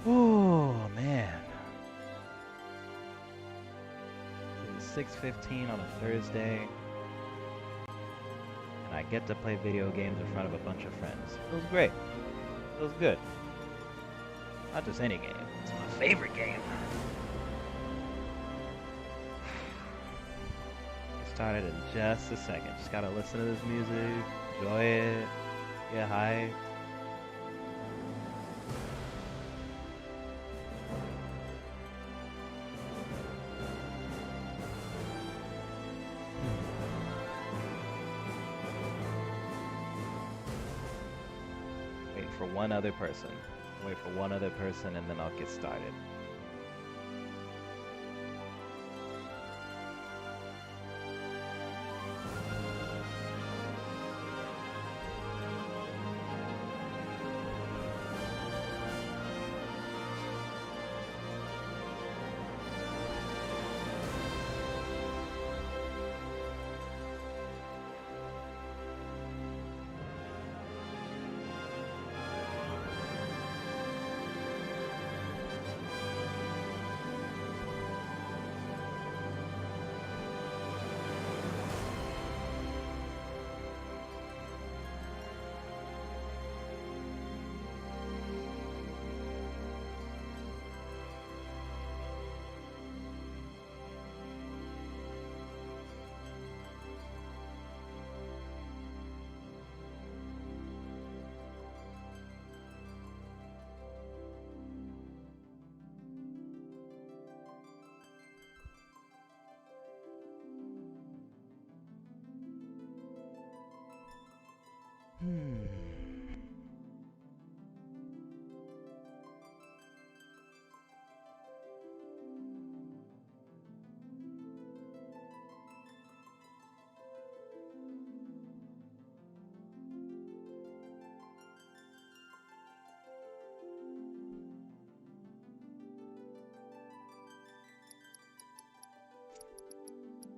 Oh man. It's 6:15 on a Thursday, and I get to play video games in front of a bunch of friends. Feels great. Feels good. Not just any game. It's my favorite game. Get started in just a second. Just gotta listen to this music, enjoy it, get hyped. Wait for one other person. Wait for one other person and then I'll get started.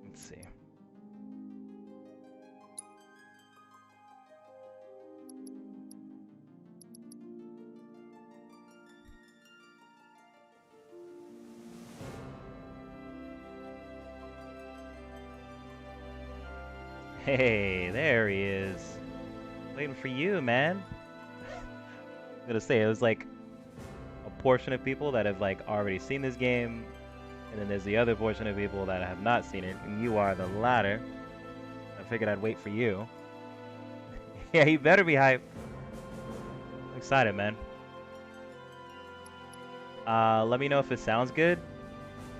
Let's see. Hey, there he is. Waiting for you, man. I'm gonna say, it was like a portion of people that have like already seen this game, and then there's the other portion of people that have not seen it, and you are the latter. I figured I'd wait for you. Yeah, you better be hyped. I'm excited, man. Let me know if it sounds good.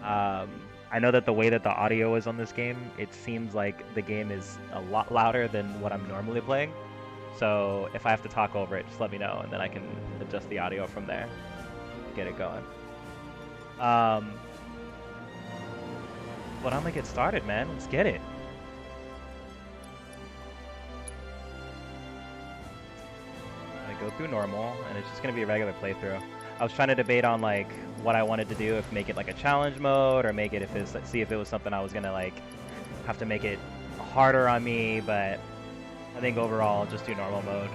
I know that the way that the audio is on this game, it seems like the game is a lot louder than what I'm normally playing. So if I have to talk over it, just let me know, and then I can adjust the audio from there. Get it going. But I'm gonna get started, man. Let's get it. I'm gonna go through normal, and it's just gonna be a regular playthrough. I was trying to debate on like what I wanted to do, if make it like a challenge mode, or make it if it's see if it was something I was gonna like have to make it harder on me, but I think overall just do normal mode.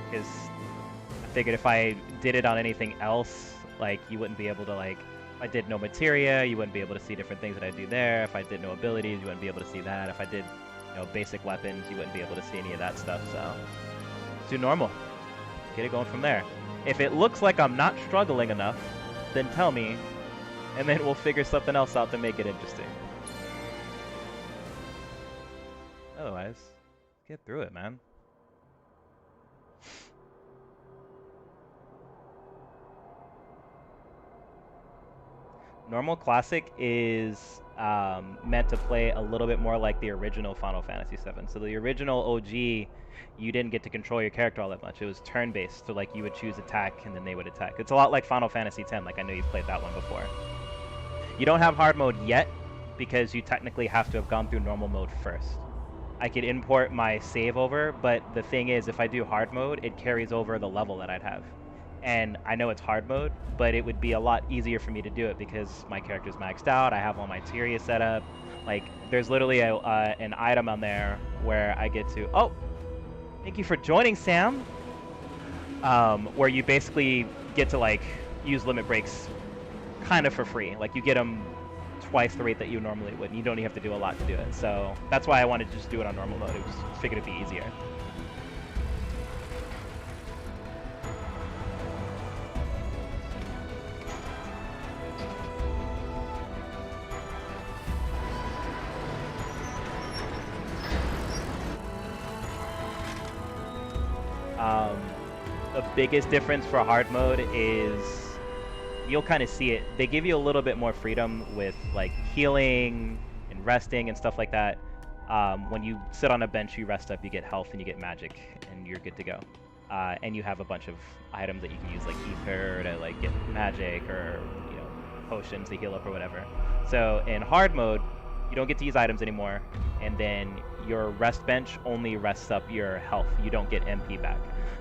Because I figured if I did it on anything else, like you wouldn't be able to like, if I did no materia, you wouldn't be able to see different things that I do there. If I did no abilities, you wouldn't be able to see that. If I did, you know, basic weapons, you wouldn't be able to see any of that stuff. So let's do normal. Get it going from there. If it looks like I'm not struggling enough, then tell me, and then we'll figure something else out to make it interesting. Otherwise, get through it, man. Normal Classic is meant to play a little bit more like the original Final Fantasy VII. So the original OG, you didn't get to control your character all that much. It was turn-based, so like you would choose attack and then they would attack. It's a lot like Final Fantasy X, like I know you've played that one before. You don't have hard mode yet because you technically have to have gone through normal mode first. I could import my save over, but the thing is, if I do hard mode, it carries over the level that I'd have. And I know it's hard mode, but it would be a lot easier for me to do it because my character's maxed out, I have all my materia set up. Like, there's literally an item on there where I get to... Oh! Thank you for joining, Sam! where you basically get to like use limit breaks kind of for free. Like you get them twice the rate that you normally would, and you don't even have to do a lot to do it. So that's why I wanted to just do it on normal mode. It was figured it'd be easier. The biggest difference for hard mode is you'll kind of see it. They give you a little bit more freedom with like healing and resting and stuff like that. When you sit on a bench, you rest up, you get health and you get magic, and you're good to go. And you have a bunch of items that you can use, like ether to like get magic, or potions to heal up or whatever. So in hard mode, you don't get to use items anymore, and then your rest bench only rests up your health. You don't get MP back.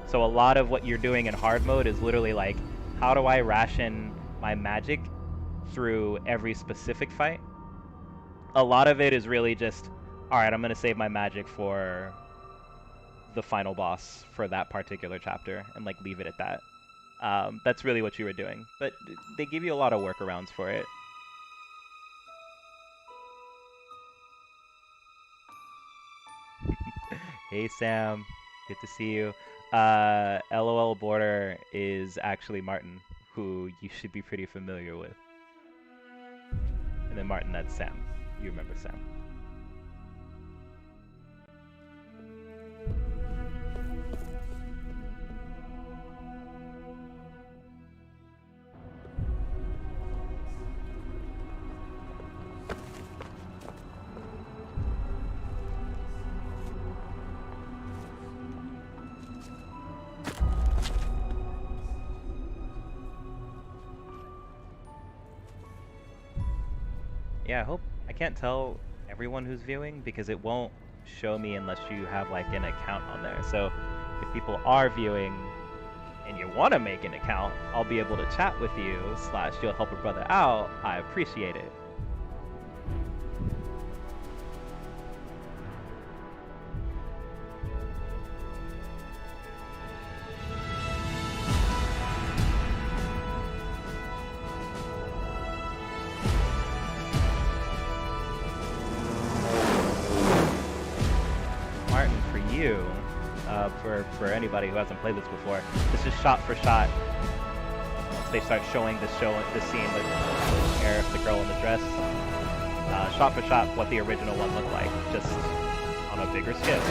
So a lot of what you're doing in hard mode is literally like, how do I ration my magic through every specific fight? A lot of it is really just, all right, I'm going to save my magic for the final boss for that particular chapter and like leave it at that. That's really what you were doing. But they give you a lot of workarounds for it. Hey Sam, good to see you. LOL Border is actually Martin, who you should be pretty familiar with. And then Martin, that's Sam. You remember Sam. Yeah, I can't tell everyone who's viewing because it won't show me unless you have like an account on there. So if people are viewing and you want to make an account, I'll be able to chat with you / you'll help a brother out. I appreciate it. For anybody who hasn't played this before, this is shot for shot. Once they start showing this scene with Aerith, the girl in the dress, shot for shot what the original one looked like, just on a bigger scale.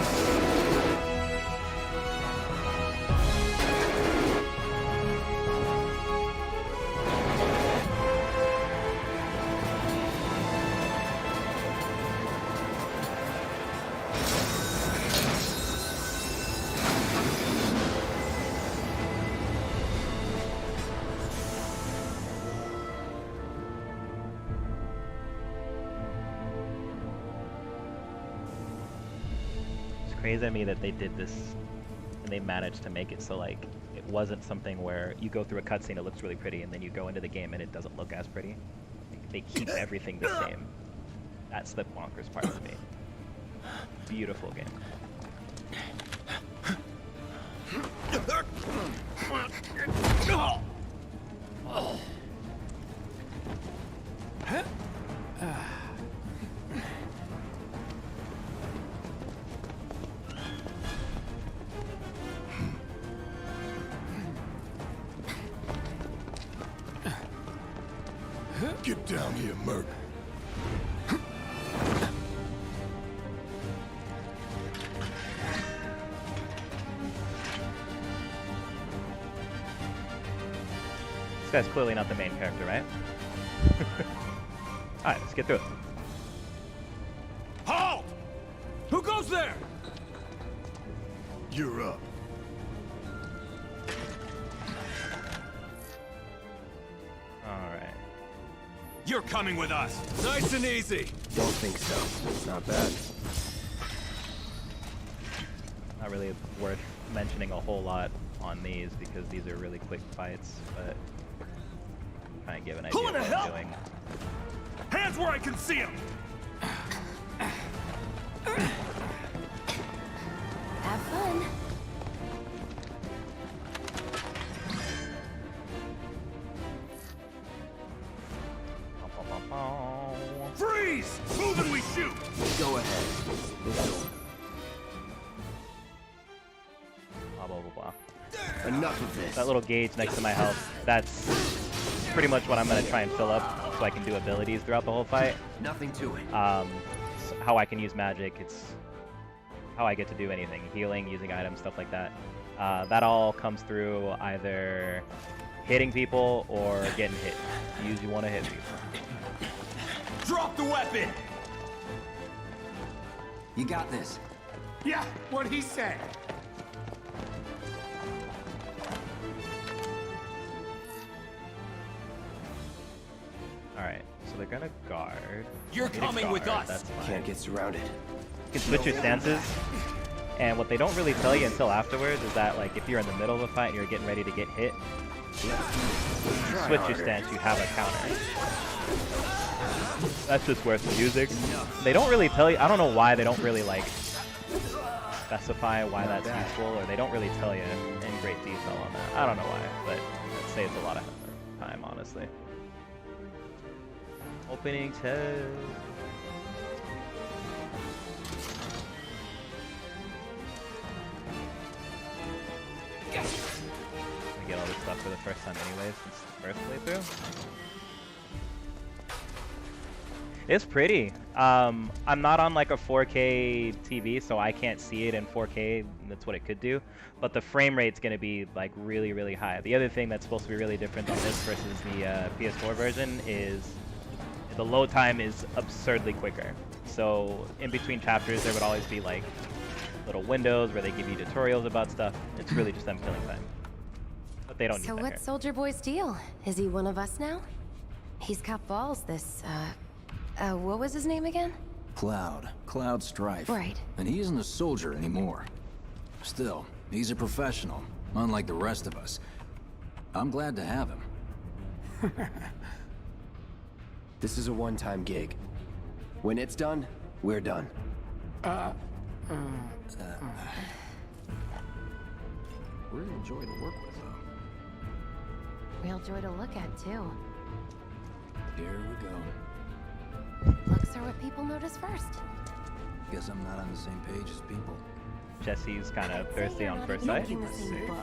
Crazy to me that they did this and they managed to make it so like it wasn't something where you go through a cutscene, it looks really pretty, and then you go into the game and it doesn't look as pretty. Like, they keep everything the same. That's the bonkers part to me. Beautiful game. Get down here, Merc. This guy's clearly not the main character, right? Alright, let's get through it. Halt! Who goes there? You're up. You're coming with us. Nice and easy. Don't think so. It's not bad. Not really worth mentioning a whole lot on these because these are really quick fights, but kind of give an idea of what I'm doing. Hands where I can see them. Have fun. Enough of this. That little gauge next to my health, that's pretty much what I'm going to try and fill up so I can do abilities throughout the whole fight. Nothing to it. So how I can use magic, it's how I get to do anything. Healing, using items, stuff like that. That all comes through either hitting people or getting hit. You usually want to hit people. Drop the weapon! You got this. Yeah, what he said. Alright, so they're gonna guard. You're Need to coming with guard, us. That's fine. Can't get surrounded. You can switch your stances, and what they don't really tell you until afterwards is that, like, if you're in the middle of a fight and you're getting ready to get hit, you switch your stance, you have a counter. That's just worth using. They don't really tell you, I don't know why they don't really, like, specify why that's useful, or they don't really tell you in great detail on that. I don't know why, but it saves a lot of time, honestly. Opening chest. I get all this stuff for the first time anyway, since the first playthrough. It's pretty. I'm not on like a 4K TV, so I can't see it in 4K. That's what it could do. But the frame rate's gonna be like really, really high. The other thing that's supposed to be really different on this versus the PS4 version is the load time is absurdly quicker. So in between chapters, there would always be like little windows where they give you tutorials about stuff. It's really just them killing time. But they don't need So that what's here. Soldier Boy's deal? Is he one of us now? He's got balls, this, what was his name again? Cloud Strife. Right. And he isn't a soldier anymore. Still, he's a professional, unlike the rest of us. I'm glad to have him. This is a one-time gig. When it's done, we're done. We're a joy to work with, though. Real joy to look at, too. Here we go. Looks are what people notice first. Guess I'm not on the same page as people. Jesse's kind of I'd say thirsty you're on not first even sight. in the same book.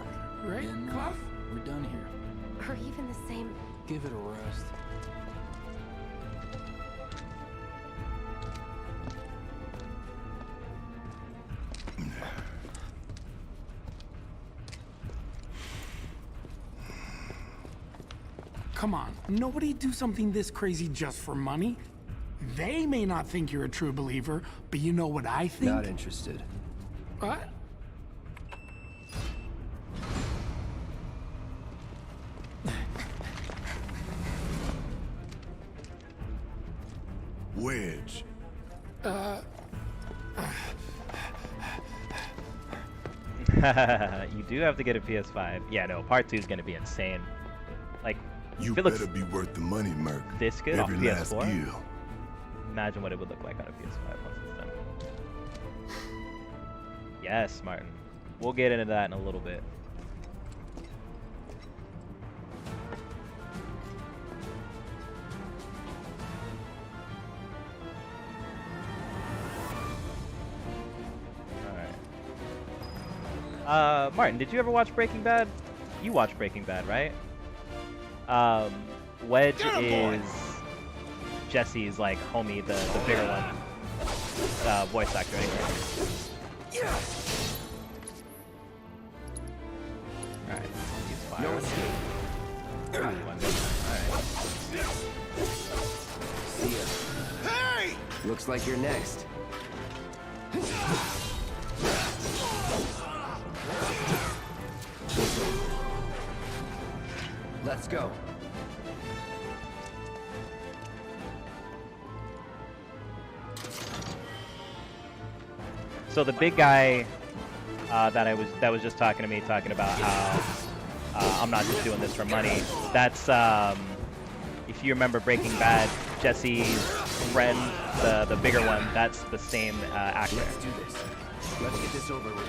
Right, And, Clough? we're done here. Or even the same... Give it a rest. Come on, nobody do something this crazy just for money. They may not think you're a true believer, but you know what I think? Not interested. What? Wedge. You do have to get a PS5. Yeah, no, part 2 is going to be insane. Like, You if it looks better be worth the money, Merc. this good on Every last PS4, gill. imagine what it would look like on a PS5 once it's done. Yes, Martin. We'll get into that in a little bit. Alright. Martin, did you ever watch Breaking Bad? You watched Breaking Bad, right? Wedge is Jesse's like homie, the bigger one, voice actor anyway. Alright, he's fire. No escape. Alright. See ya. Hey! Looks like you're next. Let's go. So the big guy that was just talking to me, talking about how I'm not just doing this for money. That's if you remember Breaking Bad, Jesse's friend, the bigger one. That's the same actor. Let's do this. Let's get this over with.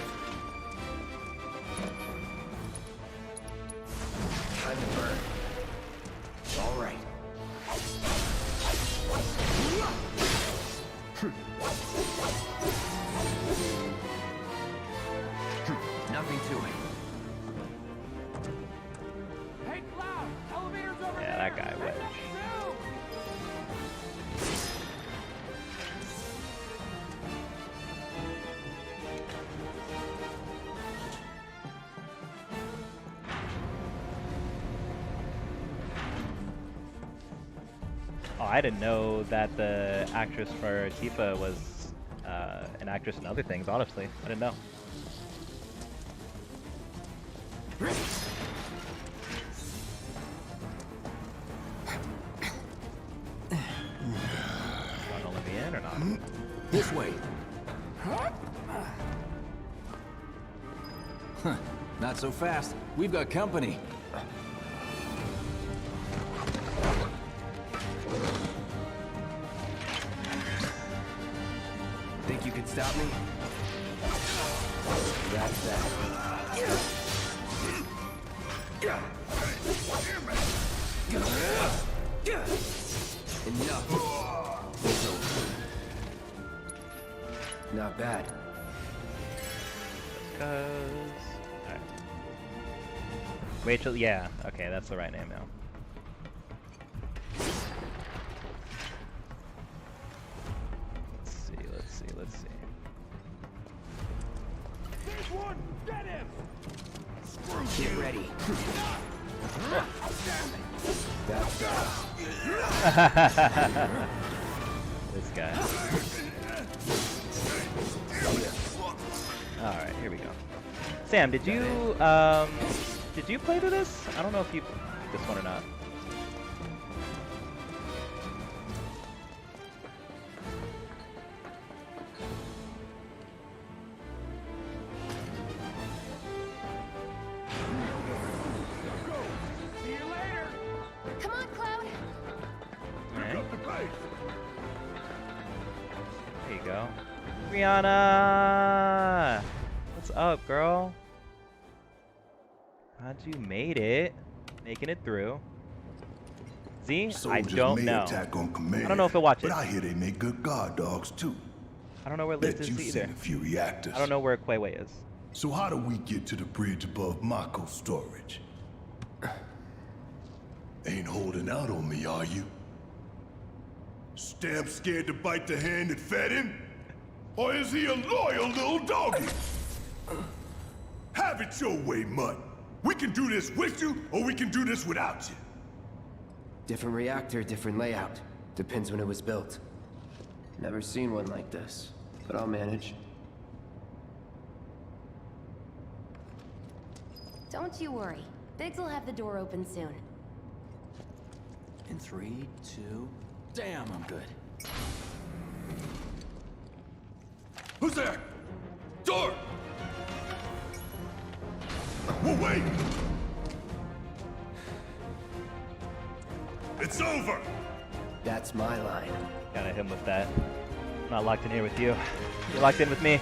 Time to burn. All right. Nothing to it. Oh, I didn't know that the actress for Tifa was an actress in other things, honestly. I didn't know. Wanna let me in or not? This way. Huh. Not so fast. We've got company. Think you could stop me? That's that. Enough. It's over. Not bad. Alright. Rachel, yeah. Okay, that's the right name now. Let's see. There's one! Get him! Get ready. That's that. This guy. Alright, here we go. Sam, did you play through this? I don't know if you this one or not. Come on, Cloud. Alright. There you go. Rihanna! What's up, girl? How'd you made it? Making it through. Z? I Soldiers don't may know. attack on command, I don't know if he'll watch it. But I hear they make good guard dogs too. I don't know where Liz Bet is you either. seen a few reactors. I don't know where Quayway is. So how do we get to the bridge above Mako storage? Ain't holding out on me, are you? Stamp scared to bite the hand that fed him? Or is he a loyal little doggy? Have it your way, Mutt. We can do this with you, or we can do this without you. Different reactor, different layout. Depends when it was built. Never seen one like this, but I'll manage. Don't you worry. Biggs will have the door open soon. In 3, 2... Damn, I'm good. Who's there? Door! We'll wait! It's over! That's my line. Gotta hit him with that. I'm not locked in here with you. You're locked in with me.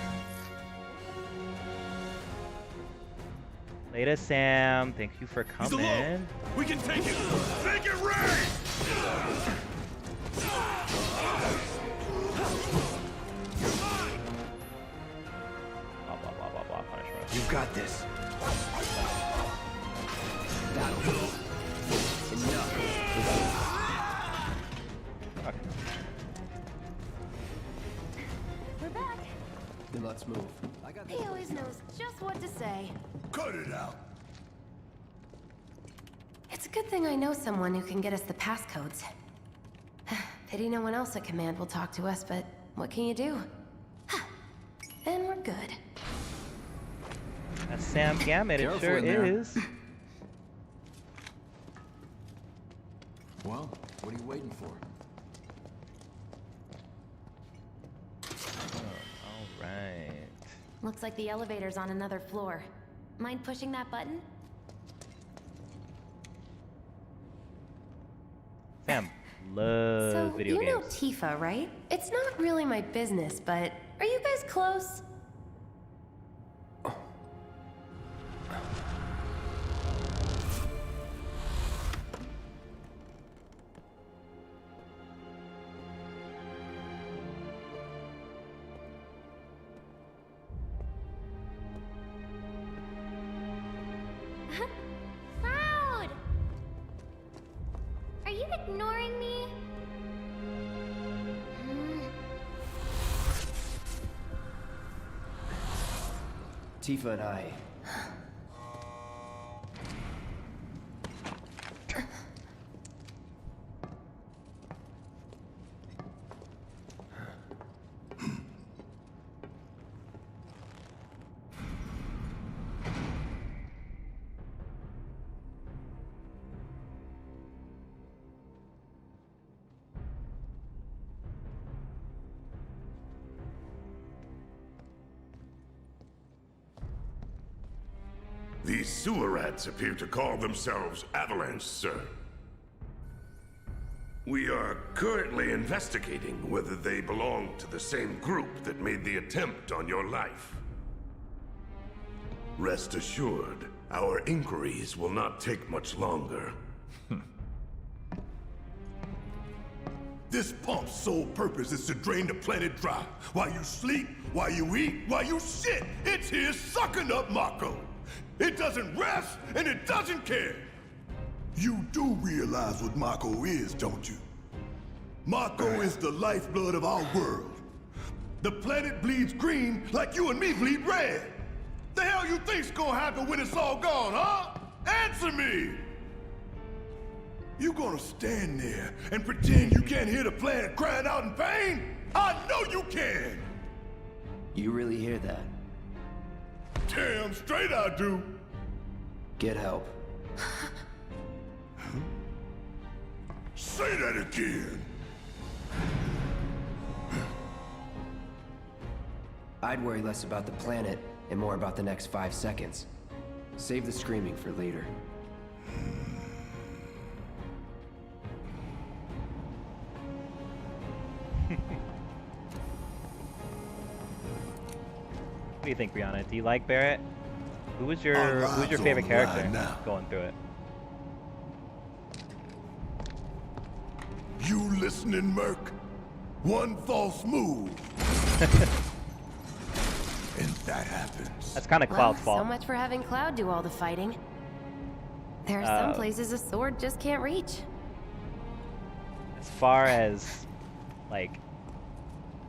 Later, Sam. Thank you for He's alone! coming. We can take it! Make it rain! Blah, blah, blah, blah, blah. Punish Rose. You've got this. That'll do. Enough. Okay. We're back. Then let's move. He always knows just what to say. Cut it out! It's a good thing I know someone who can get us the passcodes. Pity no one else at command will talk to us, but what can you do? Then we're good. That's Sam Gamut. It Careful sure in there. is. Well, what are you waiting for? All right. Looks like the elevator's on another floor. Mind pushing that button? Sam loves So, video you know games. Tifa, right? It's not really my business, but are you guys close? Cloud! Are you ignoring me? Tifa and I. These sewer rats appear to call themselves Avalanche, sir. We are currently investigating whether they belong to the same group that made the attempt on your life. Rest assured, our inquiries will not take much longer. This pump's sole purpose is to drain the planet dry. While you sleep, while you eat, while you shit, it's here sucking up Mako. It doesn't rest, and it doesn't care. You do realize what Mako is, don't you? Mako is the lifeblood of our world. The planet bleeds green like you and me bleed red. The hell you think's gonna happen when it's all gone, huh? Answer me! You gonna stand there and pretend you can't hear the planet crying out in pain? I know you can! You really hear that? Damn straight I do! Get help. Say that again! I'd worry less about the planet and more about the next 5 seconds. Save the screaming for later. What do you think, Brianna? Do you like Barrett? Who's your favorite character going through it? You listening, Merc? One false move. And that happens. That's kind of Cloud's fault. So much for having Cloud do all the fighting. There are some places a sword just can't reach. As far as, like,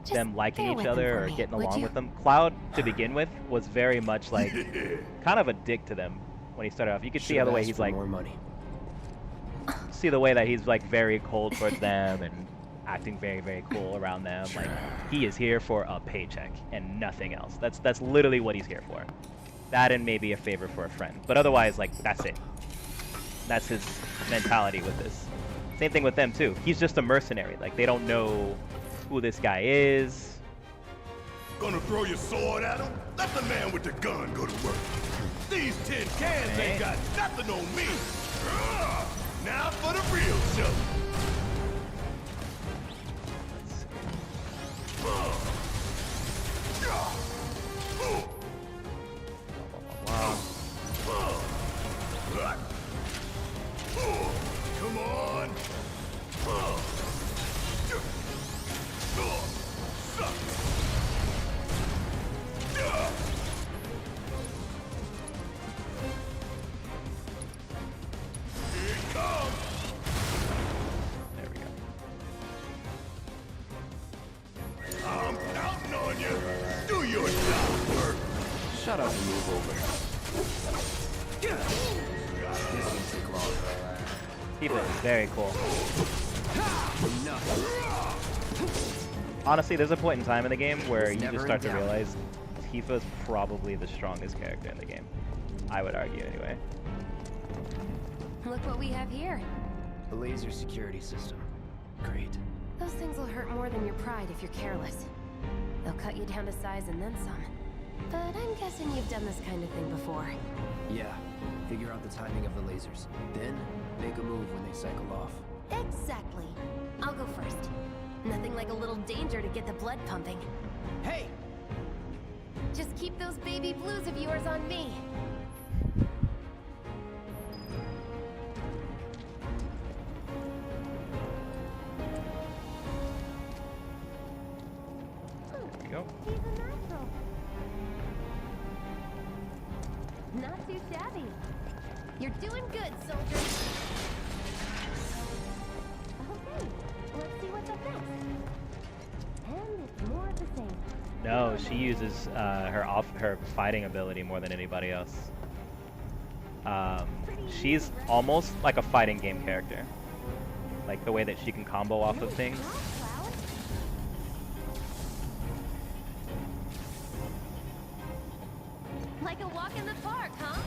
Just them liking bear each with other them for or me, getting would along you? with them, Cloud, to begin with, was very much like, kind of a dick to them when he started off. You could see how the way he's like, more money. see the way that he's like very cold towards them and acting very, very cool around them. Like, he is here for a paycheck and nothing else. That's literally what he's here for. That and maybe a favor for a friend. But otherwise, like, that's it. That's his mentality with this. Same thing with them too. He's just a mercenary. Like, they don't know who this guy is. Gonna throw your sword at him? Let the man with the gun go to work. These tin cans ain't got nothing on me. Ugh. Now for the real show. Come on. Here it comes. There we go. I'm counting on you. Do your job, work. Shut up and move over. This won't take long. Tifa is very cool. Enough. Honestly, there's a point in time in the game where It's you just never start in to doubt. realize Tifa's probably the strongest character in the game. I would argue anyway. Look what we have here. The laser security system. Great. Those things will hurt more than your pride if you're careless. They'll cut you down to size and then some. But I'm guessing you've done this kind of thing before. Yeah. Figure out the timing of the lasers. Then, make a move when they cycle off. Exactly. I'll go first. Nothing like a little danger to get the blood pumping. Hey! Just keep those baby blues of yours on me. There we go. He's a natural. Not too shabby. You're doing good, soldier. Okay, let's see what's up next. And it's more of the same. No, she uses her fighting ability more than anybody else. She's almost like a fighting game character. Like the way that she can combo off of things. Nice job, Cloud. Like a walk in the park, huh?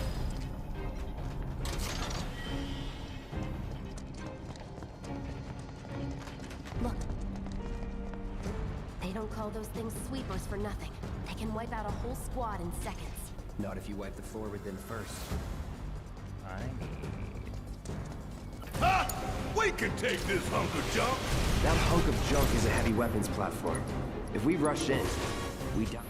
Look. They don't call those things sweepers for nothing. They can wipe out a whole squad in seconds. Not if you wipe the floor with them first. I need... Ha! We can take this hunk of junk. That hunk of junk is a heavy weapons platform. If we rush in, we die.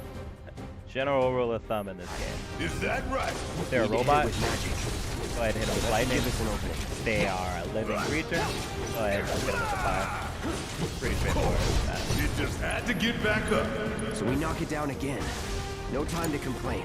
General rule of thumb in this game. Is that right? If they're a We get hit robot, with magic. go ahead and hit them with lightning. Give us an opening. If they are a living creature, go ahead and hit them with the fire. Pretty straightforward. You just had to get back up. So we knock it down again. No time to complain.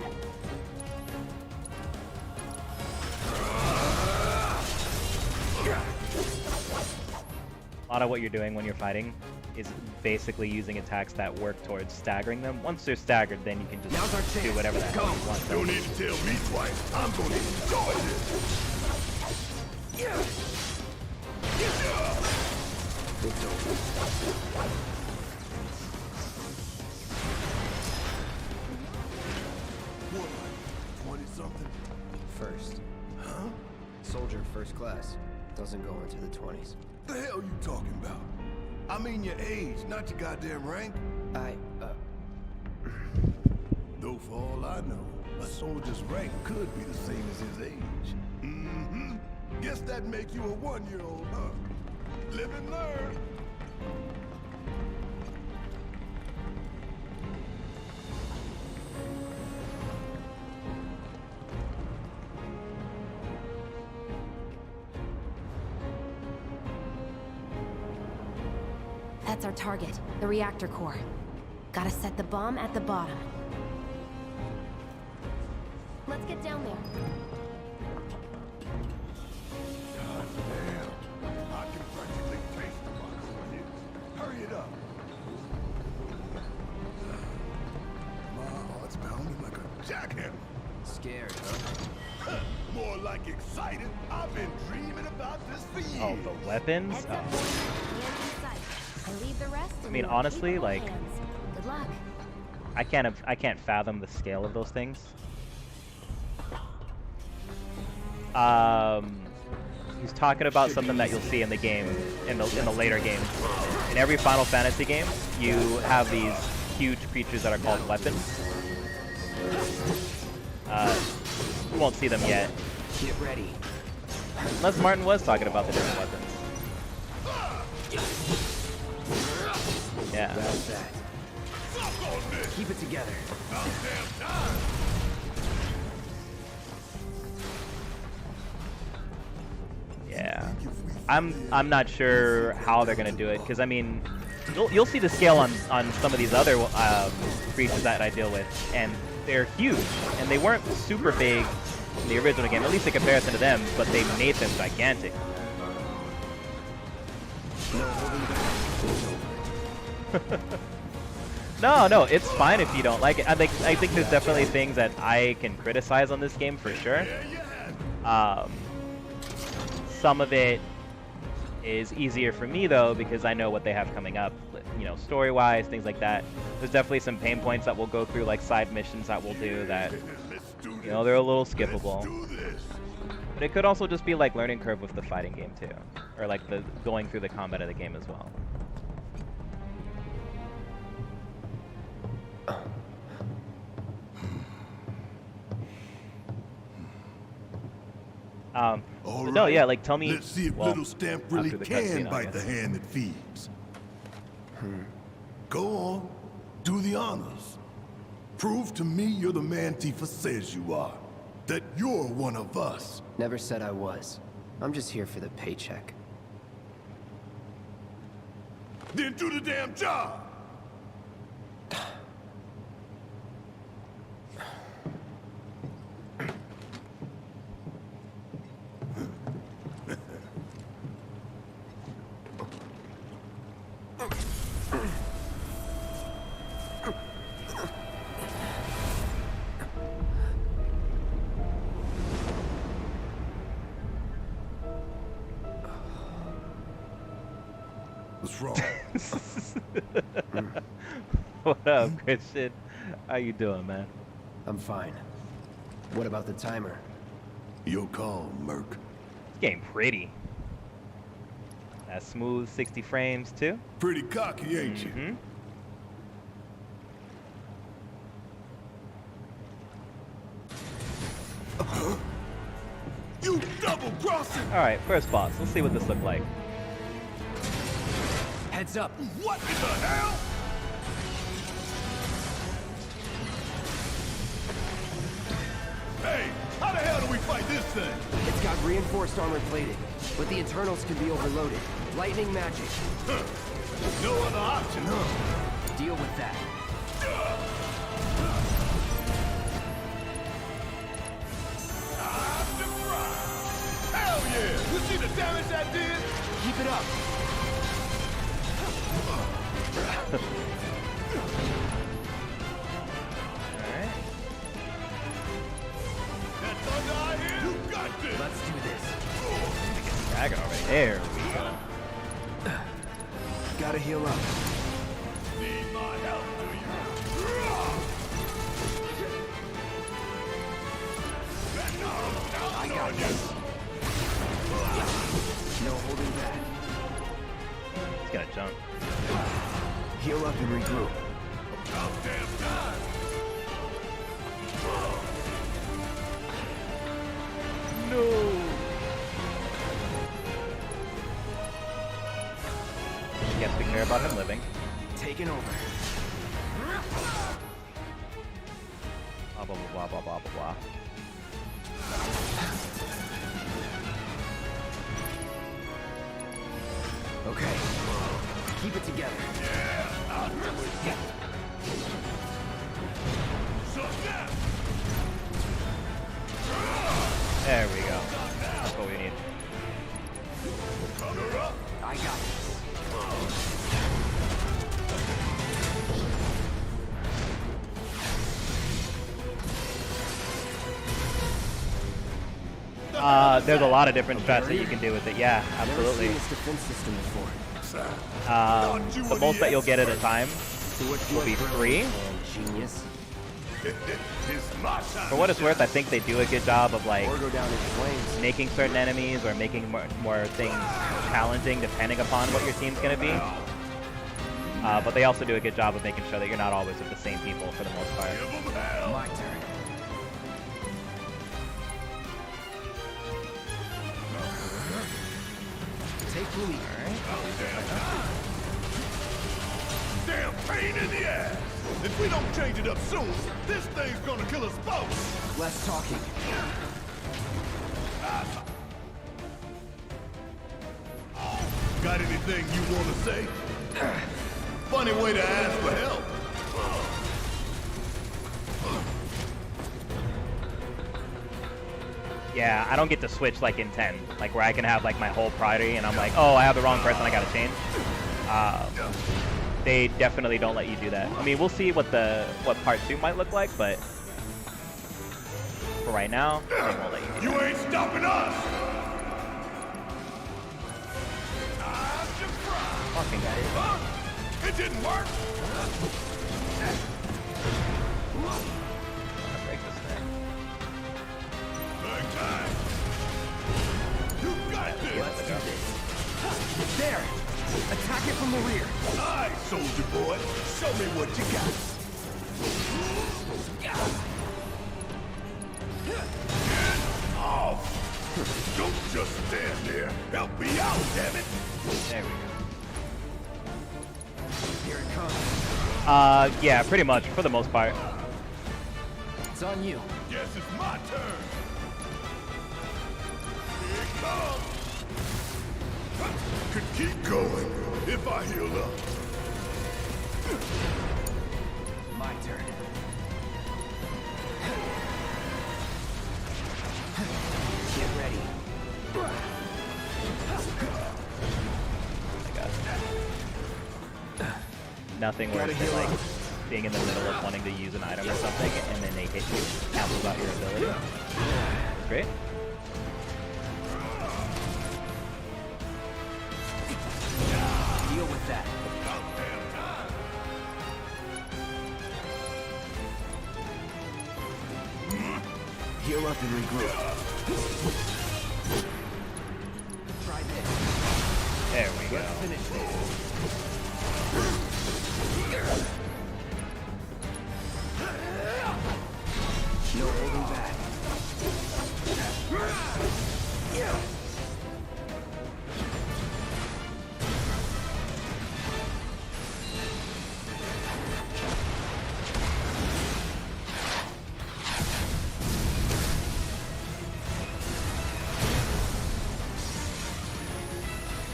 A lot of what you're doing when you're fighting is basically using attacks that work towards staggering them. Once they're staggered, then you can just Now's our chance. do whatever the hell you want. Don't need to tell me twice. I'm gonna enjoy this. It's over. What, 20-something? First. Huh? Soldier first class. Doesn't go into the 20s. The hell you talking about? I mean your age, not your goddamn rank. Though for all I know, a soldier's rank could be the same as his age. Mm-hmm. Guess that make you a 1-year-old, huh? Live and learn. That's our target, the reactor core. Gotta set the bomb at the bottom. Let's get down there. God damn. I can practically taste the rocket on you. Hurry it up. My heart's pounding like a jackhammer. Scared, huh? More like excited. I've been dreaming about this for years. Oh, the weapons? Heads up. Oh. Hands in sight. I leave the rest in I mean, your honestly, capable like- hands. Good luck. I can't fathom the scale of those things. He's talking about something that you'll see in the game, in the later games. In every Final Fantasy game, you have these huge creatures that are called weapons. You won't see them yet, Get ready. unless Martin was talking about the different weapons. Yeah. That's that. Keep it together. Yeah, I'm not sure how they're gonna do it, because I mean, you'll see the scale on some of these other creatures that I deal with, and they're huge, and they weren't super big in the original game, at least in comparison to them, but they made them gigantic. No, it's fine if you don't like it. I think there's definitely things that I can criticize on this game for sure. Some of it is easier for me though, because I know what they have coming up, you know, story-wise, things like that. There's definitely some pain points that we'll go through, like side missions that we'll do that, you know, they're a little skippable. But it could also just be like learning curve with the fighting game too, or like the going through the combat of the game as well. All no, right. yeah, like tell me. Let's see if well, Little Stamp really after the can cutscene, I bite the guess. hand that feeds. Go on, do the honors. Prove to me you're the man Tifa says you are. That you're one of us. Never said I was. I'm just here for the paycheck. Then do the damn job. What's wrong? What up, Christian? How you doing, man? I'm fine. What about the timer? Your call, Merc. This game pretty. That smooth 60 frames too. Pretty cocky, ain't you? Mm-hmm. crossing! Alright, first boss. Let's see what this looked like. Heads up. What in the hell? Hey, how the hell do we fight this thing? It's got reinforced armor plating, but the internals can be overloaded. Lightning magic. Huh. No other option, huh? Deal with that. Hell yeah! You see the damage that did? Keep it up. Alright. That thunder I hear? You got this! Let's do this. Dragon already. There we go. Gotta heal up. Need my help, do you? I got this. No holding back. He's gonna jump. Heal up and regroup. About damn time! No. Yes, we care about him living. Taking over. Blah blah blah blah blah blah blah. Okay. Keep it together. There we go. That's what we need. I got this. There's a lot of different strats that you can do with it. Yeah, Never absolutely. seen this defense system before. The most that you'll get at a time So what will be 3. Genius. It's my time. For what it's worth, I think they do a good job of like Or go down in flames. making certain enemies or making more things challenging depending upon what your team's gonna be. But they also do a good job of making sure that you're not always with the same people for the most part. Give 'em hell. My turn. Take the lead. Damn pain in the ass! If we don't change it up soon, this thing's gonna kill us both! Less talking. Got anything you wanna say? Funny way to ask for help. Yeah, I don't get to switch like in 10, like where I can have like my whole priority and I'm like, oh, I have the wrong person, I gotta change. They definitely don't let you do that. I mean, we'll see what part 2 might look like, but for right now, they won't let you do You that. ain't stopping us! Time to fry! Fucking guys. Huh? It didn't work! I'll break this thing. Big time! You got this! Let's do this. There! Attack it from the rear. Aye, soldier boy. Show me what you got. Get off! Don't just stand there. Help me out, damn it! There we Here it comes. go. Yeah, pretty much, for the most part. It's on you. Guess it's my turn. Here it comes. Could keep going if I heal up. My turn. Get ready. I got nothing worse Gotta than heal like up. being in the middle of wanting to use an item or something and then they hit you, cancels out your ability. Great. Deal with that. Heal up and regroup. Try this. There we go. Let's finish this. No holding back.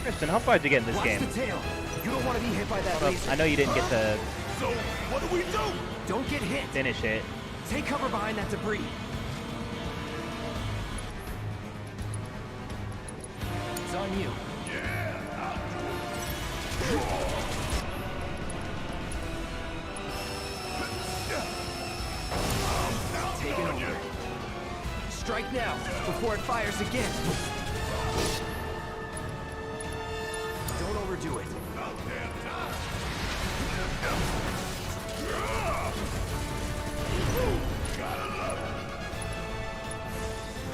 Christian, how far did you get in this game? Watch the tail. You don't want to be hit by that Hold up, laser. I know you didn't get to So, what do we do? Don't get hit. finish it. Take cover behind that debris. It's on you. Take it over. Strike now, before it fires again. Don't overdo it.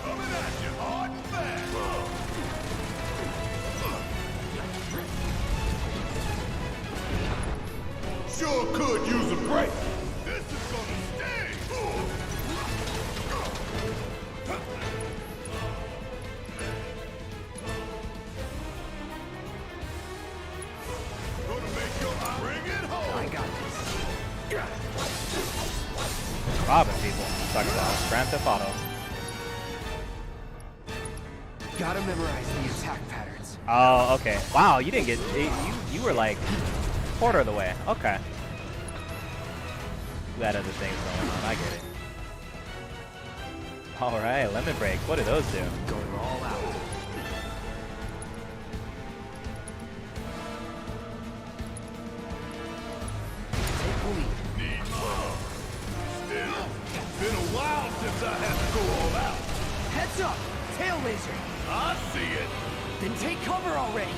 Coming at you hard and fast. Sure could use a break. This is gonna sting. Gonna make your eye bring it home. I got this. Robbing people. Talking about Grand Theft Auto. Gotta memorize the attack patterns. Oh, okay. Wow, you didn't get you were like quarter of the way. Okay. You had other things going on. I get it. All right, lemon break. What do those do? Going all out. Take the lead. Need more. Still, been a while since I had to go all out. Heads up! Tail laser! I see it. Then take cover already!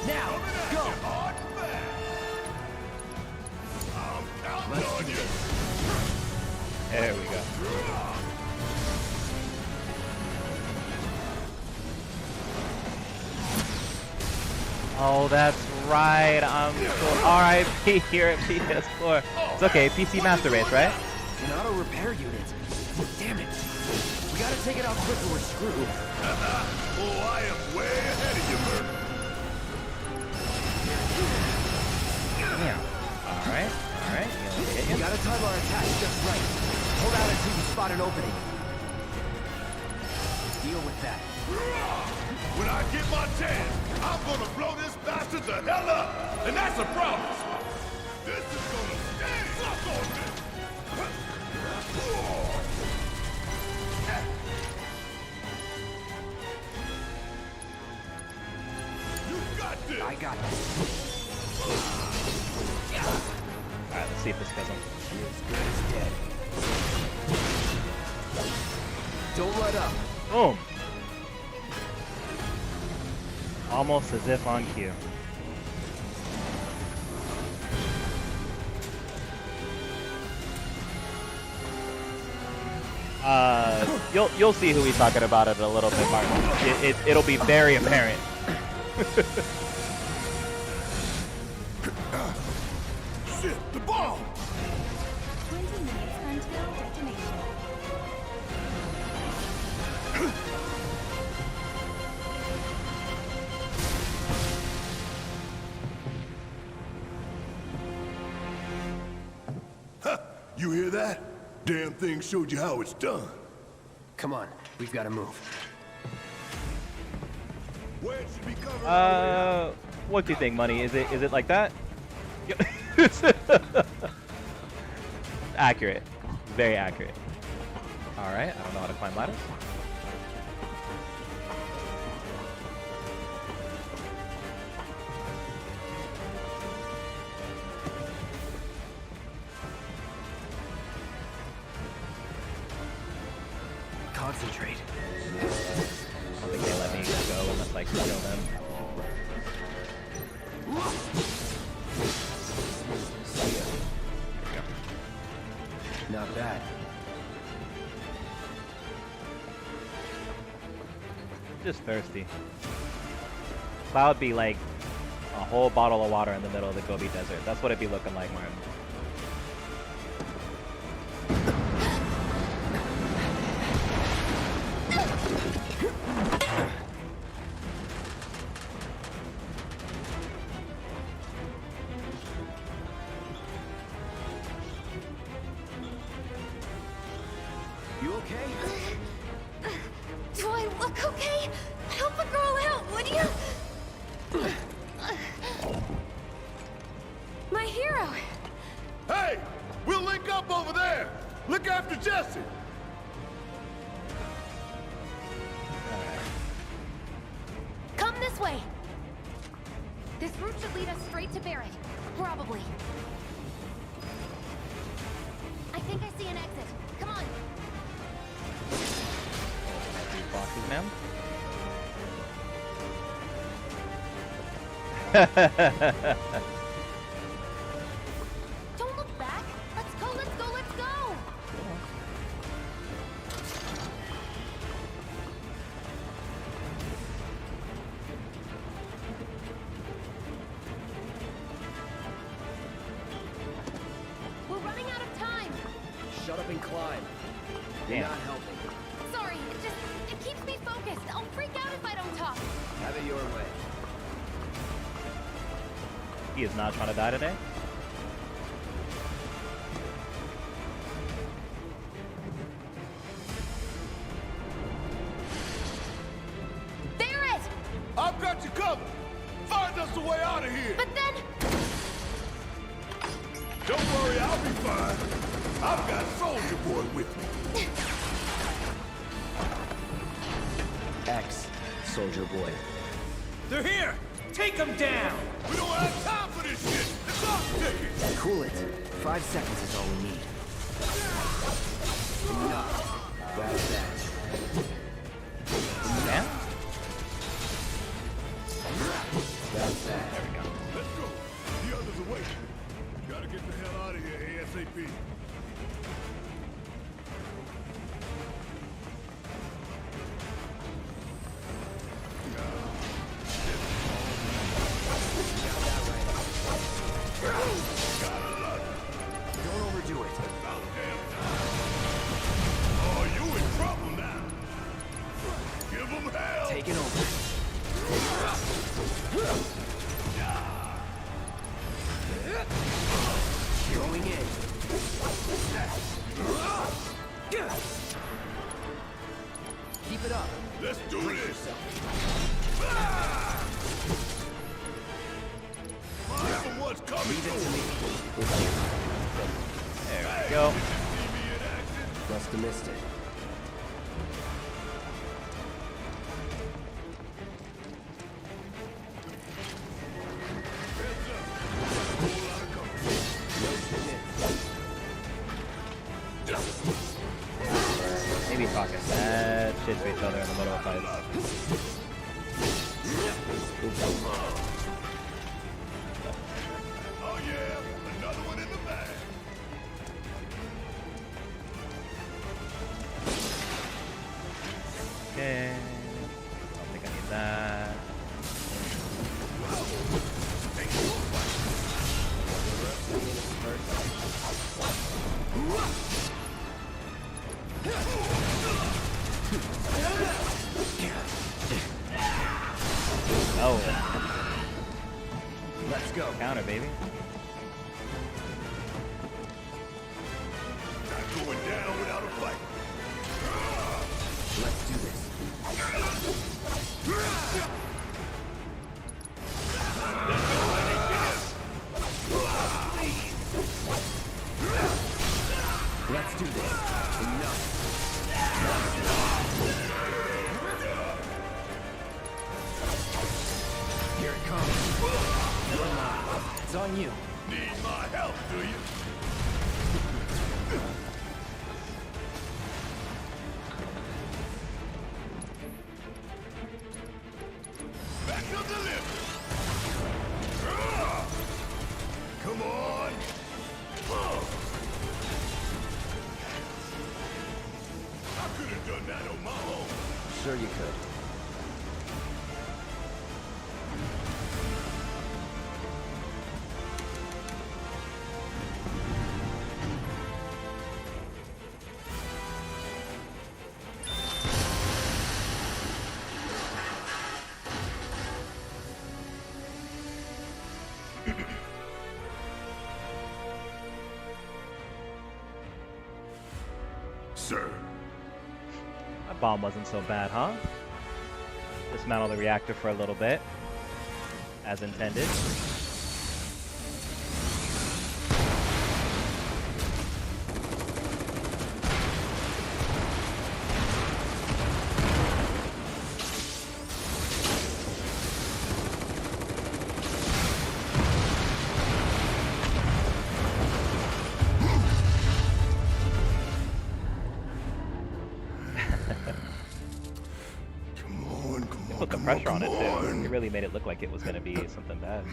Now, go! Hard and fast. I'm counting Let's on do you. this. There we go. Oh, that's right. I'm so RIP here at PS4. It's okay, PC Master Race, right? An auto repair unit. Damn it! We gotta take it out quick or we're screwed. Oh, I am way ahead of you, Merc. Damn. Alright, alright. We gotta time our attack just right. Hold out until you spot an opening. Deal with that. When I get my chance, I'm gonna blow this bastard the hell up! And that's a promise! This is gonna stand! Suck on me! You got this! I got this. Alright, let's see if this kills him. As good as dead. Don't let up. Boom! Almost as if on cue. You'll see who he's talking about it a little bit, Martin. It'll be very apparent. Shit, the bomb! 20 minutes until detonation. Huh, you hear that? Damn thing showed you how it's done. Come on, we've gotta move. Where it should be covered. What do you think, Money? Is it like that? Accurate. Very accurate. Alright, I don't know how to climb ladders. Concentrate. I don't think they let me go unless I can kill them. Not bad. Just thirsty. Cloud be like a whole bottle of water in the middle of the Gobi Desert. That's what it'd be looking like, Martin. You okay? Do I look okay? Help a girl out, would you? My hero! Hey! We'll link up over there! Look after Jesse! Come this way! This route should lead us straight to Barrett. Probably. I think I see an exit. Come on! These boxes, ma'am. Don't look back! Let's go, let's go, let's go! We're running out of time! Shut up and climb. You're Damn. not helping. Sorry, it keeps me focused. I'll freak out if I don't talk. Have it your way. He is not trying to die today. Barrett! I've got you covered! Find us a way out of here! But then... Don't worry, I'll be fine. I've got Soldier Boy with me. X, Soldier Boy. They're here! Take them down! We don't have time for this shit! The clock's ticking! Cool it. 5 seconds is all we need. Enough. That's that. Yeah. That's that. Let's go! The others are waiting. Gotta get the hell out of here ASAP. Don't overdo it. Oh, you in trouble now. Give them hell. Taking over. Going in. Keep it up. Let's do Brace this. yourself. Find what's coming Leave it to through. me. It's you. There we go. See me in action? Must have missed it. No submit. Maybe talking mad shit to each other in the middle of fights. Oh yeah, another one in the bag. Okay. I don't think I need that. Oh, Let's go. counter, baby. Not going down without a fight. Let's do this. Let's do this. Enough. Here it comes. You're mine. It's on you. Need my help, do you? Back up the lift. Come on. I could have done that on my own. Sure you could. Sir, That bomb wasn't so bad, huh? Dismantle the reactor for a little bit, as intended. Put the pressure on it too. It really made it look like it was going to be something bad.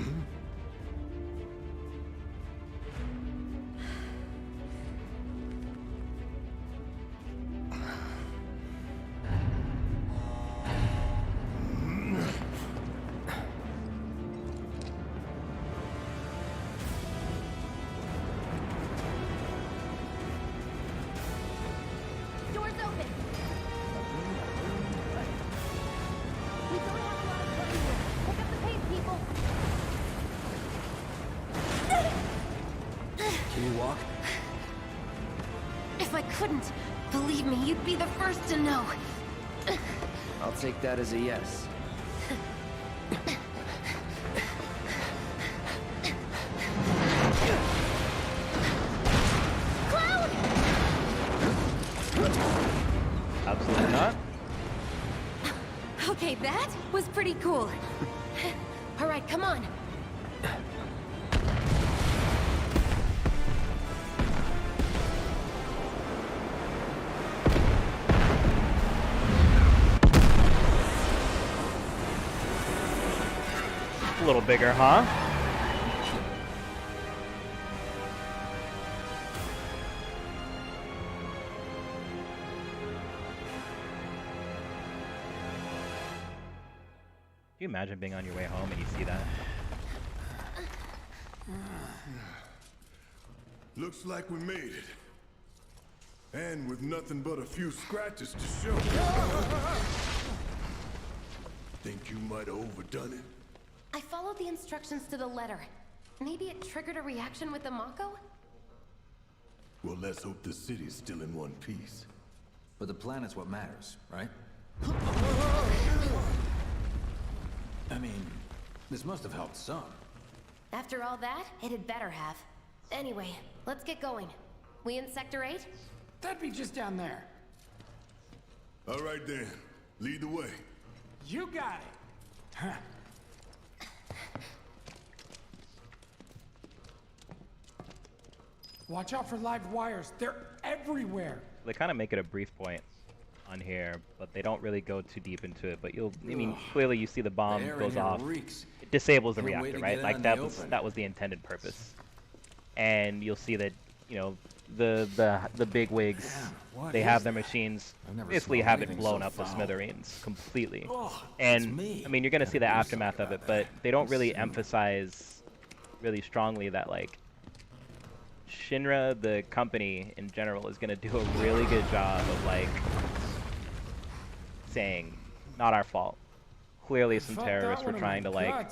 Doors open. We don't have a lot of time here. Pick up the pace, people. Can you walk? If I couldn't, believe me, you'd be the first to know. I'll take that as a yes. Cloud! Absolutely not. Okay, that was pretty cool. All right, come on. A little bigger, huh? Can you imagine being on your way home and you see that? Looks like we made it. And with nothing but a few scratches to show. Think you might have overdone it? I followed the instructions to the letter. Maybe it triggered a reaction with the Mako? Well, let's hope the city's still in one piece. But the planet's what matters, right? I mean, this must have helped some. After all that, it had better have. Anyway, let's get going. We in Sector 8? That'd be just down there. All right then, lead the way. You got it. Huh. Watch out for live wires. They're everywhere. They kind of make it a brief point on here, but they don't really go too deep into it. But I mean, clearly you see the bomb goes off. It disables the reactor, right? Like that was the intended purpose. And you'll see that, you know, the big wigs, they have their machines basically have it blown up to smithereens completely. And I mean, you're gonna see the aftermath of it, but they don't really emphasize really strongly that like Shinra, the company in general, is gonna do a really good job of like saying, not our fault. Clearly some terrorists were trying to like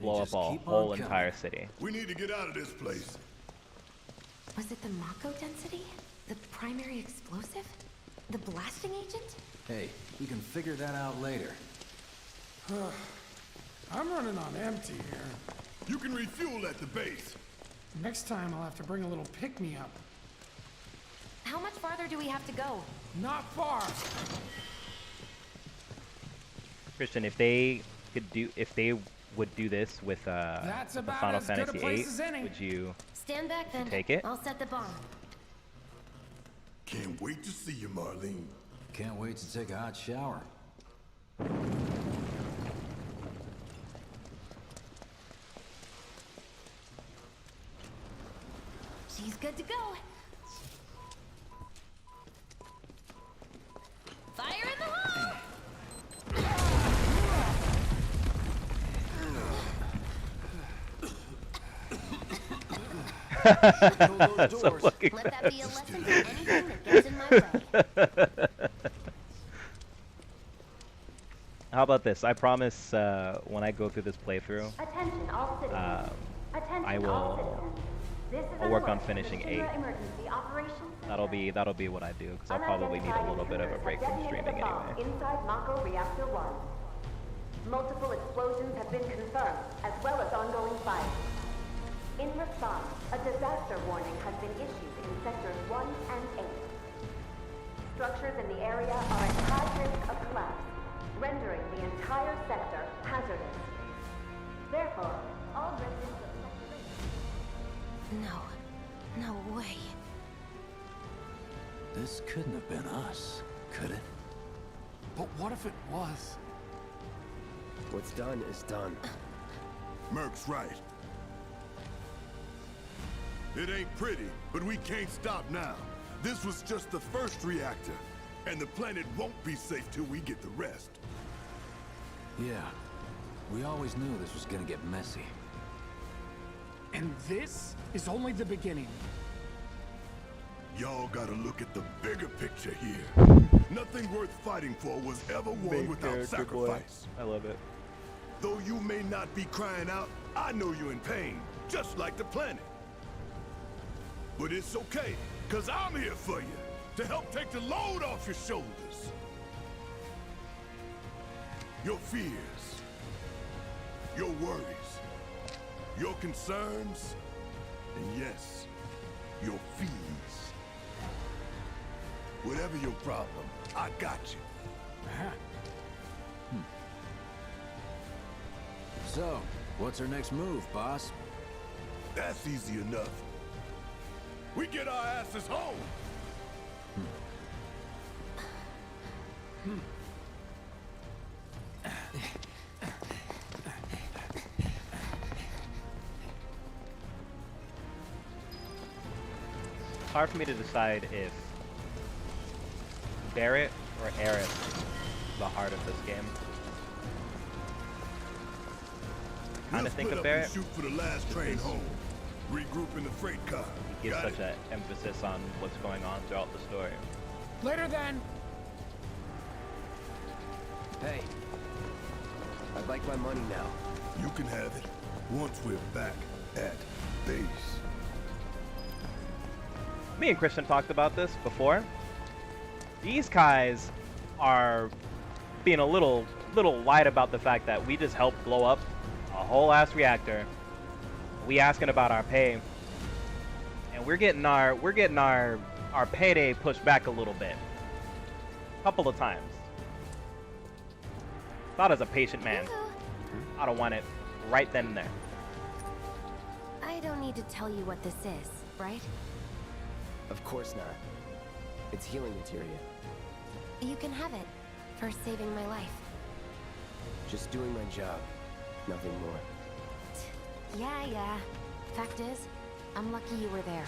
blow up a whole entire city. We need to get out of this place. Was it the Mako density? The primary explosive? The blasting agent? Hey, we can figure that out later. I'm running on empty here. You can refuel at the base. Next time I'll have to bring a little pick-me-up. How much farther do we have to go? Not far. Christian, if they would do this with the Final Fantasy VIII, would you Stand back then. take it? I'll set the bomb. Can't wait to see you, Marlene. Can't wait to take a hot shower. She's good to go. Fire in the hole! So fucking Let that be a lesson for anything that gets in my way. How about this? I promise when I go through this playthrough, Attention all citizens. Attention I all will citizens. I'll work on finishing 8. Emergency Operations That'll be what I do, because I'll probably need a little bit of a break from streaming anyway. Inside Mako Reactor 1. Multiple explosions have been confirmed, as well as ongoing fire. In response, a disaster warning has been issued in sectors 1 and 8. Structures in the area are at high risk of collapse, rendering the entire sector hazardous. Therefore, all residents of Sector 8... No way. This couldn't have been us, could it? But what if it was? What's done is done. Merc's right. It ain't pretty, but we can't stop now. This was just the first reactor, and the planet won't be safe till we get the rest. Yeah. We always knew this was gonna get messy. And this is only the beginning. Y'all gotta look at the bigger picture here. Nothing worth fighting for was ever won without sacrifice. I love it. Though you may not be crying out, I know you're in pain, just like the planet. But it's okay, cause I'm here for you, to help take the load off your shoulders. Your fears, your worries, your concerns, and yes, your fees. Whatever your problem, I got you. So, what's our next move, boss? That's easy enough. We get our asses home. It's hard for me to decide if Barrett or Aerith is the heart of this game. Kind of think of Barrett. Shoot for the last train home. Regroup in the freight car. He gives such an emphasis on what's going on throughout the story. Later then. Hey. I'd like my money now. You can have it once we're back at base. Me and Christian talked about this before. These guys are being a little light about the fact that we just helped blow up a whole ass reactor. We asking about our pay, and we're getting our payday pushed back a little bit, a couple of times. Thought as a patient man, I don't want it right then and there. I don't need to tell you what this is, right? Of course not. It's healing materia. You can have it for saving my life. Just doing my job. Nothing more. Yeah. Fact is, I'm lucky you were there.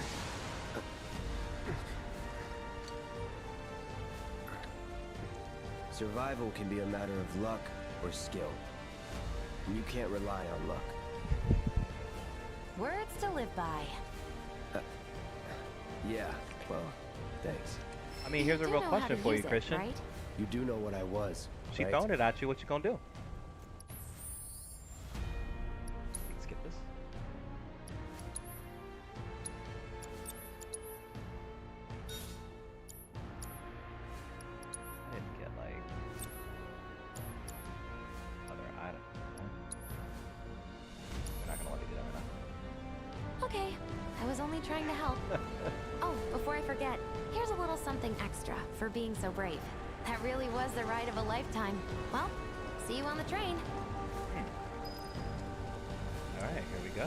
Survival can be a matter of luck or skill. And you can't rely on luck. Words to live by. Yeah, well, thanks. I mean, here's a real question for you, Christian. Right? You do know what I was, She right? throwing it at you. What you gonna do? Skip this. I didn't get like other items. They're not gonna let me do that right now. Okay, I was only trying to help. Oh, before I forget, here's a little something extra for being so brave. That really was the ride of a lifetime. Well, see you on the train. Alright, here we go.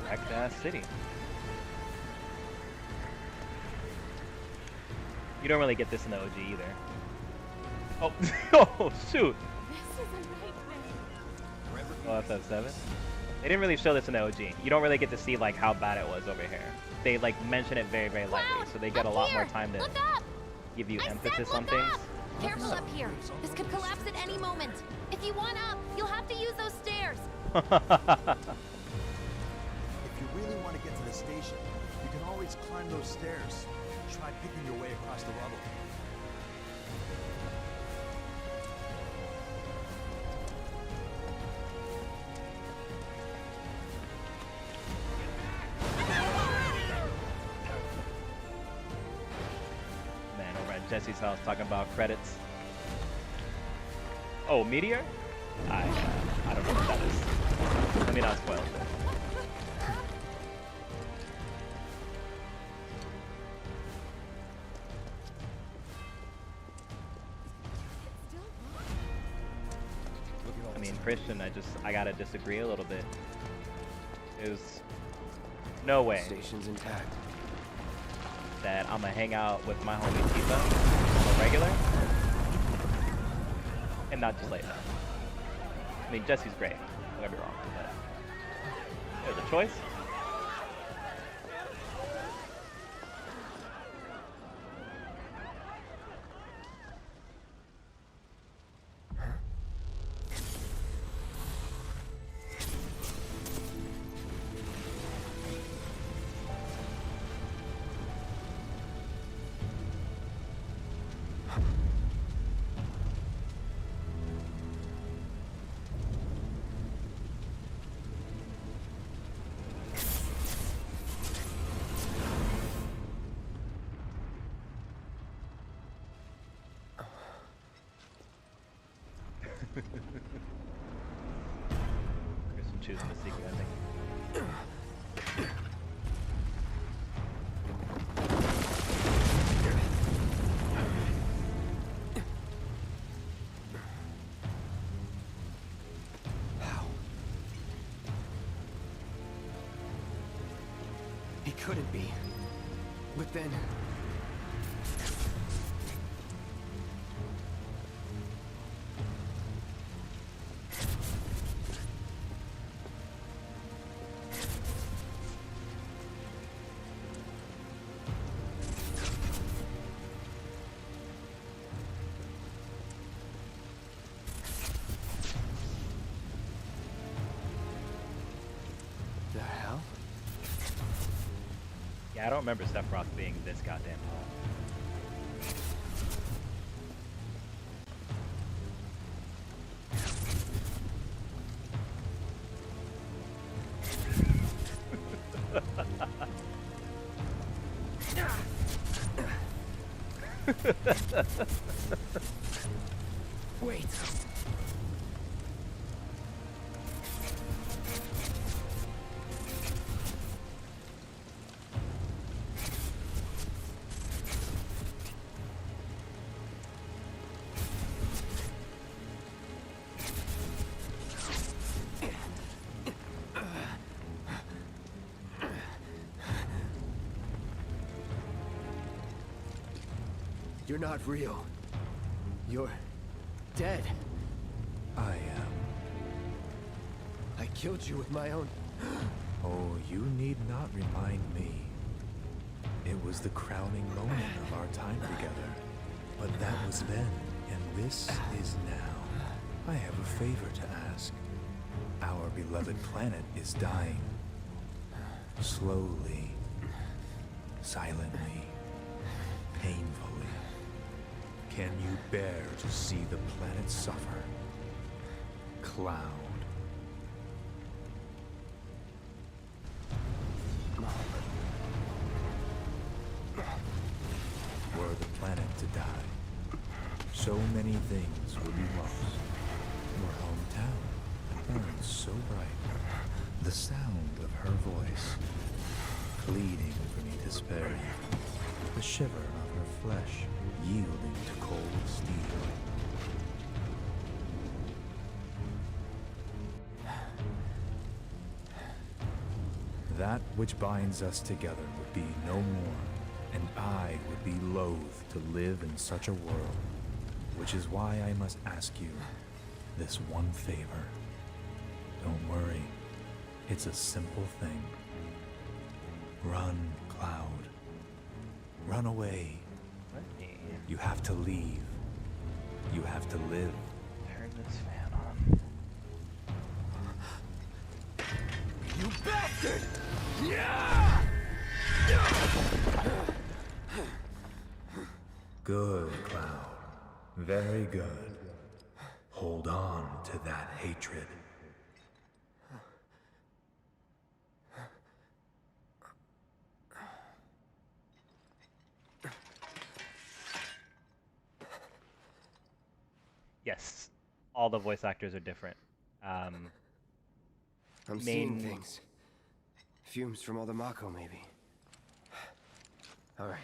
Wrecked-ass city. You don't really get this in the OG either. Oh, oh shoot! Oh, FF7? They didn't really show this in the OG. You don't really get to see like how bad it was over here. They like mention it very, very lightly, so they get a lot more time to give you emphasis on things. Careful up here. This could collapse at any moment. If you want up, you'll have to use those stairs. If you really want to get to the station, you can always climb those stairs. Try picking your way across the rubble. Jesse's house talking about credits. Oh, Meteor? I don't know what that is. Let me not spoil it. I mean, Christian, I gotta disagree a little bit. It was no way Station's intact. that I'm gonna hang out with my homie Tifa on a regular and not just like that. I mean, Jesse's great, don't get me wrong, but there's a choice. Christian choosing the secret ending. How? He couldn't be. But then... The hell? Yeah, I don't remember Sephiroth being this goddamn tall. Wait. You're not real. You're dead. I am. I killed you with my own... Oh, you need not remind me. It was the crowning moment of our time together. But that was then, and this is now. I have a favor to ask. Our beloved planet is dying. Slowly. Silently. Painfully. Can you bear to see the planet suffer? Cloud. Were the planet to die, so many things would be lost. Your hometown burned so bright. The sound of her voice, pleading for me to spare you. The shiver of her flesh, yielding to cold steel. That which binds us together would be no more, and I would be loath to live in such a world, which is why I must ask you this one favor. Don't worry, it's a simple thing. Run, Cloud. Run away. You have to leave. You have to live. Turn this fan on. You bastard! Good, Cloud. Very good. Hold on to that hatred. Yes, all the voice actors are different. I'm seeing things. Fumes from all the Mako, maybe. All right.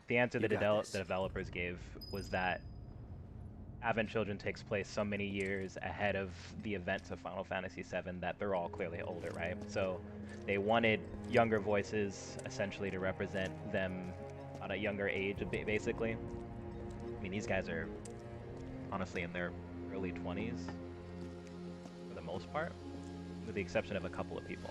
The answer You the got this. developers gave was that Advent Children takes place so many years ahead of the events of Final Fantasy VII that they're all clearly older, right? So they wanted younger voices, essentially, to represent them at a younger age, basically. I mean, these guys are honestly in their early 20s for the most part, with the exception of a couple of people.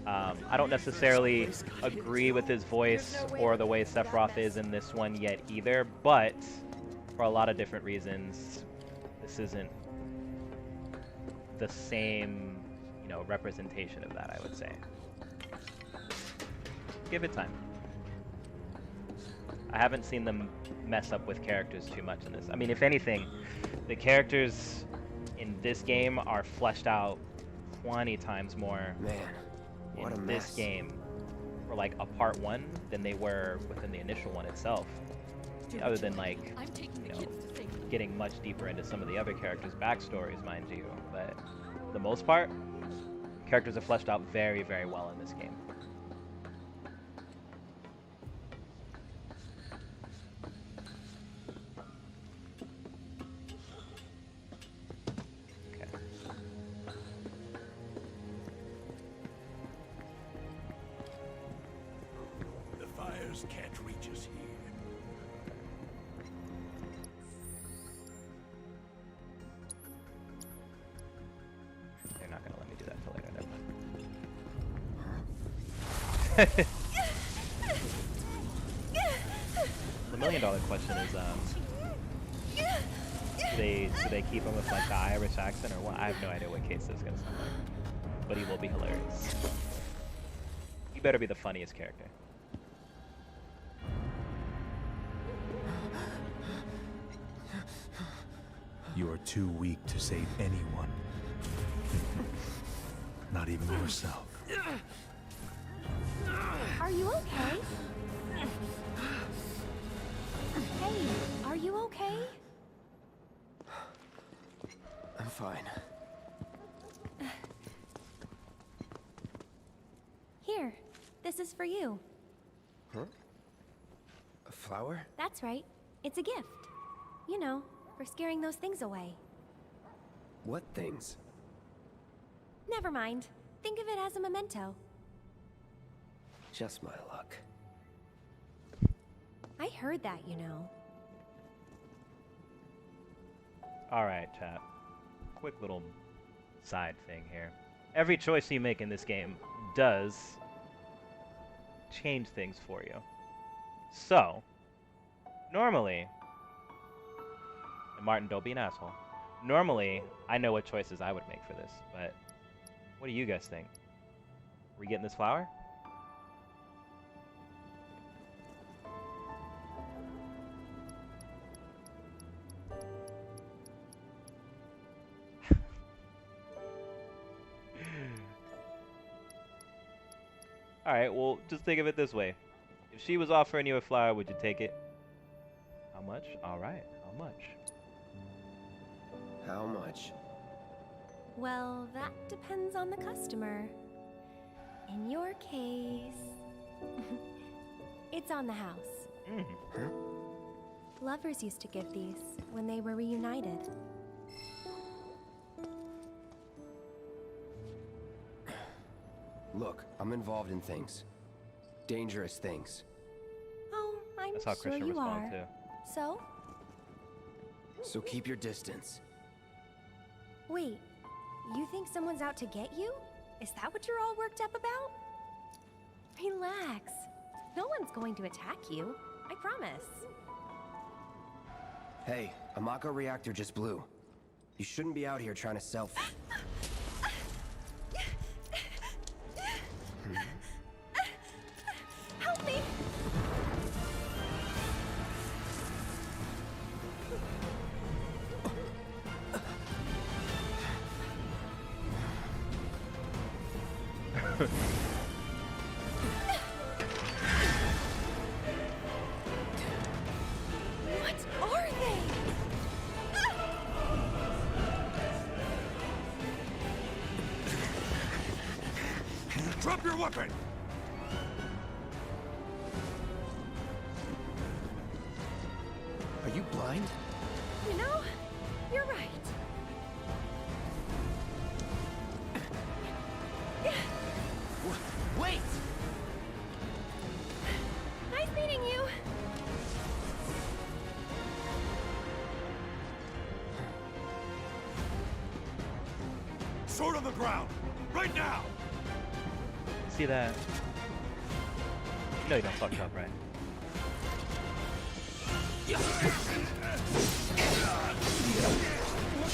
I don't necessarily agree with his voice or the way Sephiroth is in this one yet either, but for a lot of different reasons, this isn't the same, you know, representation of that, I would say. Give it time. I haven't seen them mess up with characters too much in this. I mean, if anything, the characters in this game are fleshed out 20 times more in this game for like a part 1 than they were within the initial one itself. Other than like, you know, getting much deeper into some of the other characters' backstories, mind you. But for the most part, characters are fleshed out very, very well in this game. Can't reach us here. They're not gonna let me do that till later, never mind. The million-dollar question is, do they keep him with like the Irish accent or what? I have no idea what Case is gonna sound like, but he will be hilarious. He better be the funniest character. You are too weak to save anyone. Not even yourself. Are you okay? Hey, are you okay? I'm fine. Here, this is for you. Huh? A flower? That's right. It's a gift. You know, for scaring those things away. What things? Never mind. Think of it as a memento. Just my luck. I heard that, you know. Alright, chat. Quick little side thing here. Every choice you make in this game does change things for you. So, normally, and Martin, don't be an asshole. Normally, I know what choices I would make for this, but what do you guys think? Are we getting this flower? Alright, well, just think of it this way. If she was offering you a flower, would you take it? How much? Alright, how much? How much? Well, that depends on the customer. In your case, it's on the house. Huh? Lovers used to give these when they were reunited. Look, I'm involved in things. Dangerous things. Oh, I'm That's how sure Christian you responds are. too. So? So keep your distance. Wait, you think someone's out to get you? Is that what you're all worked up about? Relax. No one's going to attack you. I promise. Hey, a Mako reactor just blew. You shouldn't be out here trying to sell. Help me! What are they? weapon! Are you blind? You know, you're right. Wait! Nice meeting you. Sword on the ground! Right now! See that? You know you don't fuck up, right?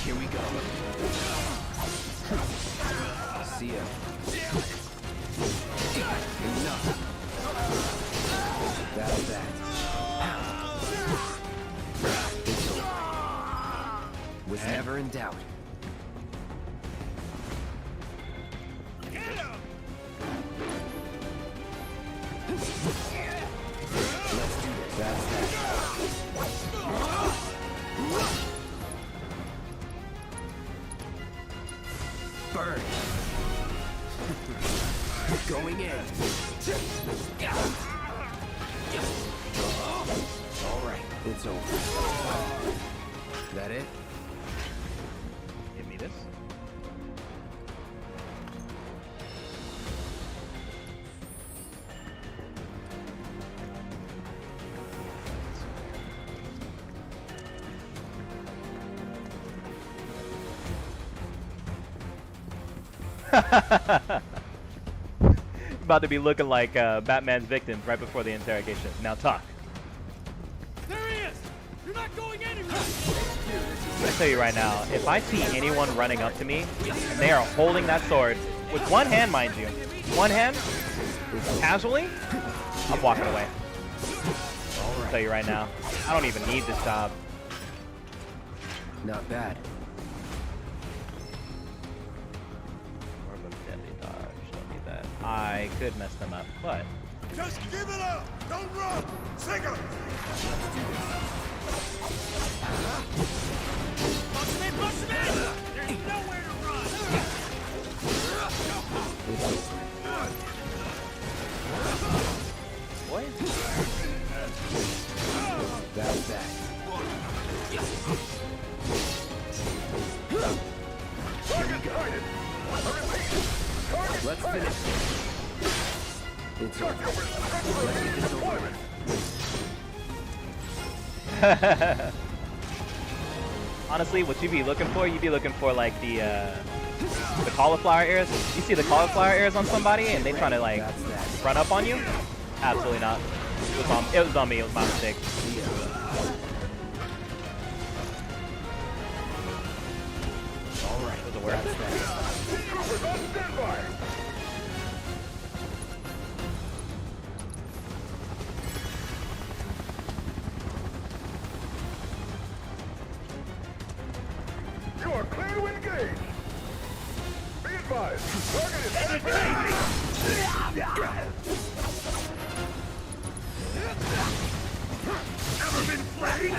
Here we go. See ya. Enough. That's that. It's over. Was never in doubt. Let's do this. That's that. Burn. Going in. All right, it's over. That it? Give me this. About to be looking like Batman's victims right before the interrogation. Now talk. There he is! You're not going anywhere! I'm gonna tell you right now, if I see anyone running up to me and they are holding that sword with one hand, mind you, one hand, casually, I'm walking away. I'll tell you right now, I don't even need this job. Not bad. More of a deadly dodge, don't need that. I could mess them up, but Just give it up! Don't run! Singer! Push him in! Push him in! There's nowhere to run! boy, That's that. Let's finish. It's over. Let's get this over with. honestly, what you'd be looking for, you'd be looking for like the cauliflower ears. You see the cauliflower ears on somebody and they trying to like run up on you? Absolutely not. It was on me. It was my mistake. All right. It was a word. Troopers on standby! You are clear to engage! Be advised, target is Never been played?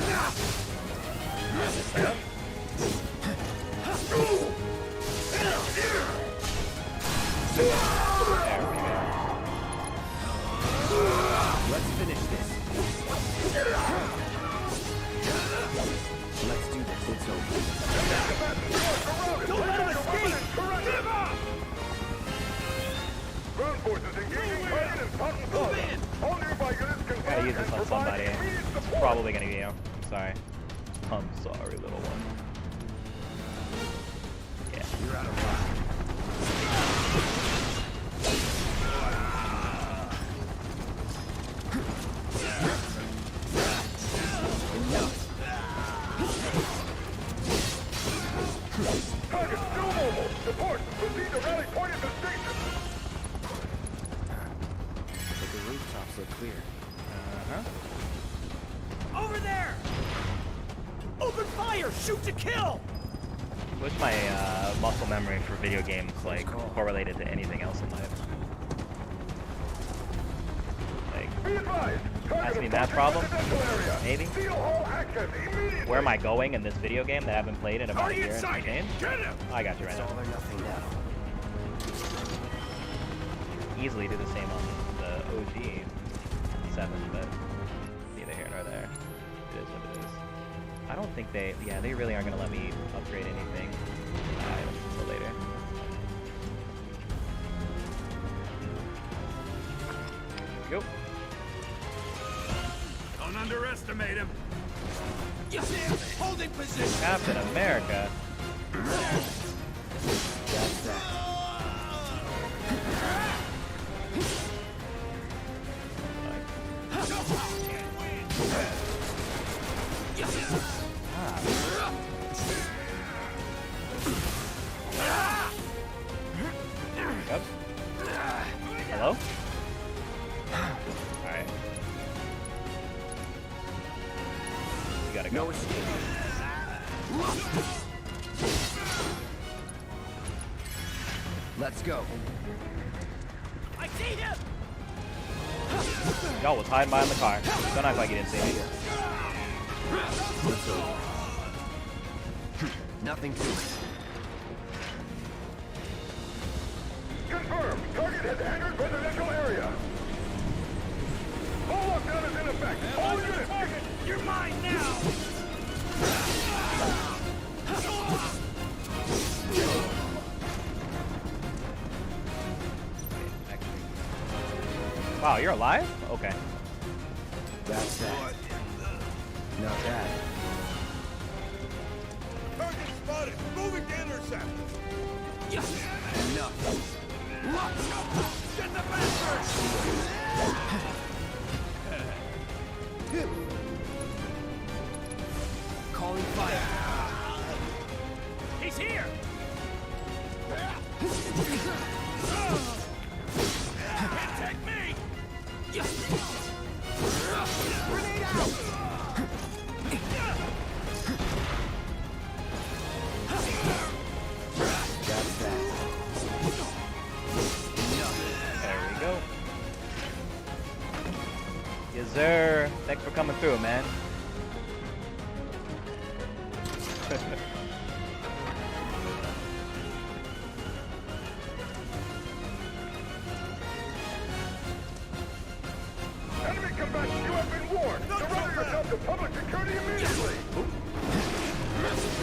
Let's finish this. Let's do this. It's over. Don't let him escape! Give up! Ground forces engaging target in Cotton Plaza. All nearby units can Gotta use this on somebody. It's probably gonna be you. Sorry. I'm sorry, little one. Yeah. You're out of luck. Target still mobile. Support. Proceed to rally point at the station. But the rooftops look clear. Over there! Open fire! Shoot to kill! Wish my muscle memory for video games like correlated to anything else in life. Like, Be advised. ask me that problem? Maybe. Steel Hall access immediately. Where am I going in this video game that I haven't played in about a year in the game? Get him! I got you right It's all now. or nothing now. easily do the same on the OG 7, but neither here nor there. It is what it is. I don't think they really aren't gonna let me upgrade anything until later. Go. Don't underestimate him. Holding position. Captain America. That's that. Yep. Hello? Alright. You gotta go. No escape. Let's go. I see him. Y'all was hiding behind the car. Don't act like you didn't see me. Nothing to it. Confirmed. Target has entered residential area. Full lockdown is in effect. All units. You're mine now. Wow, you're alive? Okay. That's that. Not bad. Target spotted. Moving to intercept. Enough. Get the bastard. Calling fire. He's here. Can't take me. Grenade out. That's that. There we go. Yes, sir. Thanks for coming through, man. Enemy combatants, you have been warned. Surrender yourself to public security immediately.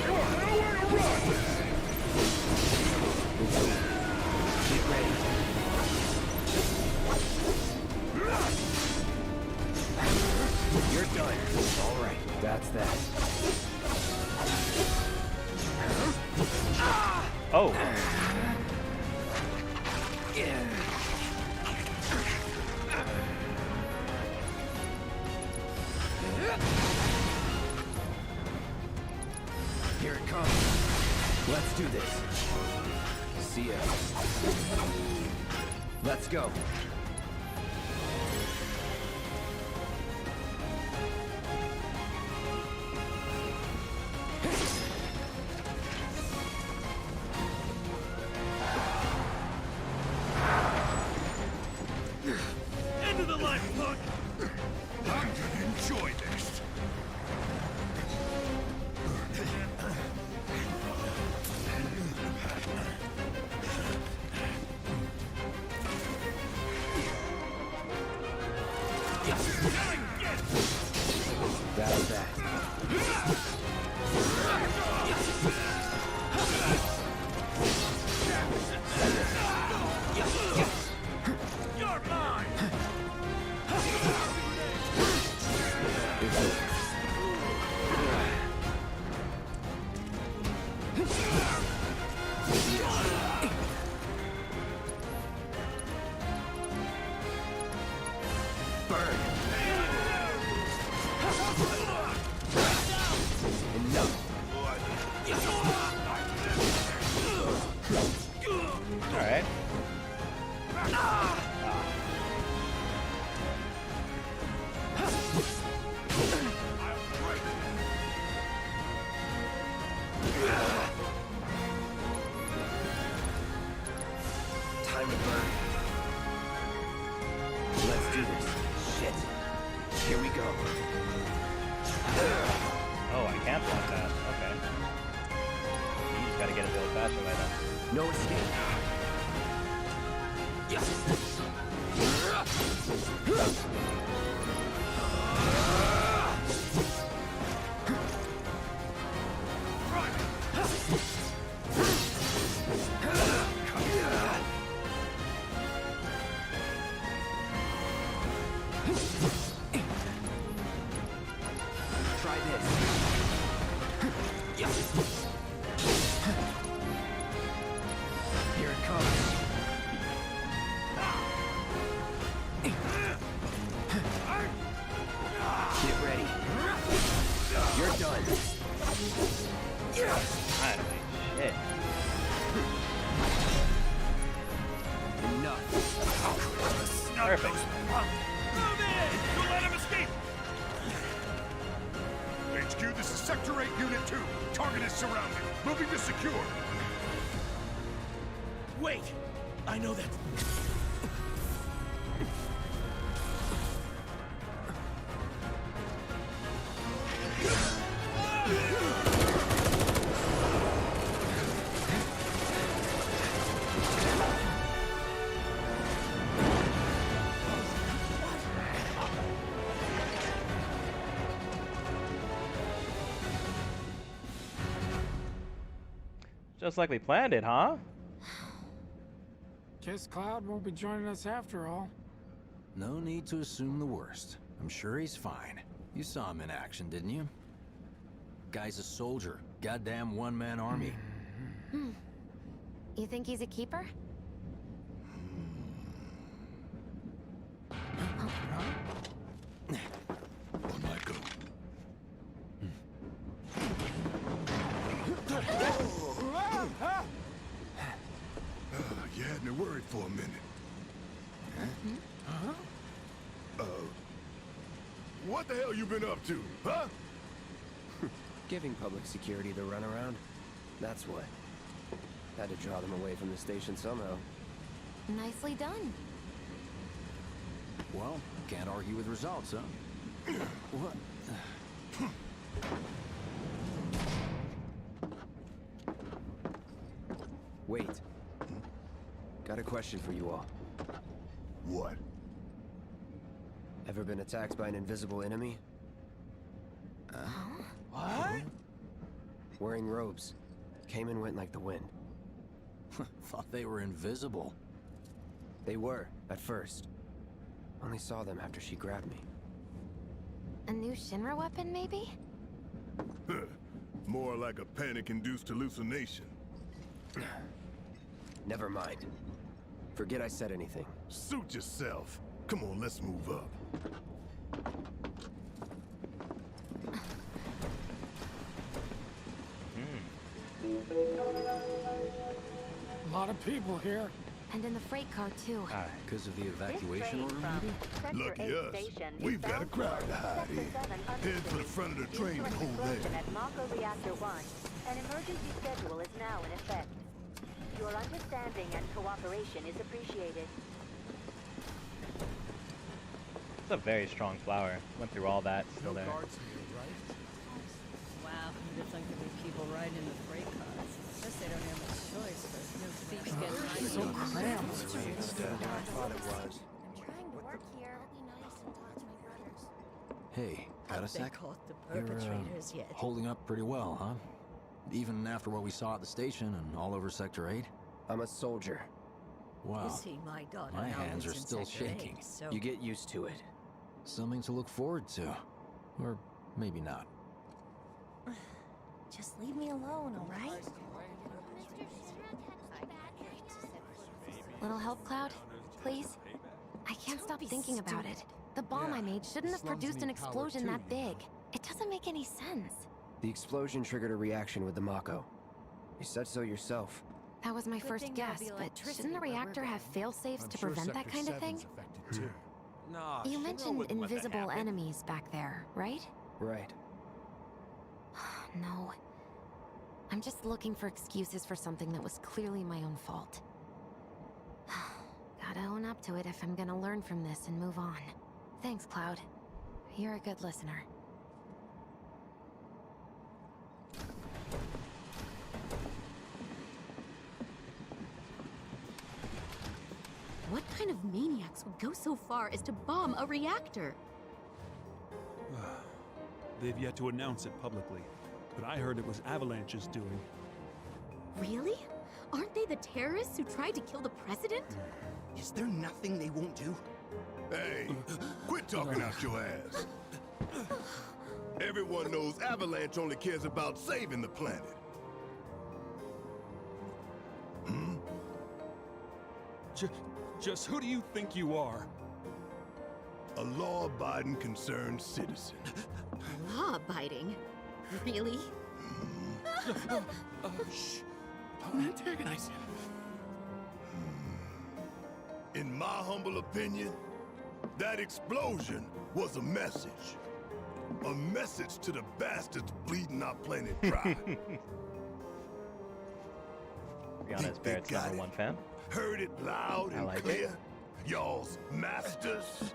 You have nowhere to run. Keep ready. You're done. All right. That's that. Oh. Here it comes. Let's do this. See ya. Let's go. Into the life plug. I'm gonna enjoy this. That's that. You're mine. Burn. Enough. All right. Time to burn. Let's do this. Shit. Here we go. Oh, I can't block that. Okay. You just gotta get it the old-fashioned way then. No escape. Try this. Here it comes. Get ready. You're done. Finally. Shit. Enough. Perfect. Move in! Don't let him escape! HQ, this is Sector 8, Unit 2. Target is surrounded. Moving to secure. Wait! I know that. Just like we planned it, huh? Guess Cloud won't be joining us after all. No need to assume the worst. I'm sure he's fine. You saw him in action, didn't you? Guy's a soldier. Goddamn one-man army. You think he's a keeper? On my go. You had me worried for a minute. What the hell you been up to, huh? Giving public security the runaround. That's what. Had to draw them away from the station somehow. Nicely done. Well, can't argue with results, huh? What? Wait. Got a question for you all. What? Ever been attacked by an invisible enemy? What? Wearing robes. Came and went like the wind. Thought they were invisible. They were, at first. Only saw them after she grabbed me. A new Shinra weapon, maybe? More like a panic-induced hallucination. Never mind. Forget I said anything. Suit yourself. Come on, let's move up. A lot of people here. And in the freight car, too. Because of the evacuation order, maybe? Lucky us. We've got a crowd to hide in. Head for the front of the train and hold there. At Mako Reactor 1, an emergency schedule is now in effect. Your understanding and cooperation is appreciated. It's a very strong flower. Went through all that, still there. Wow, you'd think there'd be people riding in the freight cars. Guess they don't have a choice, but no feet get nice. So cramped. I thought it was. I'm trying to work here. I'll be nice and talk to my brothers. Hey, got a Have they sec? caught the You're, perpetrators yet? holding up pretty well, huh? Even after what we saw at the station and all over Sector 8? I'm a soldier. Wow. You see, my daughter My now hands lives are in still Sector 8, shaking. so You get used to it. Something to look forward to. Or maybe not. Just leave me alone, all right? Little help, Cloud? Please? I can't stop thinking about it. The bomb I made shouldn't have produced an explosion that big. It doesn't make any sense. The explosion triggered a reaction with the Mako. You said so yourself. That was my Good first thing there'll guess, be but electricity shouldn't the where we're reactor have going. fail-safes to prevent that kind of thing? You mentioned invisible enemies back there, right? Right. No. I'm just looking for excuses for something that was clearly my own fault. Gotta own up to it if I'm gonna learn from this and move on. Thanks, Cloud. You're a good listener. What of maniacs would go so far as to bomb a reactor? They've yet to announce it publicly, but I heard it was Avalanche's doing. Really? Aren't they the terrorists who tried to kill the president? Is there nothing they won't do? Hey, quit talking out your ass. Everyone knows Avalanche only cares about saving the planet. Just who do you think you are? A law-abiding, concerned citizen. Law-abiding? Really? Shh. Don't antagonize him. In my humble opinion, that explosion was a message. A message to the bastards bleeding our planet dry. Be honest, Barrett's #1 fan. Heard it loud and clear. Y'all's masters.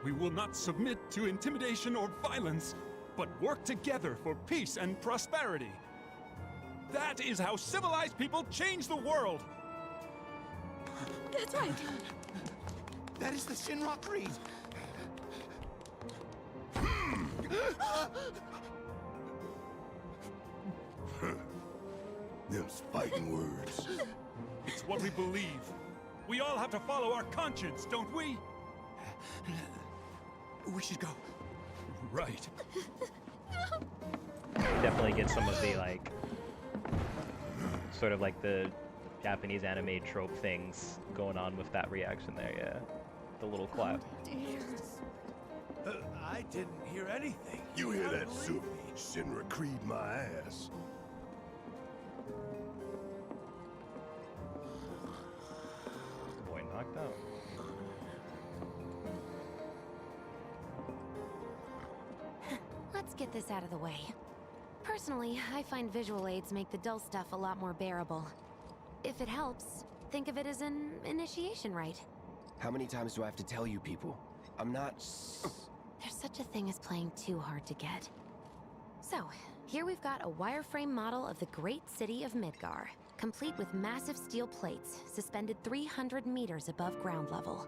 We will not submit to intimidation or violence, but work together for peace and prosperity. That is how civilized people change the world. That's right. That is the Shinra Creed. Them's fighting words. It's what we believe. We all have to follow our conscience, don't we? We should go. Right. Definitely get some of the like, sort of like the Japanese anime trope things going on with that reaction there. Yeah, the little clap. I didn't hear anything. You hear that, Suvi? Shinra Creed my ass. Boy knocked out. Let's get this out of the way. Personally, I find visual aids make the dull stuff a lot more bearable. If it helps, think of it as an initiation rite. How many times do I have to tell you people? I'm not... There's such a thing as playing too hard to get. So, here we've got a wireframe model of the great city of Midgar, complete with massive steel plates suspended 300 meters above ground level,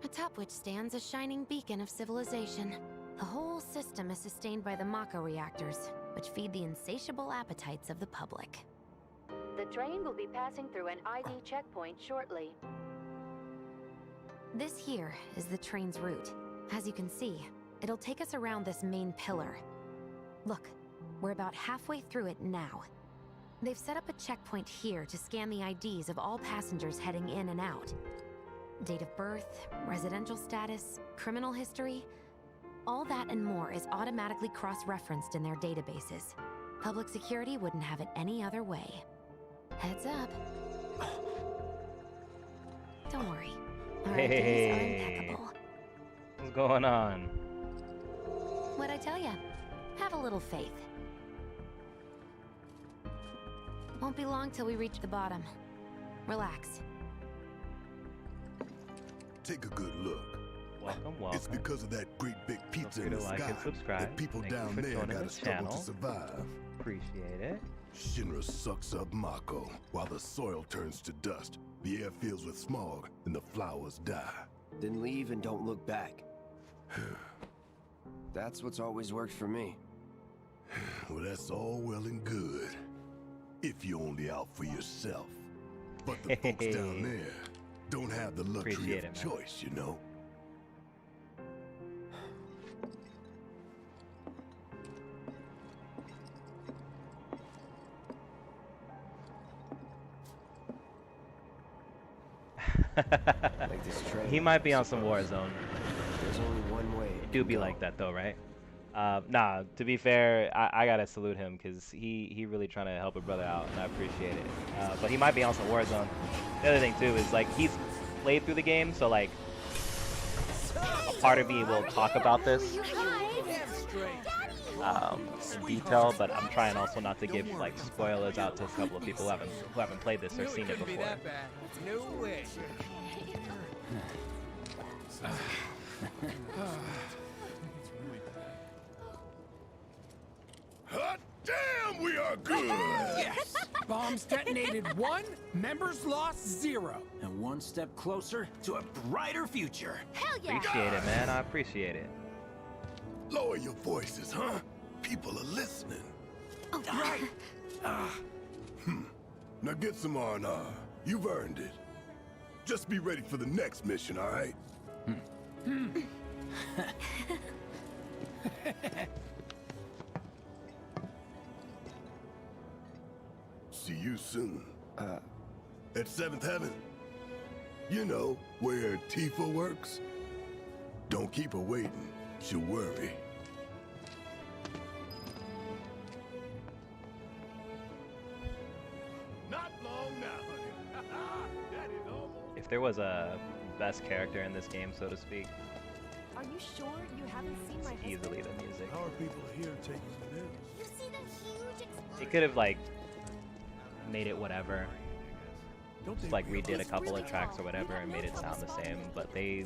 atop which stands a shining beacon of civilization. The whole system is sustained by the Mako reactors, which feed the insatiable appetites of the public. The train will be passing through an ID checkpoint shortly. This here is the train's route. As you can see, it'll take us around this main pillar. Look, we're about halfway through it now. They've set up a checkpoint here to scan the IDs of all passengers heading in and out. Date of birth, residential status, criminal history, all that and more is automatically cross-referenced in their databases. Public security wouldn't have it any other way. Heads up. Don't worry. Our IDs are impeccable. What's going on? What'd I tell ya? Have a little faith. Won't be long till we reach the bottom. Relax. Take a good look. Welcome. It's because of that great big pizza in the like sky and subscribe. that people Thank down you for there joining gotta the struggle channel. to survive. Appreciate it. Shinra sucks up Mako, while the soil turns to dust, the air fills with smog, and the flowers die. Then leave and don't look back. That's what's always worked for me. Well, that's all well and good. If you're only out for yourself. But the folks down there don't have the luxury Appreciate of it, man. choice, you know? Like this train. He might be on some Warzone. There's only one way. It do be like that though, right? Nah, to be fair, I gotta salute him because he really trying to help a brother out, and I appreciate it. But he might be on some Warzone. The other thing too is like he's played through the game, so like a part of me will talk about this in detail, but I'm trying also not to give like spoilers out to a couple of people who haven't played this or seen it before. No way. Hot damn, we are good! Yes! Bombs detonated 1, members lost 0. And one step closer to a brighter future. Hell yeah! Appreciate it, man. I appreciate it. Lower your voices, huh? People are listening. Oh, Right. Now get some R&R. You've earned it. Just be ready for the next mission, all right? See you soon. At 7th Heaven. You know, where Tifa works. Don't keep her waiting. She'll worry. Not long now, honey. That is almost... If there was a best character in this game, so to speak, Are you sure you haven't seen my it's easily the music. How are people here taking the news? You see the huge explosion? They could have like made it whatever. Just like redid a couple of tracks or whatever and made it sound the same, but they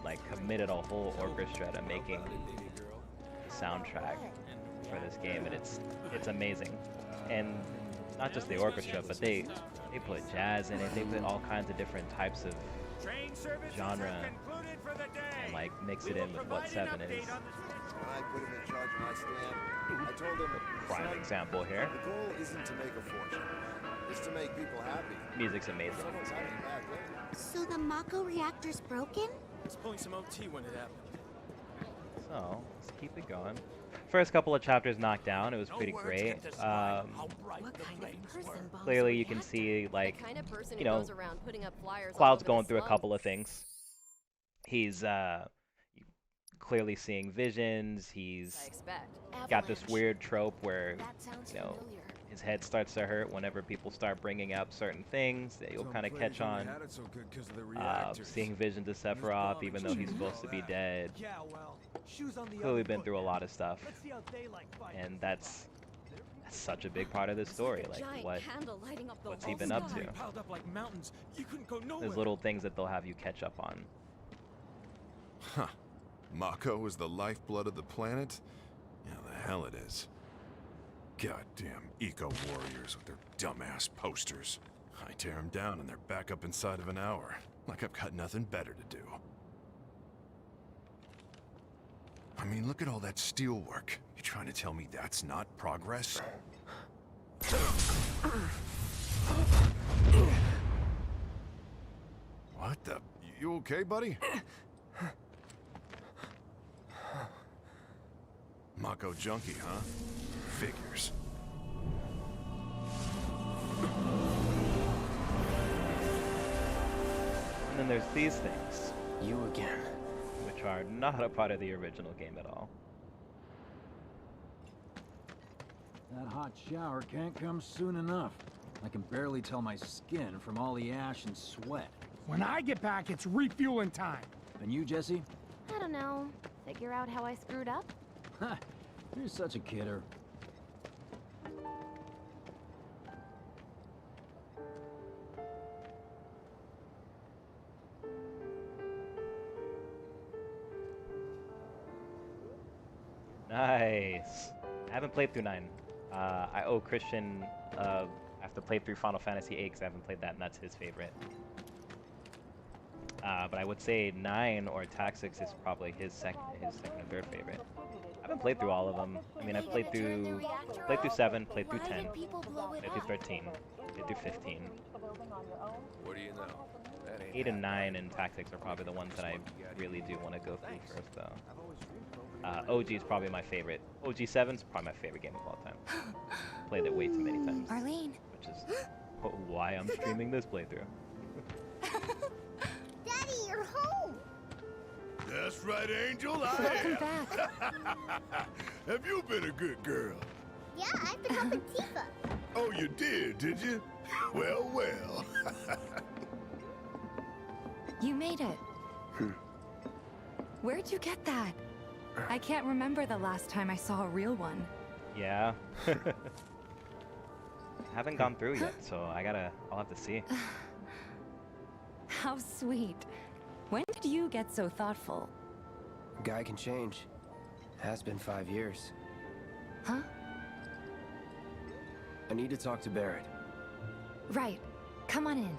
like committed a whole orchestra to making the soundtrack for this game, and it's amazing. And not just the orchestra, but they put jazz in it. They put all kinds of different types of genre and like mix it in with what 7 is. I put him in charge of my stand. I told him, Prime "Son, example here. the goal isn't to make a fortune. It's to make people happy. Music's amazing. Someone's having a bad day. So the Mako reactor's broken? He's pulling some OT when it happened. So let's keep it going. First couple of chapters knocked down. It was pretty great. What kind of person bombs Clearly, a you can reactor? see like, The kind of person you who know, goes around putting up flyers all Cloud's over going the through a slums. couple of things. He's clearly seeing visions. He's I expect. got this weird trope where, That sounds you know, familiar. his head starts to hurt whenever people start bringing up certain things that you'll kind of catch on. Seeing visions of Sephiroth, even though he's supposed to be dead. Yeah, well, shoes on the Clearly other been foot. through a lot of stuff, Let's see how they like fighting. and that's such a big part of this story. Like, Giant what candle lighting up the what's whole he been up sky. to? Piled up like mountains. You couldn't go nowhere. There's little things that they'll have you catch up on. Huh. Mako is the lifeblood of the planet? Yeah, the hell it is. Goddamn eco-warriors with their dumbass posters. I tear them down and they're back up inside of an hour. Like I've got nothing better to do. I mean, look at all that steel work. You trying to tell me that's not progress? What the? You okay, buddy? Mako junkie, huh? Figures. And then there's these things, You again. which are not a part of the original game at all. That hot shower can't come soon enough. I can barely tell my skin from all the ash and sweat. When I get back, it's refueling time. And you, Jesse? I don't know. Figure out how I screwed up? Ha! You're such a kidder. Nice. I haven't played through 9. I owe Christian, I have to play through Final Fantasy 8 because I haven't played that, and that's his favorite. But I would say 9 or Tactics is probably his second and third favorite. I haven't played through all of them. I mean, I've played through 7, played through 10, played through 13, played through 15. What do you know? That ain't 8 and 9 and Tactics are probably the ones that I really do want to go through first, though. OG is probably my favorite. OG 7's probably my favorite game of all time. Played it way too many times. Arlene. Which is why I'm streaming this playthrough. Daddy, you're home! That's right, Angel, I Welcome am. back. Have you been a good girl? Yeah, I've been helping Tifa. Oh, you did you? Well, well. You made it. Where'd you get that? I can't remember the last time I saw a real one. Yeah. Haven't gone through yet, so I'll have to see. How sweet. When did you get so thoughtful? Guy can change. Has been 5 years. Huh? I need to talk to Barrett. Right. Come on in.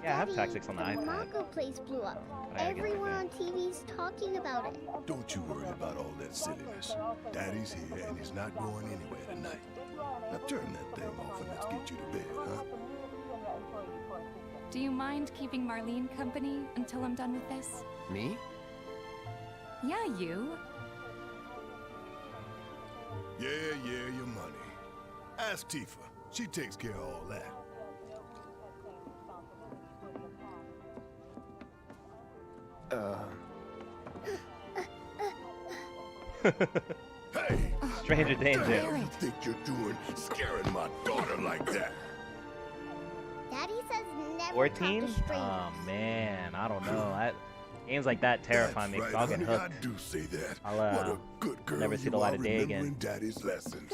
Yeah, I have tactics on the the iPad. Mako place blew up. I gotta get my Everyone game. on TV's talking about it. Don't you worry about all that silliness. Daddy's here and he's not going anywhere tonight. Now turn that thing off and let's get you to bed, huh? Do you mind keeping Marlene company until I'm done with this? Me? Yeah, you. Yeah, your money. Ask Tifa. She takes care of all that. Hey! Stranger What the danger. hell you think you're doing scaring my daughter like that? Daddy says never 14? talk to strangers. Oh man, I don't know. Games like that terrify me because I'll get honey, hooked. I do say that. I'll what a good girl never see you the light are of day remembering again. Daddy's lessons.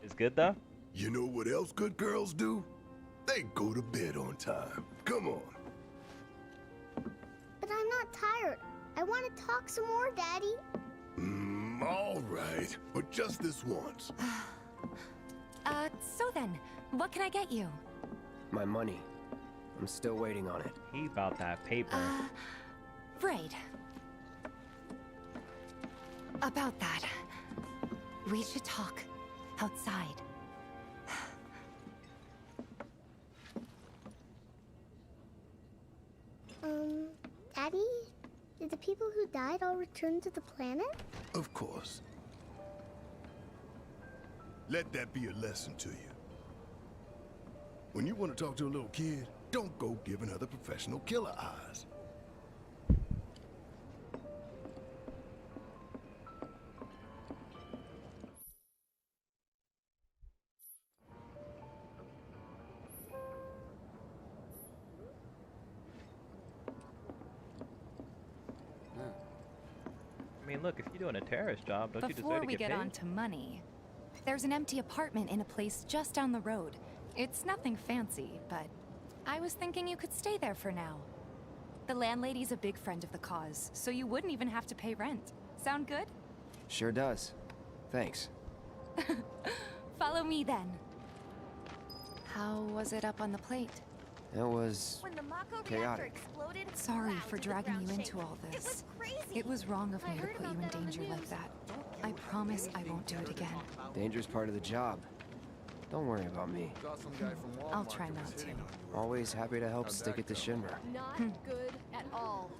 It's good though? You know what else good girls do? They go to bed on time. Come on. But I'm not tired. I want to talk some more, Daddy. All right. But just this once. So then, what can I get you? My money. I'm still waiting on it. He about that paper. Right. About that. We should talk outside. Daddy? Did the people who died all return to the planet? Of course. Let that be a lesson to you. When you want to talk to a little kid, don't go giving other professional killer eyes. I mean, look, if you're doing a terrorist job, don't you Before deserve to we get get paid? on to money, there's an empty apartment in a place just down the road. It's nothing fancy, but I was thinking you could stay there for now. The landlady's a big friend of the cause, so you wouldn't even have to pay rent. Sound good? Sure does. Thanks. Follow me then. How was it up on the plate? It was When the Mako chaotic. exploded, Sorry clouds for of the dragging ground you shake. into all It this. was crazy. It was wrong of I me to heard put you about in that on the danger like news. that. I promise I won't do it again. Danger's part of the job. Don't worry about me. I'll try not to. Always happy to help stick it to Shinra. Not good at all.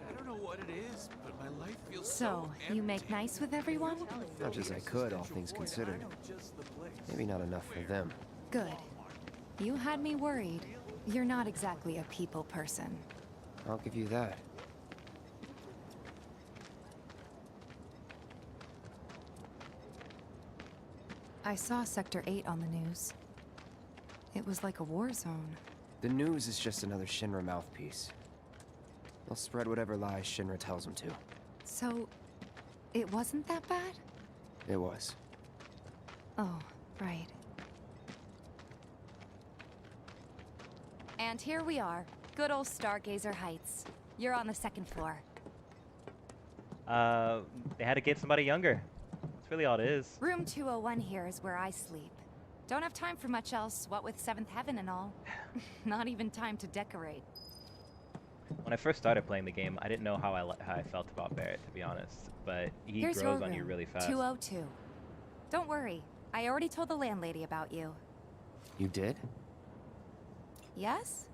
I don't know what it is, but my life feels So, you make nice with everyone? Much as I could, all things considered. Maybe not enough for them. Good. You had me worried. You're not exactly a people person. I'll give you that. I saw Sector 8 on the news. It was like a war zone. The news is just another Shinra mouthpiece. They'll spread whatever lies Shinra tells them to. So, it wasn't that bad? It was. Oh, right. And here we are. Good old Stargazer Heights. You're on the second floor. They had to get somebody younger. That's really all it is. Room 201 here is where I sleep. Don't have time for much else, what with 7th Heaven and all. Not even time to decorate. When I first started playing the game, I didn't know how I felt about Barrett, to be honest. But he Here's grows your on you room, really fast. 202. Don't worry, I already told the landlady about you. You did? Yes?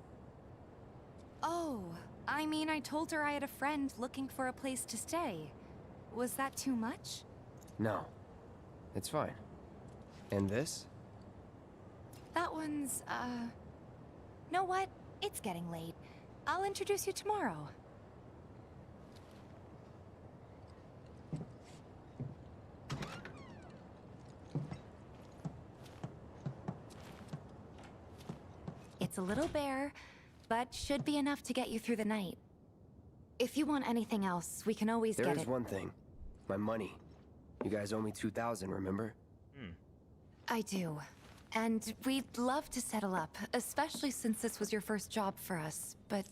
Oh, I mean, I told her I had a friend looking for a place to stay. Was that too much? No. It's fine. And this? That one's, know what? It's getting late. I'll introduce you tomorrow. It's a little bare, but should be enough to get you through the night. If you want anything else, we can always get it. There's one thing. My money. You guys owe me 2,000, remember? I do. And we'd love to settle up, especially since this was your first job for us, but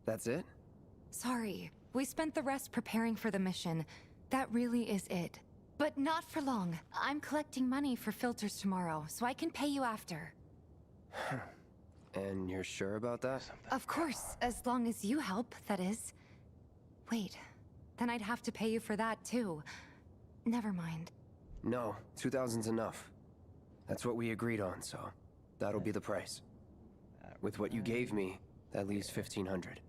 That's it? sorry. We spent the rest preparing for the mission. That really is it. But not for long. I'm collecting money for filters tomorrow, so I can pay you after. And you're sure about that? Of course, as long as you help, that is. Wait, then I'd have to pay you for that too. Never mind. No, 2,000's enough. That's what we agreed on, so that'll be the price. With what you gave me, that leaves 1,500.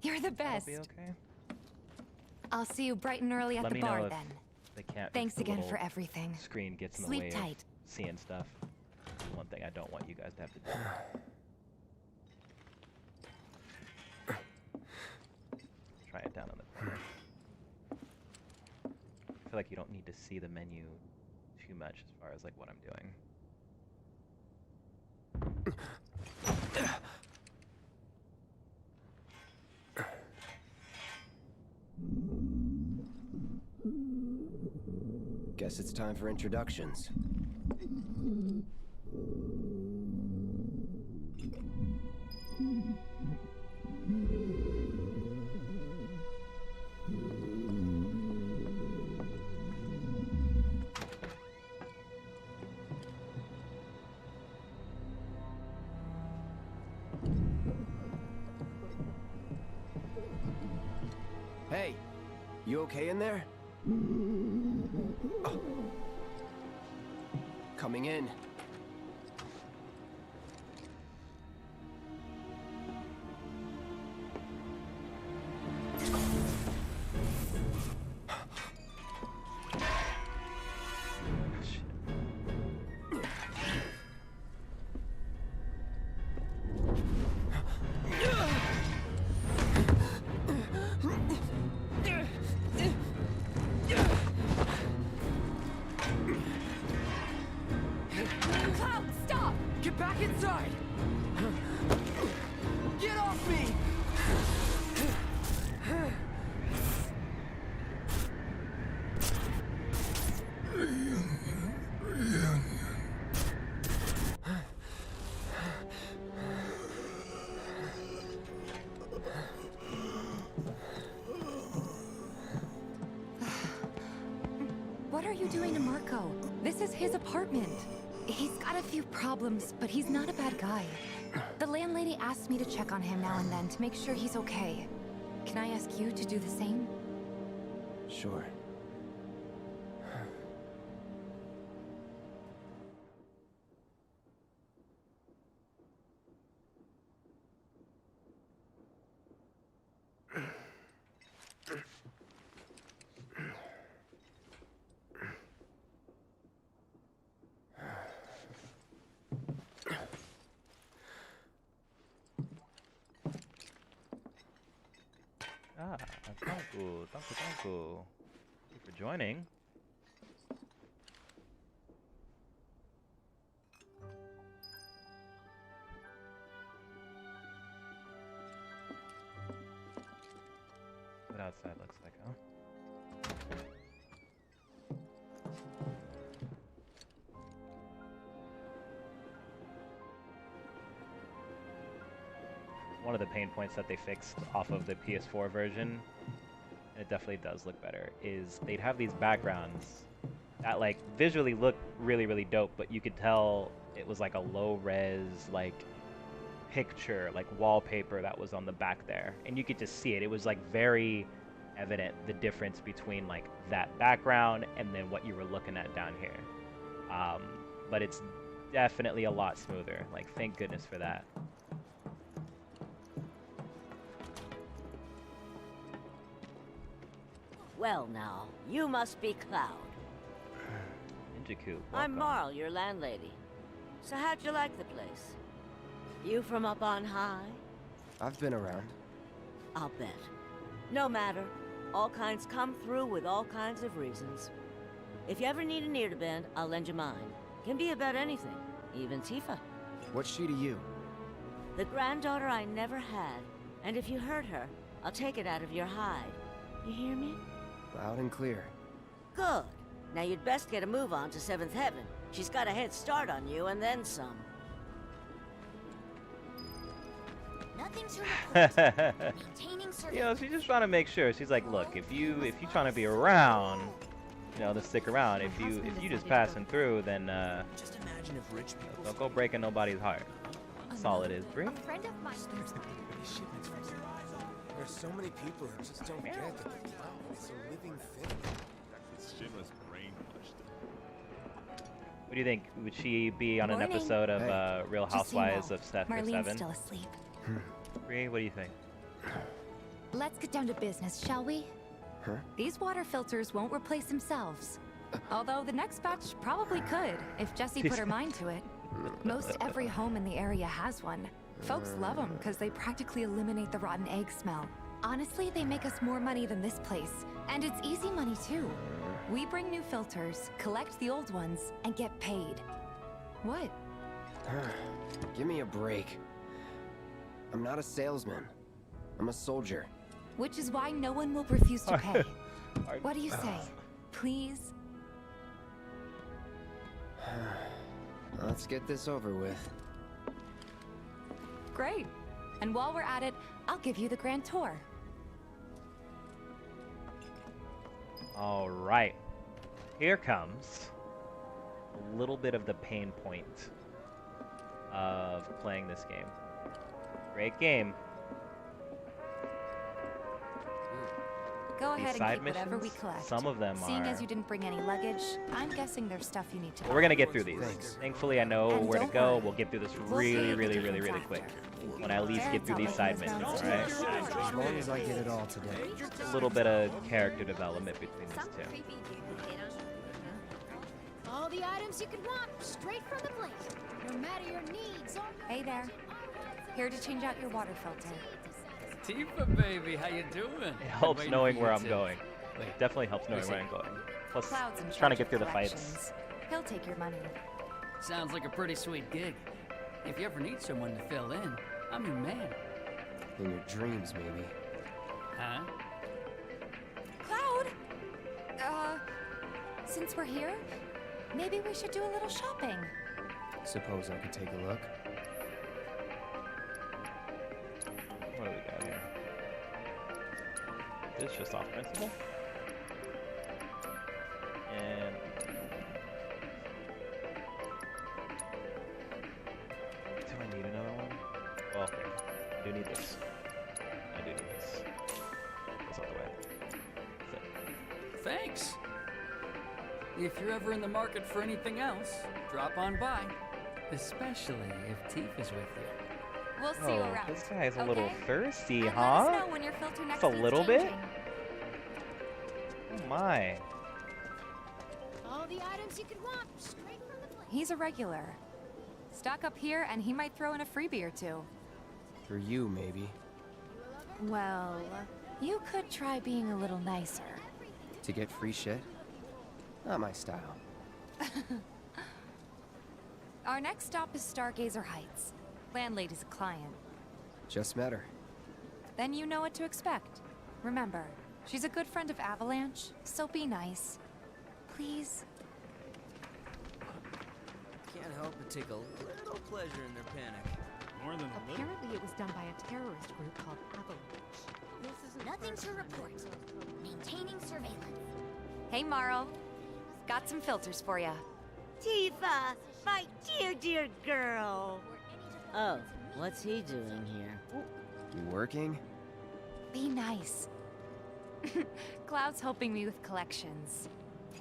You're the best. That'll be okay. I'll see you bright and early at Let the me bar know if then. They can't. Thanks the again little for everything. Screen gets in the Sleep way tight. of seeing stuff. One thing I don't want you guys to have to do. Try it down on the corner. I feel like you don't need to see the menu too much as far as like what I'm doing. Guess it's time for introductions. Hey, you okay in there? Oh. Coming in. What are you doing to Marco? This is his apartment. He's got a few problems, but he's not a bad guy. The landlady asked me to check on him now and then to make sure he's okay. Can I ask you to do the same? Sure. Ah, Tanku, Tanku. Thank you for joining. What outside looks like, huh? One of the pain points that they fixed off of the PS4 version, and it definitely does look better, is they'd have these backgrounds that like visually look really, really dope, but you could tell it was like a low res like picture, like wallpaper that was on the back there, and you could just see it. It was like very evident the difference between like that background and then what you were looking at down here. But it's definitely a lot smoother. Like, thank goodness for that. Well now, you must be Cloud. Ninjaku, I'm welcome. Marl, your landlady. So how'd you like the place? You from up on high? I've been around. I'll bet. No matter. All kinds come through with all kinds of reasons. If you ever need an ear to bend, I'll lend you mine. Can be about anything, even Tifa. What's she to you? The granddaughter I never had. And if you hurt her, I'll take it out of your hide. You hear me? Loud and clear. Good. Now you'd best get a move on to 7th Heaven. She's got a head start on you and then some. Nothing to report. Maintaining You know, she's just trying to make sure. She's like, look, if you trying to be around, you know, to stick around. If you just passing through, then Just imagine if rich people. don't go breaking nobody's heart. That's all it is, Bree. A friend of mine. There's so many people who just don't get that the cloud is a living thing. Shin was brainwashed. What do you think? Would she be on an Morning. episode of Real Just so you Housewives know, of Steph or Marlene's Seven? still asleep. Bree, what do you think? Let's get down to business, shall we? Huh? These water filters won't replace themselves. Although the next batch probably could, if Jessie put her mind to it. Most every home in the area has one. Folks love them because they practically eliminate the rotten egg smell. Honestly, they make us more money than this place. And it's easy money too. We bring new filters, collect the old ones, and get paid. What? Give me a break. I'm not a salesman. I'm a soldier. Which is why no one will refuse to pay. What do you say? Please? Let's get this over with. Great. And while we're at it, I'll give you the grand tour. All right. Here comes a little bit of the pain point of playing this game. Great game. Go These ahead side and keep whatever we missions, collect. some of them Seeing are- as you didn't bring any luggage, I'm guessing there's stuff you need to We're gonna get through these. Thanks. Thankfully, I know And where to don't go. worry. We'll get through this We'll pay really, the really, really, difference really after. quick. When I at least get Parents through these outlook side those missions, mountains. alright? As long as I get it all today. A little bit of character development between these two. All the items you could want, straight from the plate. No matter your needs or... Hey there. Here to change out your water filter. Tifa, baby, how you doing? It helps knowing where I'm going. It definitely helps knowing where I'm going. Plus, Cloud's in trying to charge get of through the fights. collections. He'll take your money. Sounds like a pretty sweet gig. If you ever need someone to fill in, I'm your man. In your dreams, maybe. Huh? Cloud! Since we're here, maybe we should do a little shopping. Suppose I could take a look. What do we got here? This is just off principle. And do I need another one? Well, okay. I do need this. I do need this. That's out the way. That's it. Thanks. If you're ever in the market for anything else, drop on by. Especially if Tifa's with you. We'll see you Oh, around. this guy's a okay? little thirsty, And huh? let us know when your filter next Just a needs little bit? changing. Oh my. All the items you could want, straight from the plate. He's a regular. Stock up here and he might throw in a freebie or two. For you, maybe. Well, you could try being a little nicer. To get free shit? Not my style. Our next stop is Stargazer Heights. Landlady's a client. Just met her. Then you know what to expect. Remember, she's a good friend of Avalanche, so be nice. Please. Can't help but take a little pleasure in their panic. More than a little. Apparently it was done by a terrorist group called Avalanche. This is nothing to report. Maintaining surveillance. Hey, Marl. Got some filters for ya. Tifa, my dear girl. Oh, what's he doing here? You working? Be nice. Cloud's helping me with collections.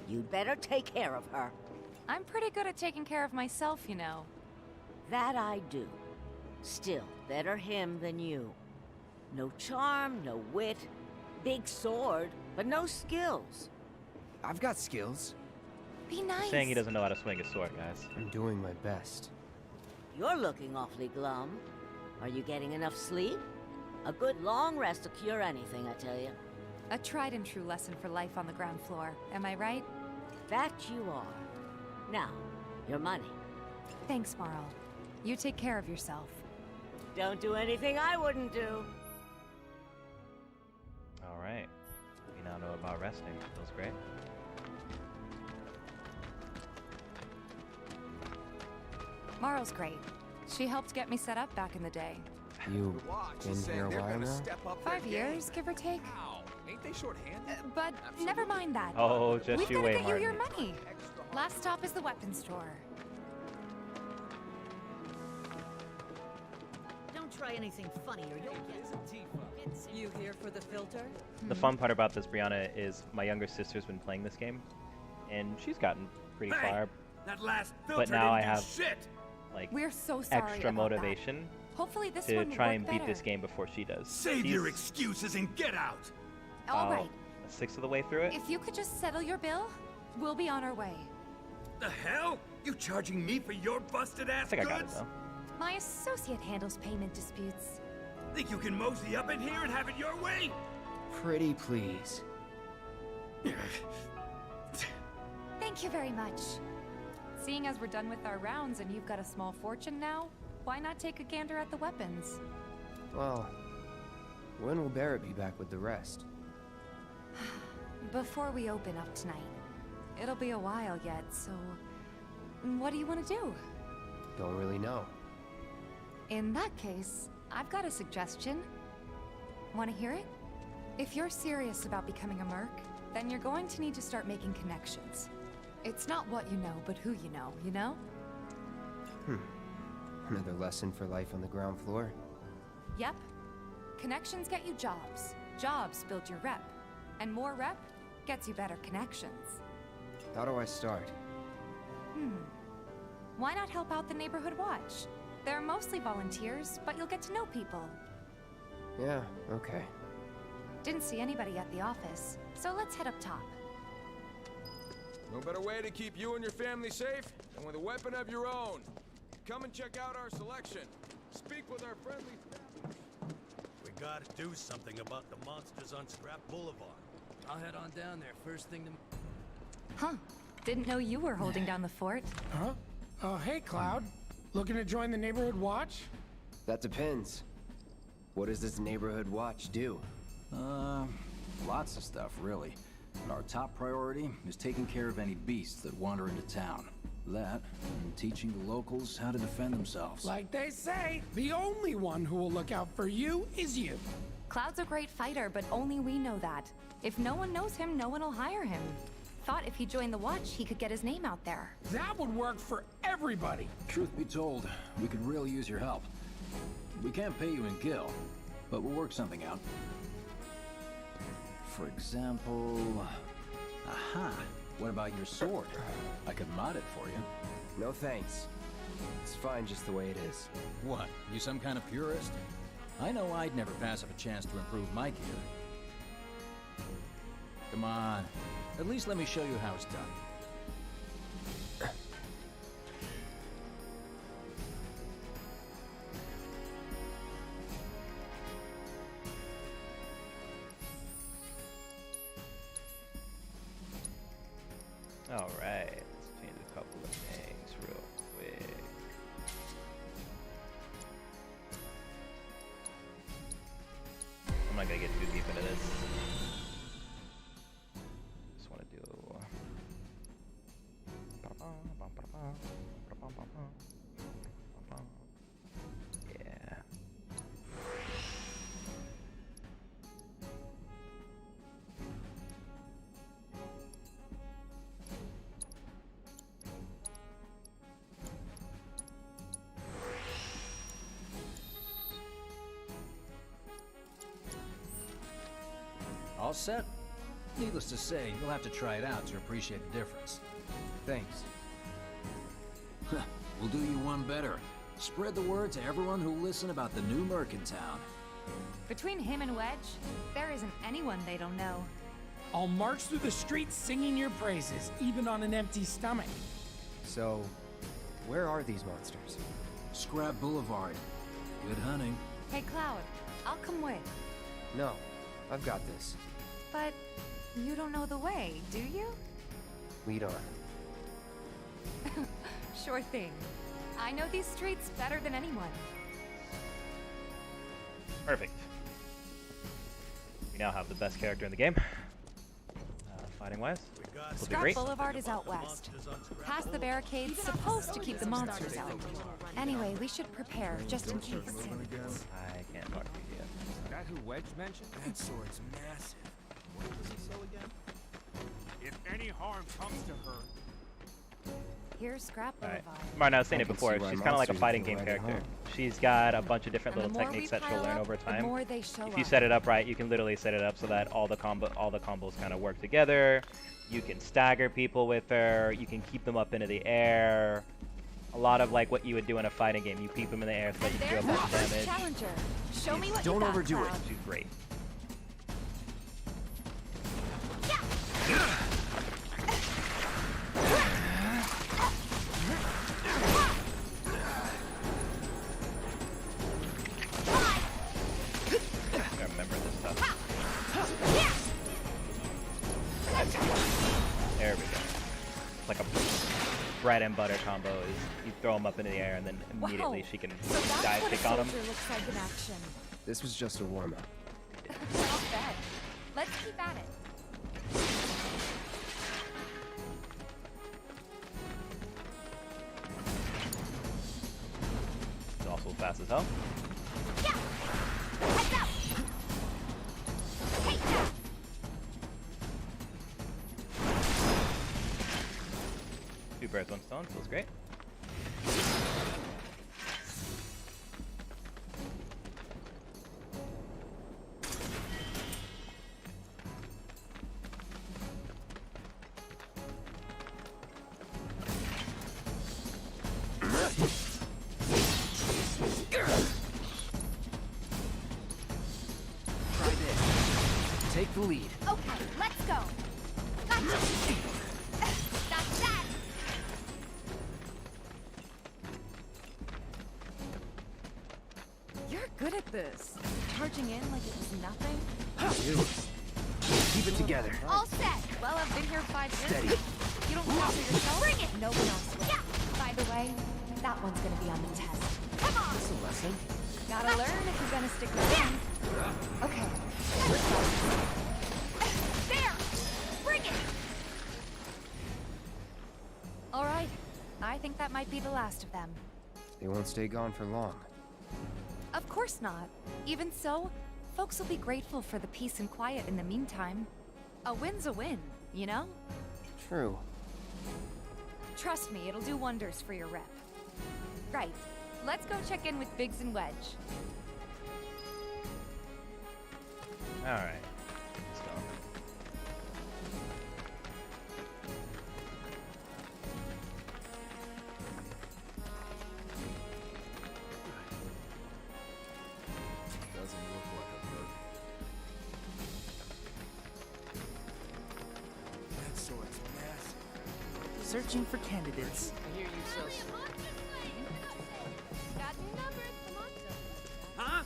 You'd better take care of her. I'm pretty good at taking care of myself, you know. That I do. Still, better him than you. No charm, no wit. Big sword, but no skills. I've got skills. Be nice. Saying he doesn't know how to swing a sword, guys. I'm doing my best. You're looking awfully glum. Are you getting enough sleep? A good long rest will cure anything, I tell you. A tried and true lesson for life on the ground floor. Am I right? That you are. Now, your money. Thanks, Marl. You take care of yourself. Don't do anything I wouldn't do. All right. We now know about resting. Feels great. Marl's great. She helped get me set up back in the day. You been here a while now? 5 years, give or take. Ain't they short-handed? But never mind that. Oh, just We've you gotta wait, get you your Martin. money. Last stop is the weapons store. Don't try anything funny or you'll get... You here for the filter? The fun part about this, Brianna, is my younger sister's been playing this game, and she's gotten pretty far. That last But now I have like We're so sorry extra about that. motivation Hopefully this to one will try work and beat better. this game before she does. Save your excuses and get out. All right. A sixth of the way through it. If you could just settle your bill, we'll be on our way. The hell? You charging me for your busted ass I think I got it goods? though. My associate handles payment disputes. Think you can mosey up in here and have it your way? Pretty please. Thank you very much. Seeing as we're done with our rounds and you've got a small fortune now, why not take a gander at the weapons? Well, when will Barrett be back with the rest? Before we open up tonight. It'll be a while yet, so... What do you want to do? Don't really know. In that case, I've got a suggestion. Want to hear it? If you're serious about becoming a merc, then you're going to need to start making connections. It's not what you know, but who you know, you know? Another lesson for life on the ground floor. Yep. Connections get you jobs. Jobs build your rep. And more rep gets you better connections. How do I start? Why not help out the neighborhood watch? They're mostly volunteers, but you'll get to know people. Yeah, okay. Didn't see anybody at the office, so let's head up top. No better way to keep you and your family safe than with a weapon of your own. Come and check out our selection. Speak with our friendly staff. We gotta do something about the monsters on Scrap Boulevard. I'll head on down there first thing tomorrow. Huh. Didn't know you were holding down the fort. Huh? Oh, hey, Cloud. Looking to join the neighborhood watch? That depends. What does this neighborhood watch do? Lots of stuff, really. But our top priority is taking care of any beasts that wander into town. That, and teaching the locals how to defend themselves. Like they say, the only one who will look out for you is you. Cloud's a great fighter, but only we know that. If no one knows him, no one will hire him. Thought if he joined the watch, he could get his name out there. That would work for everybody. Truth be told, we could really use your help. We can't pay you in gil, but we'll work something out. For example... Aha! What about your sword? I could mod it for you. No thanks. It's fine just the way it is. What? You some kind of purist? I know I'd never pass up a chance to improve my gear. Come on. At least let me show you how it's done. All right, let's change a couple of things real quick. I'm not gonna get too deep into this. Just want to do. Yeah. All set? Needless to say, you'll have to try it out to appreciate the difference. Thanks. We'll do you one better. Spread the word to everyone who'll listen about the new merc in town. Between him and Wedge, there isn't anyone they don't know. I'll march through the streets singing your praises, even on an empty stomach. So, where are these monsters? Scrap Boulevard. Good hunting. Hey, Cloud, I'll come with. No, I've got this. But you don't know the way, do you? Lead on. Sure thing. I know these streets better than anyone. Perfect. We now have the best character in the game. Fighting wise, this will be Scrap great. Boulevard is out west. Past the barricades, supposed to keep the monsters out. Anyway, we should prepare, just in case. I can't talk to you yet. That who Wedge mentioned? That sword's massive. What does he sell again? If any harm comes to her. Here's Scrap Alright. Boulevard. Martin, I was saying it before, see why she's kind of like a monsters fighting feel game right at character. home. She's got a bunch of different And the little more techniques we that she'll pile learn up, over the time. more they show If you up. set it up right, you can literally set it up so that all the combos kind of work together. You can stagger people with her. You can keep them up into the air. A lot of like what you would do in a fighting game. You keep them in the air so that you can do a bunch of damage. Challenger. Show me what Don't you got, overdo it. Cloud. She's great. I remember this stuff. There we go. It's like a bread and butter combo. Is you throw them up into the air and then immediately Wow. she can So that's dive what a kick on them. soldier looks like in action. This was just a warm-up. Not bad. Let's keep at it. It's also fast as hell. Two birds, one stone, feels great. Try this. Take the lead. Okay, let's go. Gotcha. That's that. You're good at this. Charging in like it was nothing. Keep it together. All set. Well, I've been here 5 years. Steady. You don't know for yourself? Bring it. No one else will. By the way, that one's gonna be on the test. Come on. That's a lesson. Gotta learn if you're gonna stick around. Okay. There. Bring it. All right. I think that might be the last of them. They won't stay gone for long. Of course not. Even so, folks will be grateful for the peace and quiet in the meantime. A win's a win, you know? True. Trust me, it'll do wonders for your rep. Right. Let's go check in with Biggs and Wedge. Alright. Let's go. Doesn't look like a bird. That sword's massive. Searching for candidates. I hear you sell Got new numbers. Come on. Huh?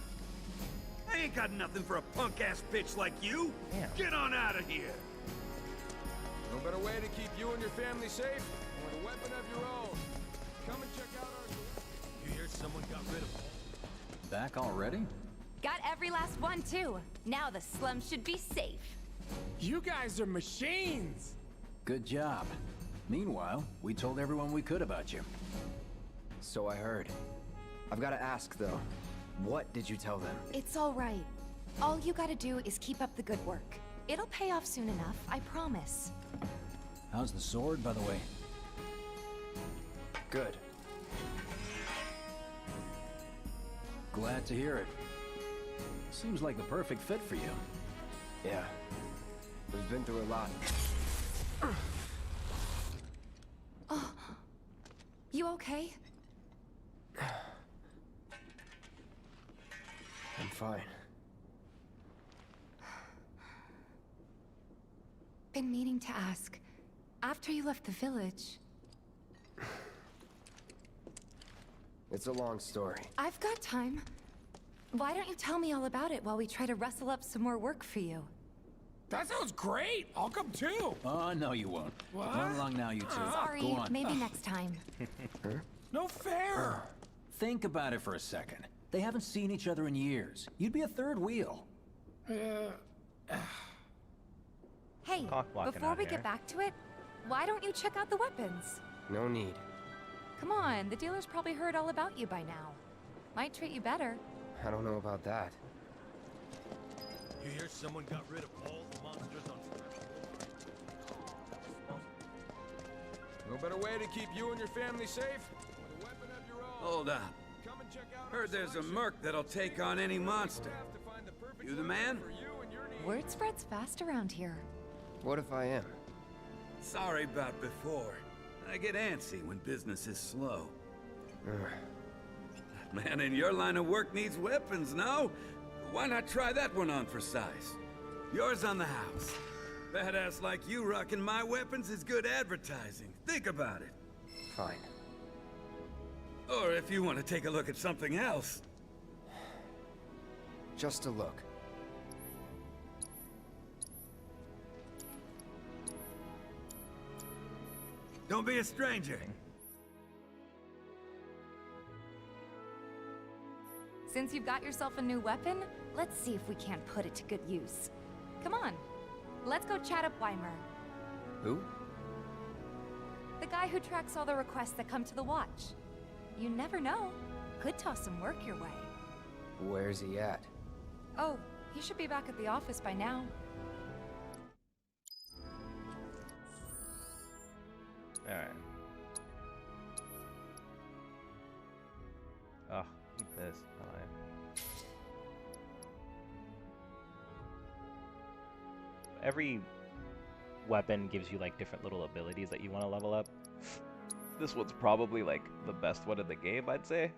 I ain't got nothing for a punk-ass bitch like you. Damn. Get on out of here. No better way to keep you and your family safe than with a weapon of your own. Come and check out our... You hear someone got rid of Back already? Got every last one, too. Now the slums should be safe. You guys are machines! Good job. Meanwhile, we told everyone we could about you. So I heard. I've got to ask, though. What did you tell them? It's all right. All you gotta do is keep up the good work. It'll pay off soon enough, I promise. How's the sword, by the way? Good. Glad to hear it. Seems like the perfect fit for you. Yeah. We've been through a lot. Oh, you okay? I'm fine. Been meaning to ask. After you left the village, It's a long story. I've got time. Why don't you tell me all about it while we try to rustle up some more work for you? That sounds great! I'll come too! Oh, no you won't. What? Run along now, you two. Sorry, Go on. maybe next time. No fair! Think about it for a second. They haven't seen each other in years. You'd be a third wheel. Hey, Cock blocking before out we here. get back to it, why don't you check out the weapons? No need. Come on, the dealer's probably heard all about you by now. Might treat you better. I don't know about that. You hear someone got rid of all the monsters on... No better way to keep you and your family safe with a weapon of your own. Hold up. Come and check out Heard there's a merc that'll take on any monster. You the man? Word spreads fast around here. What if I am? Sorry about before. I get antsy when business is slow. Man in your line of work needs weapons, no? Why not try that one on for size? Yours on the house. Badass like you rocking my weapons is good advertising. Think about it. Fine. Or if you want to take a look at something else. Just a look. Don't be a stranger. Since you've got yourself a new weapon, let's see if we can't put it to good use. Come on, let's go chat up Weimer. Who? The guy who tracks all the requests that come to the watch. You never know. Could toss some work your way. Where's he at? Oh, he should be back at the office by now. Alright. Oh, keep this. Every weapon gives you like different little abilities that you want to level up. This one's probably like the best one in the game, I'd say,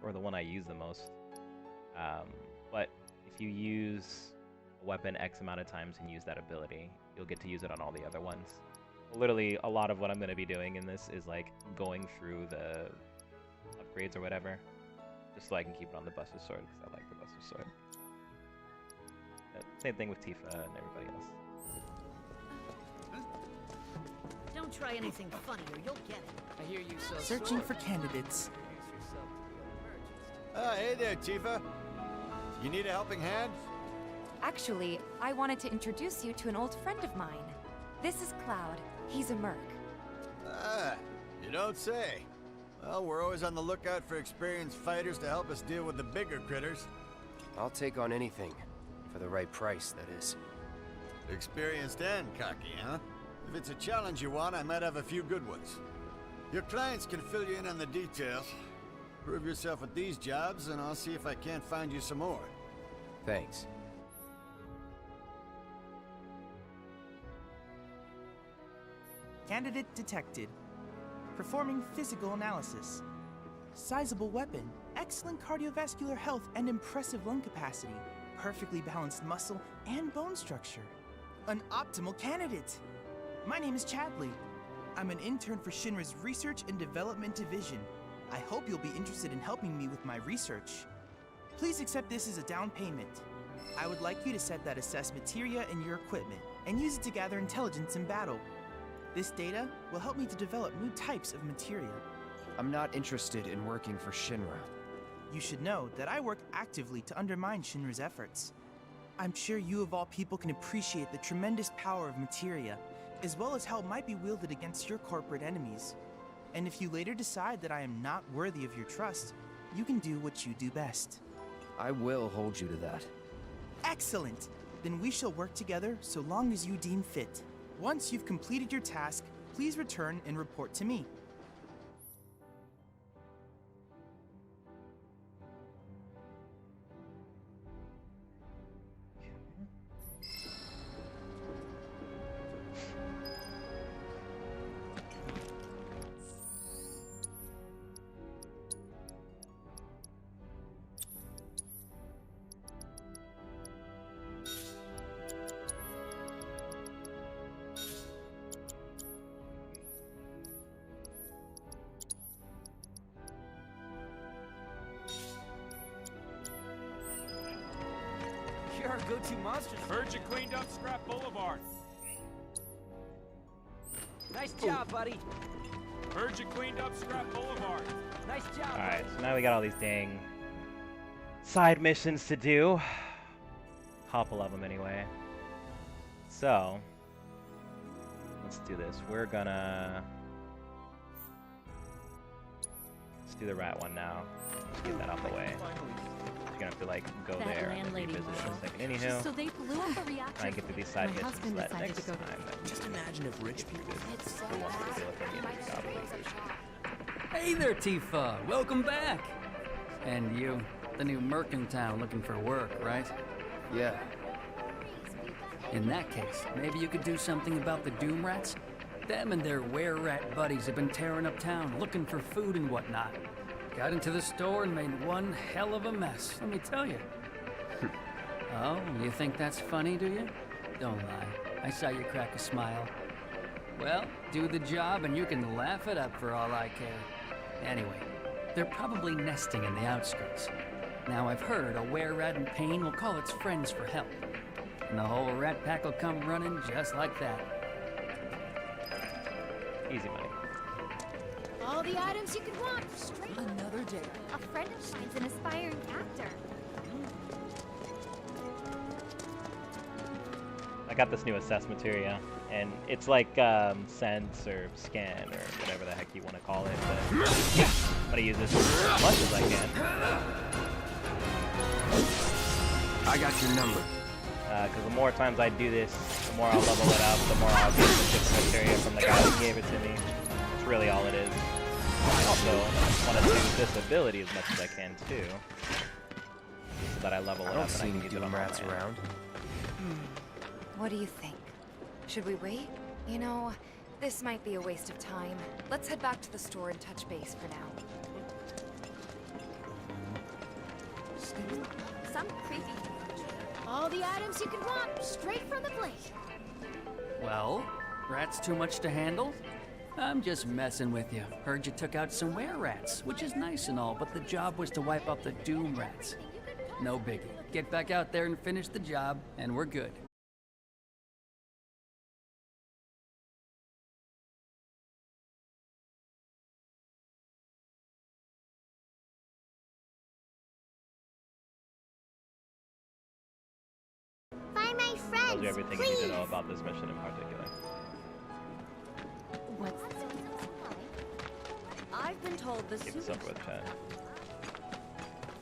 or the one I use the most. But if you use a weapon X amount of times and use that ability, you'll get to use it on all the other ones. Literally, a lot of what I'm going to be doing in this is like going through the upgrades or whatever, just so I can keep it on the Buster's Sword, because I like the Buster's Sword. Same thing with Tifa and everybody else. Don't try anything funny or you'll get it. I hear you sell Searching swords. for candidates. Hey there, Tifa. You need a helping hand? Actually, I wanted to introduce you to an old friend of mine. This is Cloud. He's a merc. Ah, you don't say. Well, we're always on the lookout for experienced fighters to help us deal with the bigger critters. I'll take on anything. For the right price, that is. Experienced and cocky, huh? If it's a challenge you want, I might have a few good ones. Your clients can fill you in on the details. Prove yourself with these jobs, and I'll see if I can't find you some more. Thanks. Candidate detected. Performing physical analysis. Sizable weapon, excellent cardiovascular health and impressive lung capacity, perfectly balanced muscle and bone structure. An optimal candidate! My name is Chadley. I'm an intern for Shinra's Research and Development Division. I hope you'll be interested in helping me with my research. Please accept this as a down payment. I would like you to set that assess materia in your equipment and use it to gather intelligence in battle. This data will help me to develop new types of materia. I'm not interested in working for Shinra. You should know that I work actively to undermine Shinra's efforts. I'm sure you of all people can appreciate the tremendous power of materia, as well as how it might be wielded against your corporate enemies. And if you later decide that I am not worthy of your trust, you can do what you do best. I will hold you to that. Excellent! Then we shall work together so long as you deem fit. Once you've completed your task, please return and report to me. You're our go-to monster. Heard you cleaned up Scrap Boulevard. Nice job, buddy. Heard you cleaned up Scrap Boulevard. Nice job. Alright, so now we got all these dang side missions to do. Couple of them anyway. So, Let's do this. We're gonna... Let's do the rat one now. Let's get that out the way. You're gonna have to like go That there and then landlady revisit in a model. second. Anyhow, So they blew up a reactor. try and get through these side My missions husband so that decided next to go to- time that Just imagine if rich people... who wants to deal with any of these gobbledygook. Hey there, Tifa. Welcome back. And you, the new merc in town looking for work, right? Yeah. In that case, maybe you could do something about the Doom Rats? Them and their were-rat buddies have been tearing up town, looking for food and whatnot. Got into the store and made one hell of a mess, let me tell you. Oh, you think that's funny, do you? Don't lie. I saw you crack a smile. Well, do the job and you can laugh it up for all I care. Anyway, they're probably nesting in the outskirts. Now I've heard a were-rat in pain will call its friends for help. And the whole rat pack will come running just like that. Easy money. All the items you could want. Straight. Another day. A friend of mine's an aspiring actor. I got this new assess materia, and it's like sense or scan or whatever the heck you want to call it. But I'm gonna use this as much as I can. I got your number. Because the more times I do this, the more I'll level it up, the more I'll get the tips materia from the guy who gave it to me. That's really all it is. I also want to use this ability as much as I can too, so that I level it up and I can use it on my rats around. What do you think? Should we wait? You know, this might be a waste of time. Let's head back to the store and touch base for now. Some creepy. All the items you could want. Straight from the plate. Well, rats too much to handle? I'm just messing with you. Heard you took out some were-rats, which is nice and all, but the job was to wipe out the Doom Rats. No biggie. Get back out there and finish the job, and we're good. Find my friends, Tells you everything you need to know about this mission in particular. What's I've been told the Keep this up with chat.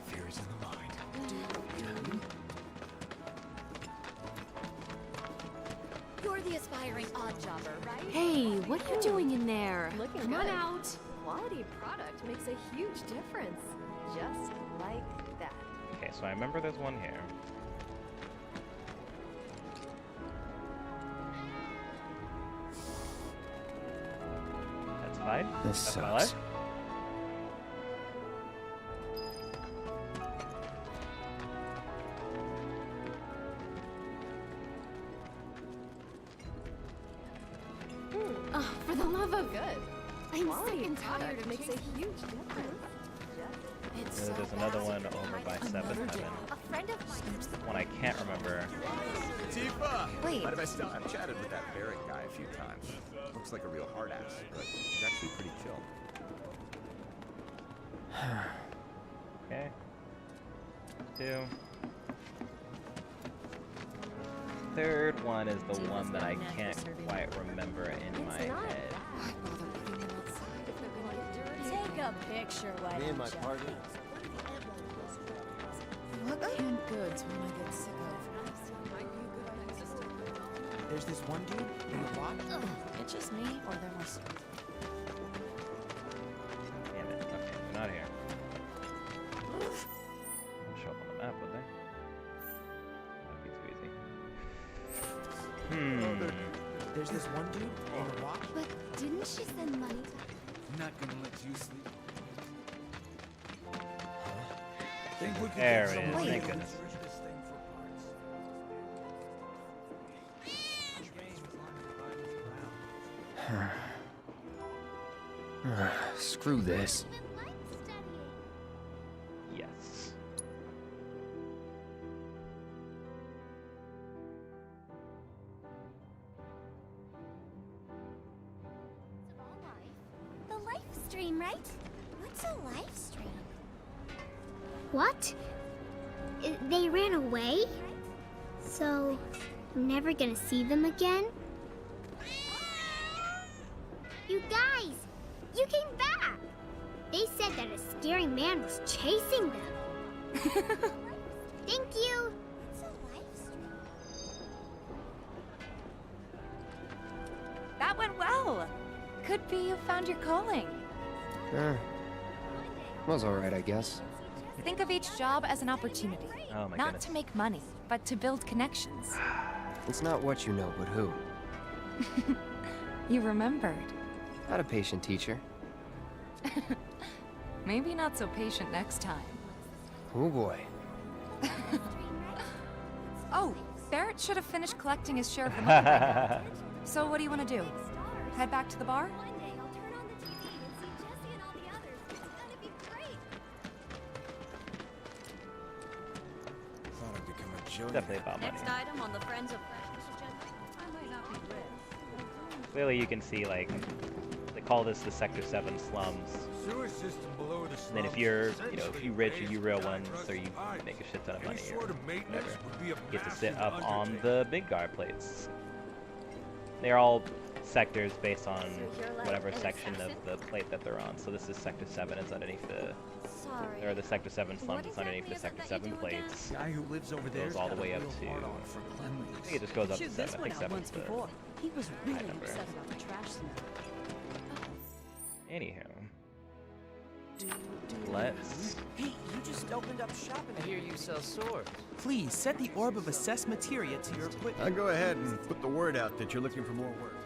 Fear's in the mind. You're the aspiring odd jobber, right? Hey, what are you doing in there? Looking Come good. on out. Quality product makes a huge difference. Just like that. Okay, so I remember there's one here. That's fine. This That's my sucks. life. Oh, for the love of... Good. I'm Quality sick and tired product of makes a huge difference. It's There's so another bad. one over by 7-Eleven. A friend of mine. One I can't remember. Tifa! Wait. Mind if I stop? I've chatted with that Barrett guy a few times. Looks like a real hard ass, but he's actually pretty chill. Okay. 2. Third one is the one that I can't quite remember in my head. Take a picture, why Me and my don't ya? partner. What canned goods will I get sick of? There's this one dude in the block. It's just me, or there was... Damn it. Okay, they're not here. Wouldn't show up on the map, would they? That'd be too easy. There's this one dude in the block. But didn't she send money to... Not gonna let you sleep. There it is. Thank goodness. Screw this. Yes. The live stream, right? What's a live stream? What? They ran away? So, I'm never gonna see them again? You guys! You came back! They said that a scary man was chasing them. Thank you! That went well. Could be you found your calling. Was alright, I guess. Think of each job as an opportunity. Oh my Not goodness. to make money, but to build connections. It's not what you know, but who. You remembered. Not a patient teacher. Maybe not so patient next time. Oh boy. Oh, Barrett should have finished collecting his share of the money by now. So what do you want to do? Head back to the bar? Thought I'd become a Joey. Definitely about money. Next item on the Friends of Practice agenda. I might not be rich. Clearly, you can see like they call this the Sector 7 slums. Sewer system below the And then if you're, you know, if you rich or you real ones, or you make a shit ton of money or whatever, you get to sit up on the Midgar plates. They're all sectors based on whatever section of the plate that they're on. So this is Sector 7 is underneath the, or the Sector 7 slums is underneath the Sector 7 plates. Guy who lives over there Goes all the way up to, I think it just goes up to 7. I think 7's the He was really high number. upset about the trash smell. Anywho. Let's... Hey, you just opened up shop and I hear you sell swords. Please set the orb of assessed materia to your equipment. I'll go ahead and put the word out that you're looking for more work.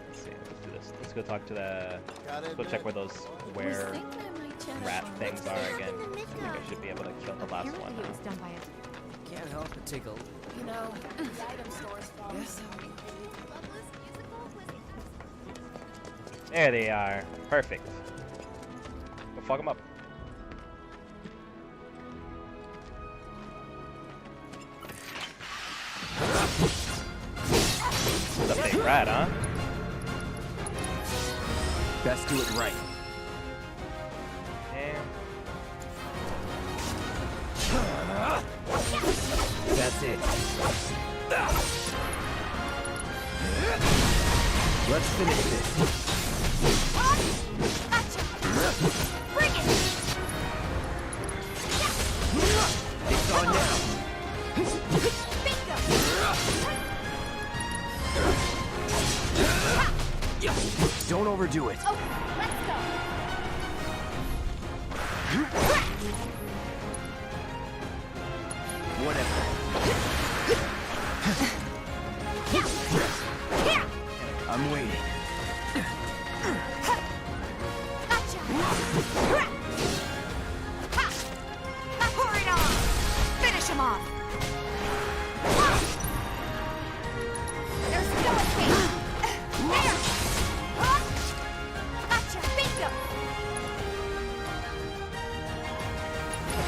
Let's see, let's do this. Let's go talk to the... Let's go check where those rat things are again. I think I should be able to kill the last one now. Can't help but take a look. You know, the item store's yes. There they are. Perfect. Go fuck them up. It's a big rat, huh? Best do it right. That's it. Let's finish this. Bring it! It's on now. Don't overdo it. Okay, let's go. Whatever. I'm waiting. Pour it on! Finish him off! There's no escape. There. Gotcha. Bingo.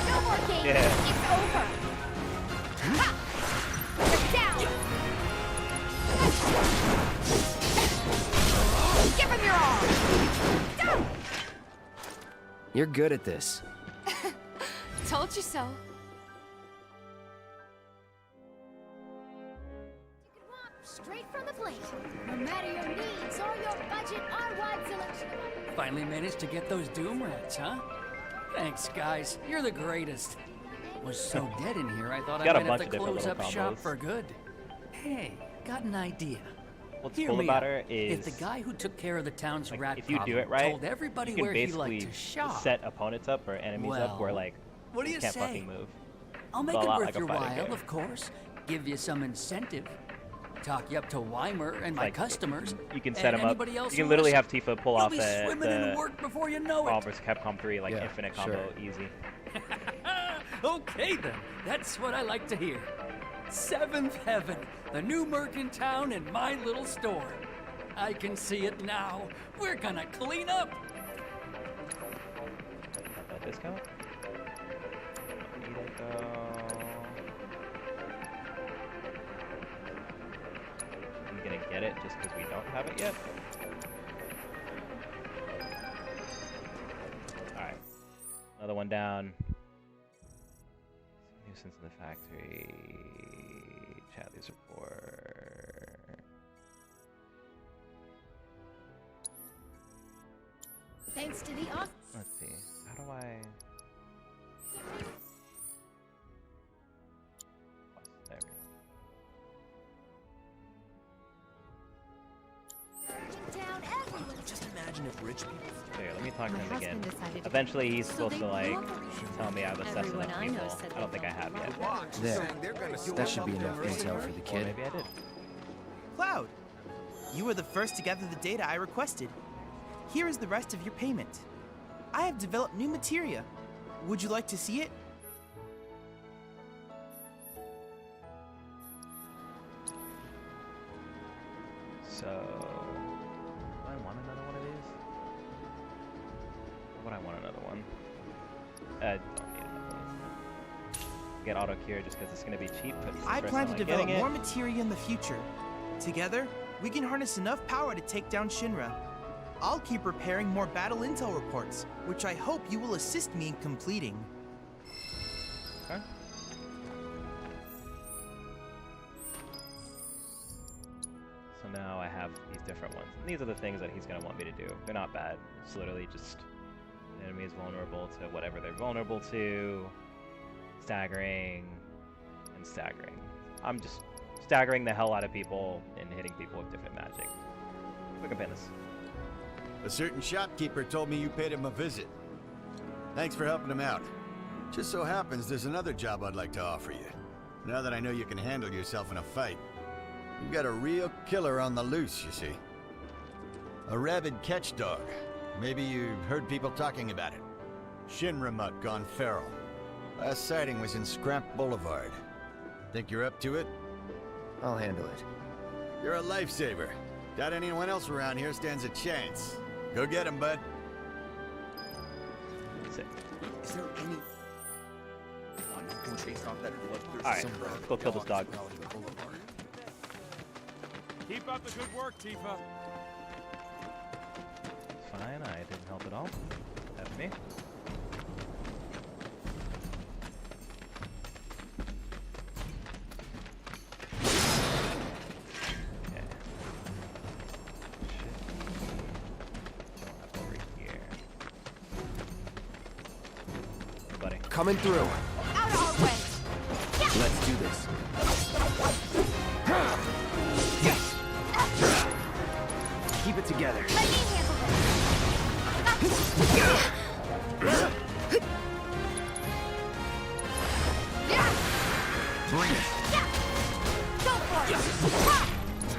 No more games. Yeah. It's over. Ha. You're down. Give him your all. Down. You're good at this. Told you so. Straight from the plate. No matter your needs or your budget, our wide selection of... Finally managed to get those doom rats, huh? Thanks, guys. You're the greatest. Was so dead in here, I thought I Got a might have bunch to of different close up little shop combos. for good. Hey, got an idea. What's Hear cool me about out. her is if the guy who took care of the town's like, rat if you do it problem right, told everybody you can where he basically liked to shop, set opponents up or enemies up where Well, like what do you you can't say? fucking move. I'll It's make a it lot worth like a your fighting while, game. of course. Give you some incentive. Talk you up to Weimer and my Like, customers. You can set and them up. anybody else You can who literally wishes. have Tifa pull You'll off be swimming in work before you know Marvel it. vs. Capcom 3 like Yeah, infinite combo sure. easy. Okay then, that's what I like to hear. Seventh Heaven, the new merc in town and my little store. I can see it now. We're gonna clean up. That discount? I'm gonna get it just because we don't have it yet. Alright. Another one down. Nuisance in the factory. Chatly's report. Thanks to the awesome. Let's see. How do I? There we Down everyone. Just imagine if rich people. go. Here, let me talk to My him again. husband decided to Eventually, he's So supposed they to like both- tell me I've assessed Everyone enough I know people. said I don't they think I have yet. There. That should be enough intel for the Or kid. maybe I did. Cloud, you were the first to gather the data I requested. Here is the rest of your payment. I have developed new materia. Would you like to see it? So, do I want another one of these? Or would I want another one? I don't need another one. Get auto cure just because it's going to be cheap. But I first plan I'm to like develop getting more it. materia in the future. Together, we can harness enough power to take down Shinra. I'll keep preparing more battle intel reports, which I hope you will assist me in completing. Okay. So now I have these different ones. And these are the things that he's going to want me to do. They're not bad. It's literally just an enemy is vulnerable to whatever they're vulnerable to, staggering, and staggering. I'm just staggering the hell out of people and hitting people with different magic. We can pin this. A certain shopkeeper told me you paid him a visit. Thanks for helping him out. Just so happens there's another job I'd like to offer you. Now that I know you can handle yourself in a fight. You've got a real killer on the loose, you see. A rabid catch dog. Maybe you've heard people talking about it. Shinra mutt gone feral. Last sighting was in Scrap Boulevard. Think you're up to it? I'll handle it. You're a lifesaver. Doubt anyone else around here stands a chance. Go get him, bud. Sick. Is there anyone who can chase off that bloodthirsty Alright, sombrero let's go kill this dog. Boulevard? Keep up the good work, Tifa. Fine, I didn't help at all. That's me. Okay. Shit. Up over here. Buddy. Coming through. Out of our way. Let's do this. Keep it together. Let me handle Bring it. Go for it.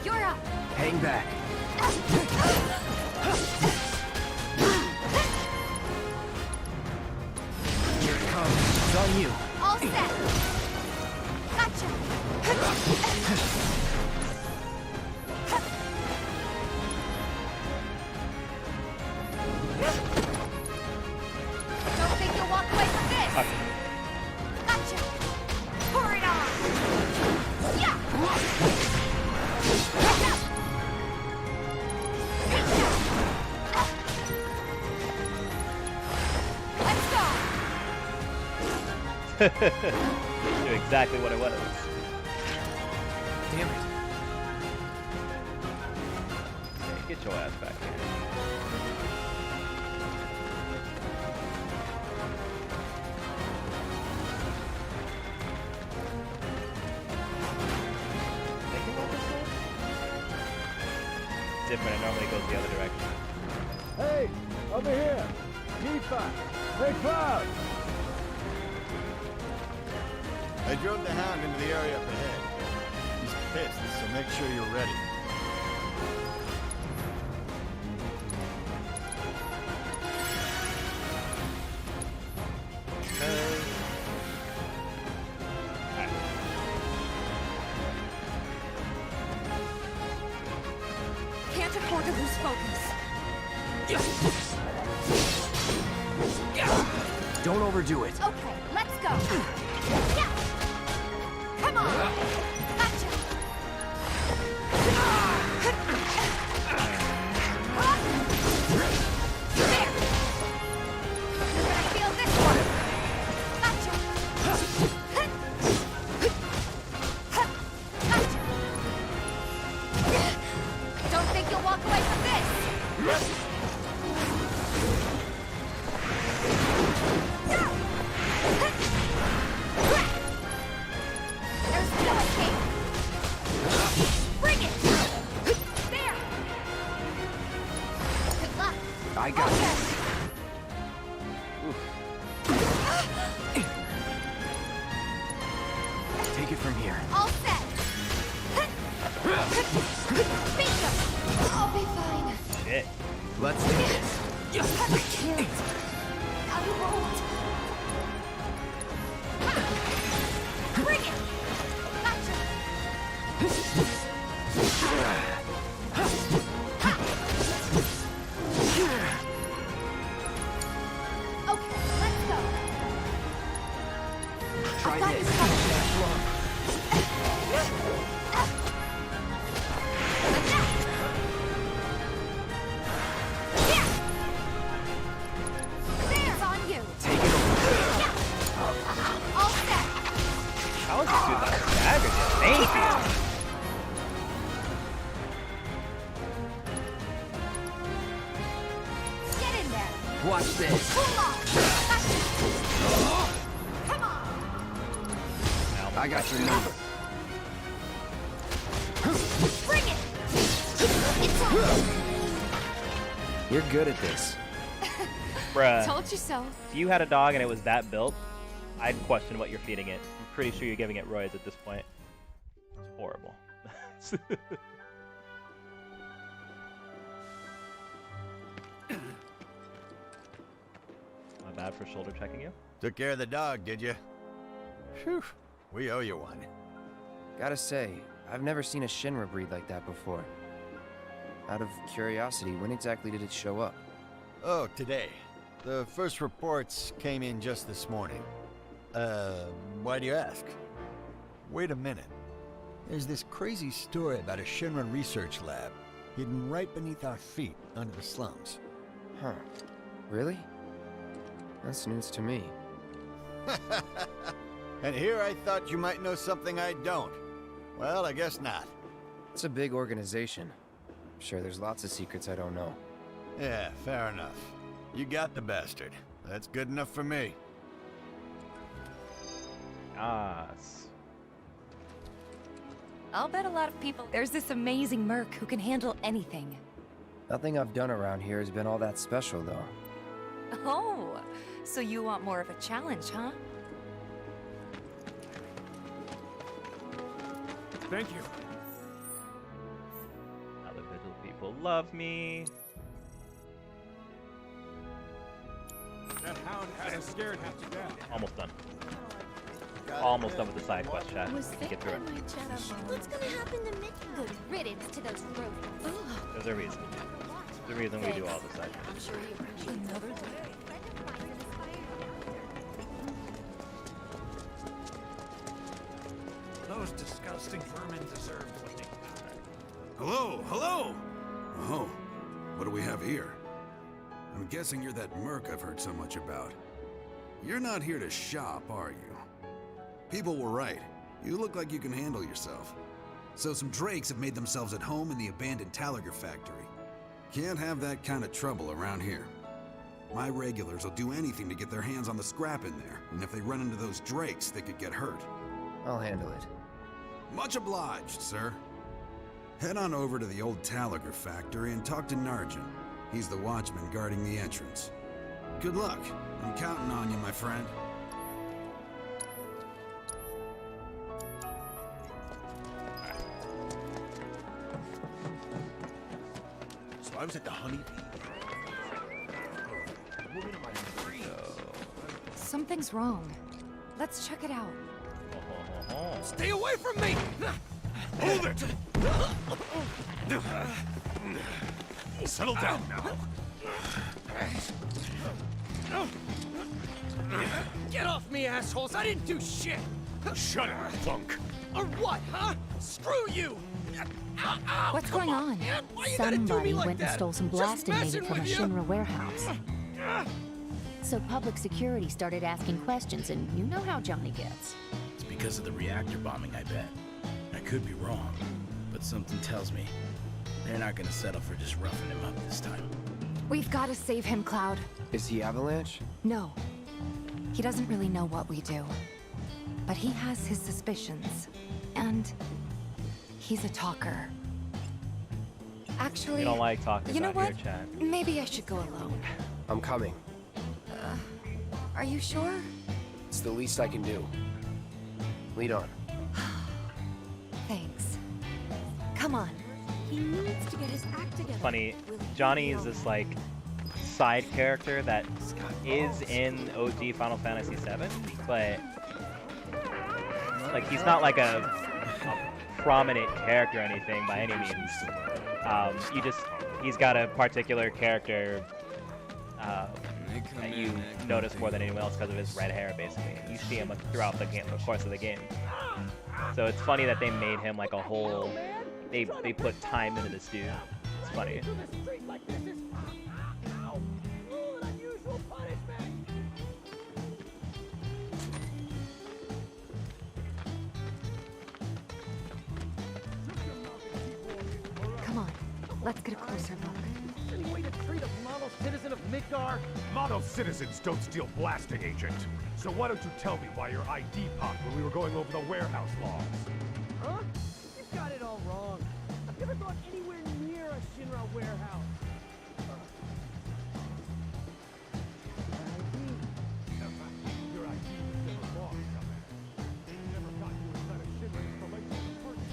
You're up. Hang back. Here it comes. It's on you. All set. Gotcha. Don't think you'll walk away from this. Gotcha. Pour it on. Yeah. Let's go. Knew exactly what it was. Damn it. Okay, get your ass back here. Think about this one? It's different, it normally goes the other direction. Hey, over here. Tifa. Hey, Cloud. I drove the Hound into the area up ahead. He's pissed, so make sure you're ready. Can't afford to lose focus. Don't overdo it. Okay, let's go. Yeah. Come on. Gotcha. There. You're gonna feel this one. Gotcha. Gotcha. from here. All set. Bingo. I'll be fine. Shit. Let's do this. I can't. I won't. Bring it. Gotcha. Okay, let's go. Try got this. this It's on you. Take it over. All set. How is this dude not staggered yet? Thank you. Get in there. Watch this. Pull off. Gotcha. Come on. I got your number. Bring it. It's on. You're good at this. Bruh. Told you so. If you had a dog and it was that built, I'd question what you're feeding it. I'm pretty sure you're giving it roids at this point. It's horrible. My bad for shoulder checking you. Took care of the dog, did you? Phew. We owe you one. Gotta say, I've never seen a Shinra breed like that before. Out of curiosity, when exactly did it show up? Oh, today. The first reports came in just this morning. Why do you ask? Wait a minute. There's this crazy story about a Shinra research lab hidden right beneath our feet under the slums. Huh. Really? That's news to me. And here I thought you might know something I don't. Well, I guess not. It's a big organization. I'm sure there's lots of secrets I don't know. Yeah, fair enough. You got the bastard. That's good enough for me. Yes. I'll bet a lot of people. There's this amazing merc who can handle anything. Nothing I've done around here has been all that special, though. Oh, so you want more of a challenge, huh? Thank you. Now the Vigil people love me. That hound had us scared half to death. Almost done. Almost done with the side quest, chat. Was Get through it. What's gonna happen to Midgar? Good riddance to those rodents. There's a reason. There's a reason we do all the side I'm quests. sure you appreciate another day. Those disgusting vermin deserved what they got. Hello, hello! Oh, what do we have here? I'm guessing you're that merc I've heard so much about. You're not here to shop, are you? People were right. You look like you can handle yourself. So some drakes have made themselves at home in the abandoned Talager factory. Can't have that kind of trouble around here. My regulars will do anything to get their hands on the scrap in there, and if they run into those drakes, they could get hurt. I'll handle it. Much obliged, sir. Head on over to the old Talager factory and talk to Narjan. He's the watchman guarding the entrance. Good luck. I'm counting on you, my friend. So I was at the Honeybee. Something's wrong. Let's check it out. Stay away from me! Hold it! Settle down now. Get off me, assholes! I didn't do shit! Shut up, punk! Or what, huh? Screw you! What's going on? Somebody went and stole some blasting native from a Shinra warehouse. So public security started asking questions, and you know how Johnny gets. It's because of the reactor bombing, I bet. I could be wrong, but something tells me they're not gonna settle for just roughing him up this time. We've got to save him, Cloud. Is he Avalanche? No. He doesn't really know what we do. But he has his suspicions. And he's a talker. Actually, We don't like talkers you know out what? here, chat. Maybe I should go alone. I'm coming. Are you sure? It's the least I can do. Lead on. Thanks. Come on. He needs to get his act together. Funny, Johnny is this like side character that is in OG Final Fantasy VII, but like he's not like a prominent character or anything by any means. He's got a particular character that you notice more than anyone else because of his red hair, basically. You see him throughout the game, the course of the game. So it's funny that they made him like a whole. They put time into this dude. It's funny. Come on, let's get a closer look. Any way to treat a model citizen of Midgar? Model citizens don't steal blasting, Agent. So why don't you tell me why your ID popped when we were going over the warehouse laws? Huh? You've got it all wrong. I've never gone anywhere near a Shinra warehouse. Your ID was never wrong, dumbass. They never got you inside a Shinra installation in the first place.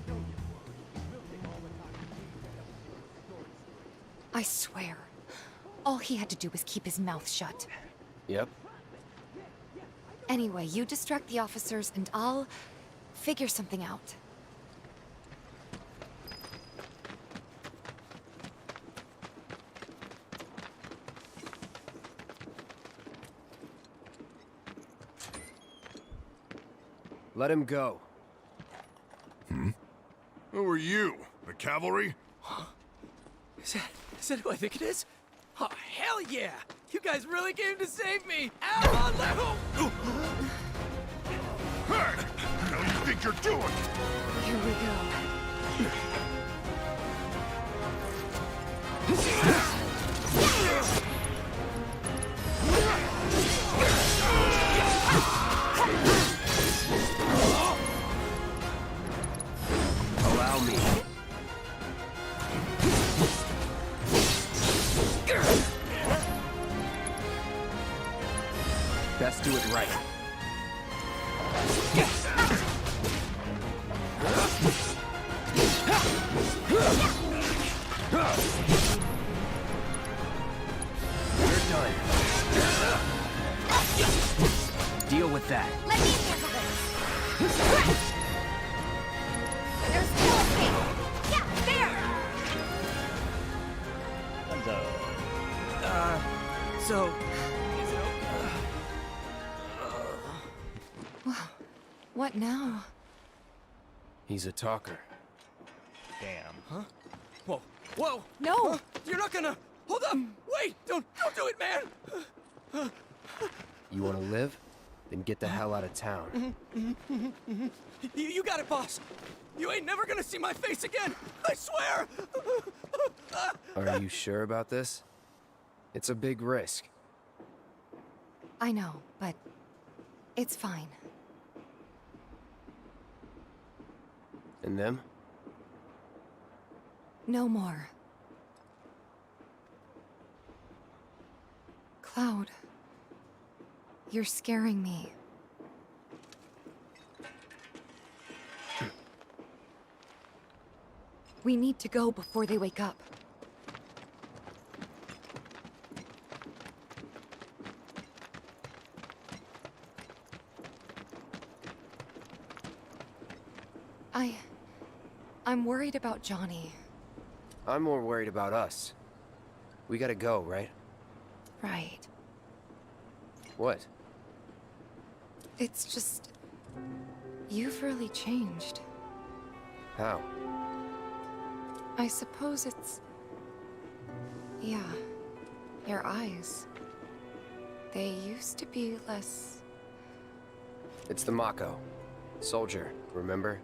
Don't get worried. We'll take all the time we need to help you your story straight. I swear, all he had to do was keep his mouth shut. Yep. Anyway, you distract the officers and I'll figure something out. Let him go. Who are you? The cavalry? Is that who I think it is? Oh, hell yeah! You guys really came to save me! Ow, Alejo! Hey! What the hell you think you're doing? Here we go. Allow me. Best do it right. You're done. Deal with that. Let me handle this. There's still a escape. Yeah, there. So... What now? He's a talker. Damn. Huh? Whoa. Whoa! No! Huh? You're not gonna... Hold up! Wait! Don't do it, man! You want to live? Then get the hell out of town. You got it, boss! You ain't never gonna see my face again! I swear! Are you sure about this? It's a big risk. I know, but it's fine. And them? No more. Cloud, you're scaring me. We need to go before they wake up. I'm worried about Johnny. I'm more worried about us. We gotta go, right? Right. What? It's just... you've really changed. How? I suppose it's... yeah, your eyes. They used to be less... It's the Mako. Soldier, remember?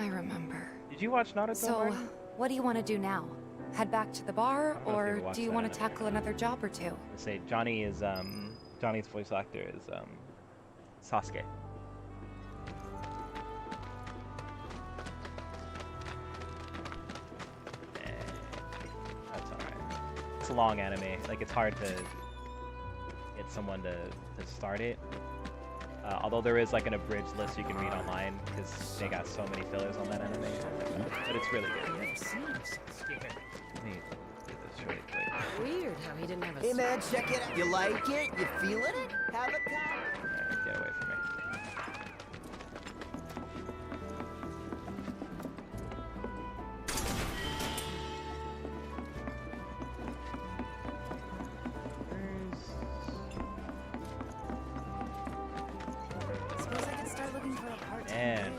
I remember. Did you watch Naruto? So, Martin? what do you want to do now? Head back to the bar, I don't know if or you watched do you that want to anime. tackle another job or two? Say Johnny is Johnny's voice actor is Sasuke. That's alright. It's a long anime. Like it's hard to get someone to start it. Although there is like an abridged list you can read online because they got so many fillers on that anime. But it's really good. Let me do this really quick. Weird how he didn't have a. Hey man, check it out. You like it? You feeling it? Have a cup. Get away from me. Suppose I could start looking for a part-time. And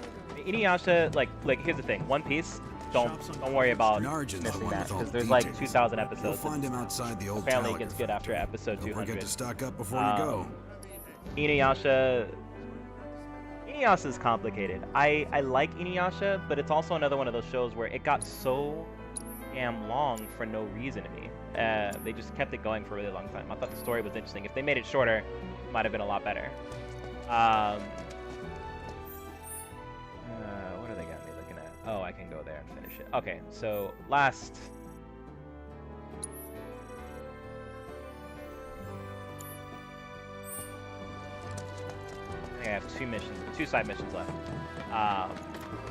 Inuyasha, like here's the thing. One Piece, don't worry about Narjan's the missing one that with all because the there's like details. 2,000 episodes. You'll find him outside the old Apparently, it tower. gets good after episode Don't 200. forget to stock up before you go. Inuyasha is complicated. I like Inuyasha, but it's also another one of those shows where it got so damn long for no reason to me. They just kept it going for a really long time. I thought the story was interesting. If they made it shorter, it might have been a lot better. What do they got me looking at? Oh, I can go there and finish it. Okay, so last... I have two side missions left.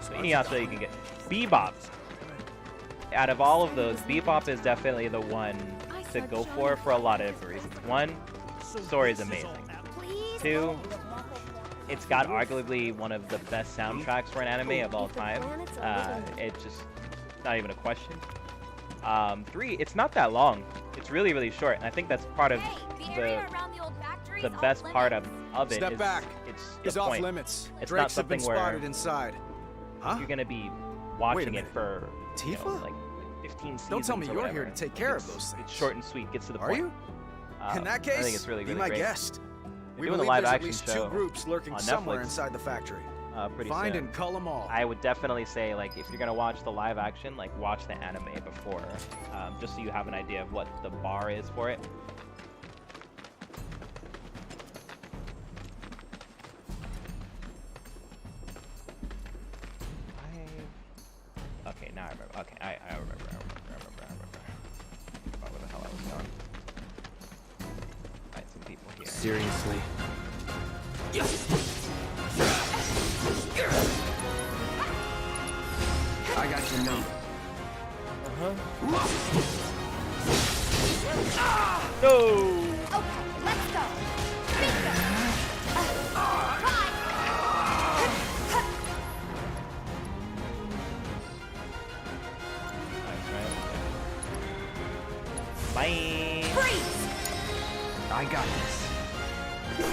So Inuyasha you can get. Bebop. Out of all of those, Bebop is definitely the one to go for a lot of different reasons. One, story is amazing. Two, it's got arguably one of the best soundtracks for an anime of all time. It's just not even a question. Three, it's not that long. It's really, really short, and I think that's part of the best part of it. Step is back. It's off point. limits. It's Drakes not something have been where spotted inside. Huh? you're gonna be Wait watching a it minute. for Tifa? like 15 seasons. Don't tell me or you're whatever. here to take care of It's- those things. It's short and sweet. Gets to the Are point. you? In that I case, think it's really, really be my great. guest. They're We doing a believe live there's at action least show two groups lurking on somewhere Netflix, inside the factory. pretty Find soon. and cull them all. I would definitely say, like, if you're gonna watch the live action, like, watch the anime before, just so you have an idea of what the bar is for it. Okay, now I remember. Okay, I remember. I forgot where the hell I was going. Alright, some people here. Seriously. I got your number. No! Okay, let's go. Bingo. Bye. Freeze! I got this.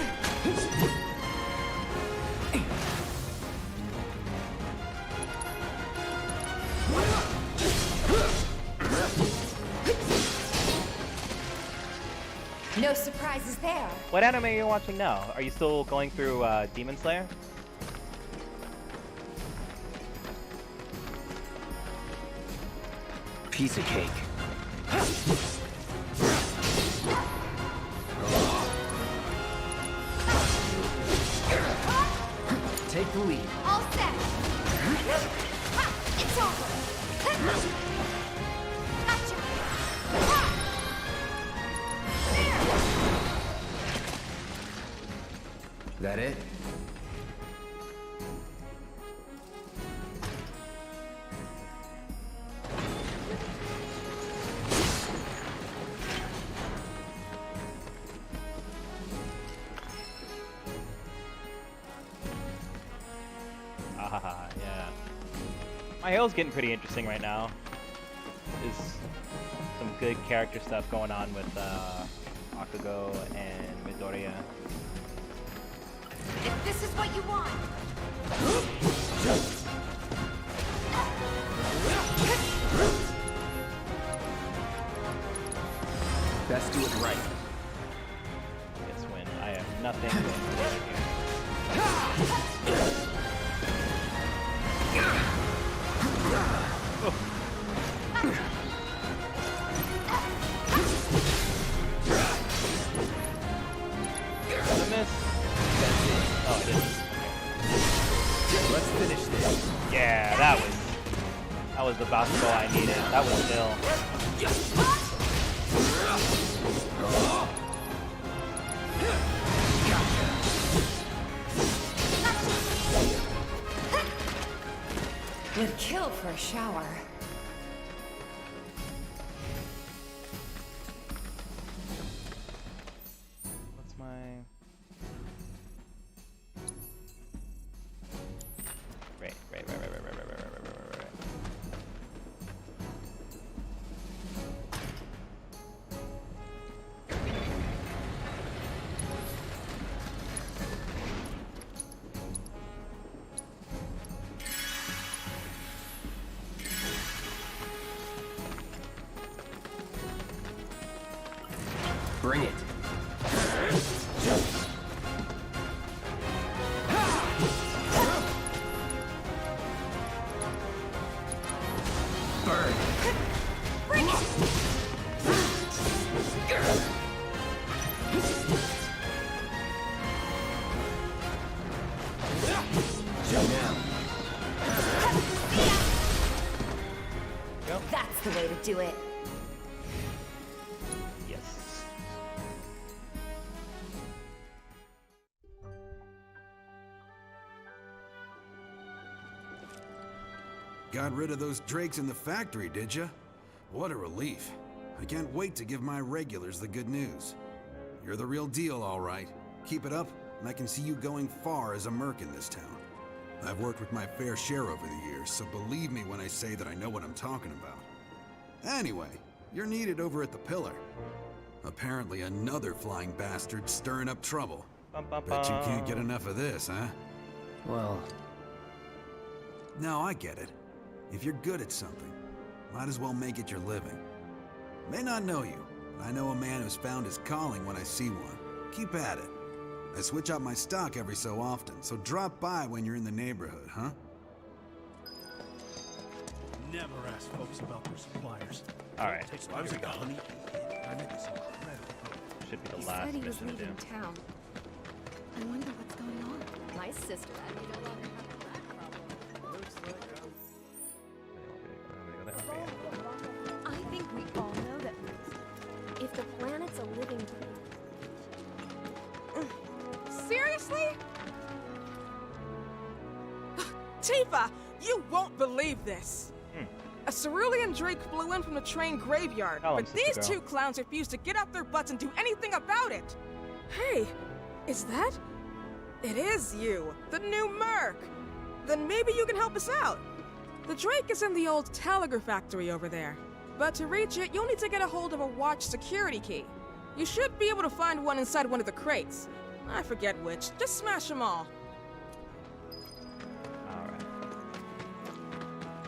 No surprises there. What anime are you watching now? Are you still going through Demon Slayer? Piece of cake. Take the lead. All set. Ha, it's over. Gotcha. Ha. That it? Ah, yeah. My Hale's getting pretty interesting right now. There's some good character stuff going on with Akugo and Midoriya. If this is what you want. Best do it right. Guess when I have nothing to Oh, it is. Let's finish this. Yeah, that was the basketball I needed. That was ill. Good kill for a shower. What's my... Right. Bring it. Burn. Bring it! Jump down. That's the way to do it. Yes. Got rid of those drakes in the factory, did ya? What a relief. I can't wait to give my regulars the good news. You're the real deal, all right. Keep it up, and I can see you going far as a merc in this town. I've worked with my fair share over the years, so believe me when I say that I know what I'm talking about. Anyway, you're needed over at the Pillar. Apparently another flying bastard stirring up trouble. Bet you can't get enough of this, huh? Well... No, I get it. If you're good at something, might as well make it your living. May not know you, but I know a man who's found his calling when I see one. Keep at it. I switch out my stock every so often, so drop by when you're in the neighborhood, huh? Never ask folks about their suppliers. Alright. I was like a honey. I make this incredible. Should be the He last said he was mission to do. leaving town. I wonder what's going on. My sister and me no longer have a back problem. Looks like I think we all know that if the planet's a living... Seriously? Tifa, you won't believe this. A cerulean drake flew in from the train graveyard, Tell 'em, but these sister girl. two clowns refuse to get off their butts and do anything about it. Hey, is that? It is you, the new merc. Then maybe you can help us out. The drake is in the old Telegraph factory over there. But to reach it, you'll need to get a hold of a watch security key. You should be able to find one inside one of the crates. I forget which. Just smash them all.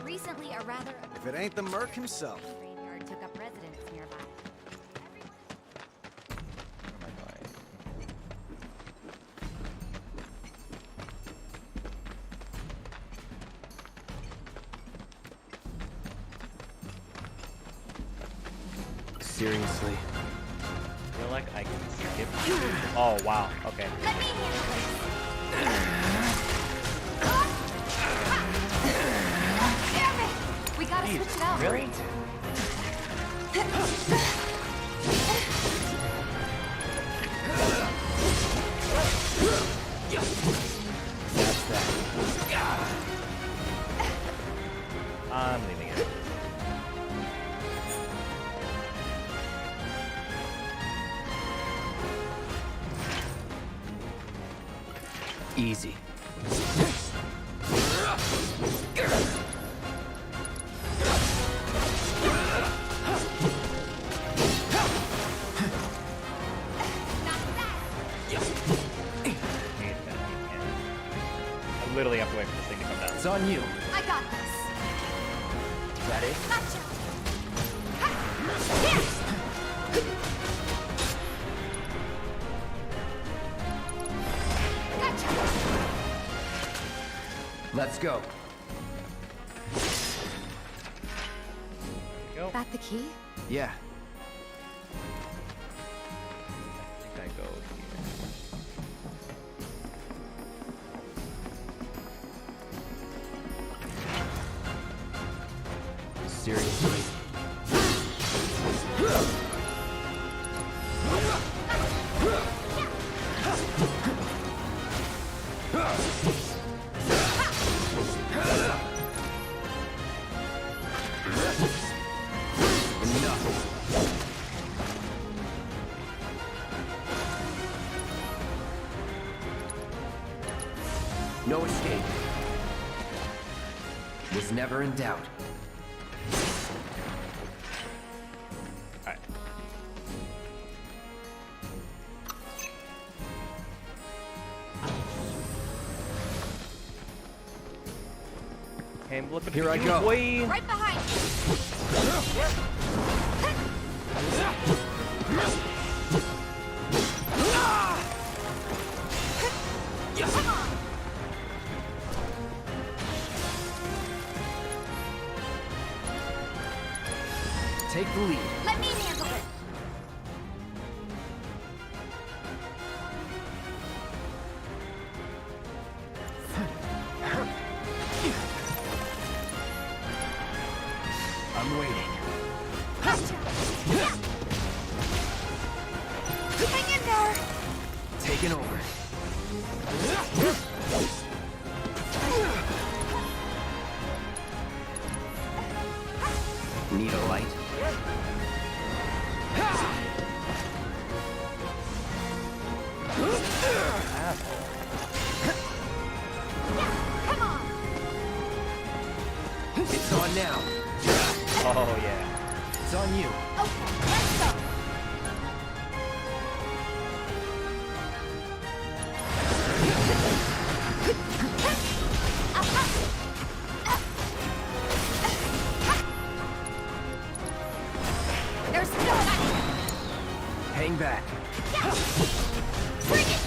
Recently, a rather... If it ain't the merc himself. ...graveyard took up residence nearby. Seriously. I feel like I can skip. Oh wow. Okay. Let me handle this. Damn it! We gotta switch it out. Really? That's that. I'm leaving it. Easy. I literally have to wait for this thing to come down. It's on you. I got this. Is that it? Gotcha. Let's go. Go. That the key? Yeah. I think I go here. Seriously. No escape. Was never in doubt. Alright. Okay, I'm looking Here for I you, go. boy. Right behind you. Come on. Take the lead. Let me handle it. I'm waiting. Hang in there. Taking over. Need a light? Come on. It's on now. Oh yeah. It's on you. Okay, let's go. There's no Hang back. Bring it.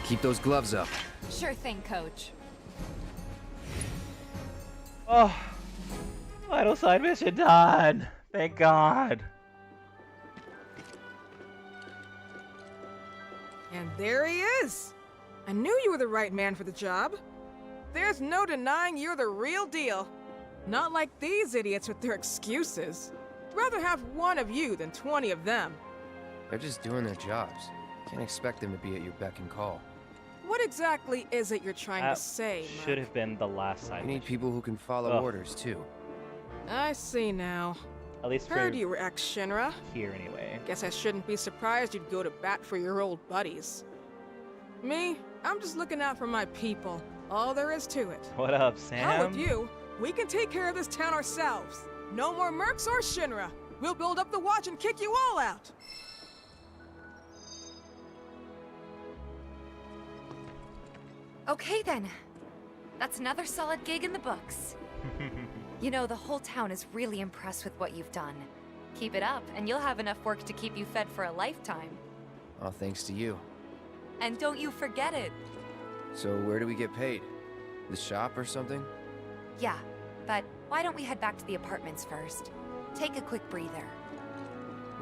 Keep those gloves up. Sure thing, Coach. Oh, final side mission done. Thank God. And there he is! I knew you were the right man for the job. There's no denying you're the real deal. Not like these idiots with their excuses. Rather have one of you than 20 of them. They're just doing their jobs. Can't expect them to be at your beck and call. What exactly is it you're trying That to say, should have been the last side We need mission. people who can follow Ugh. orders, too. I see now. At least for Heard you were ex-Shinra. here anyway. Guess I shouldn't be surprised you'd go to bat for your old buddies. Me, I'm just looking out for my people. All there is to it. What up, Sam? Hell with you. We can take care of this town ourselves. No more mercs or Shinra. We'll build up the watch and kick you all out. Okay then. That's another solid gig in the books. You know, the whole town is really impressed with what you've done. Keep it up, and you'll have enough work to keep you fed for a lifetime. All thanks to you. And don't you forget it. So where do we get paid? The shop or something? Yeah, but why don't we head back to the apartments first? Take a quick breather.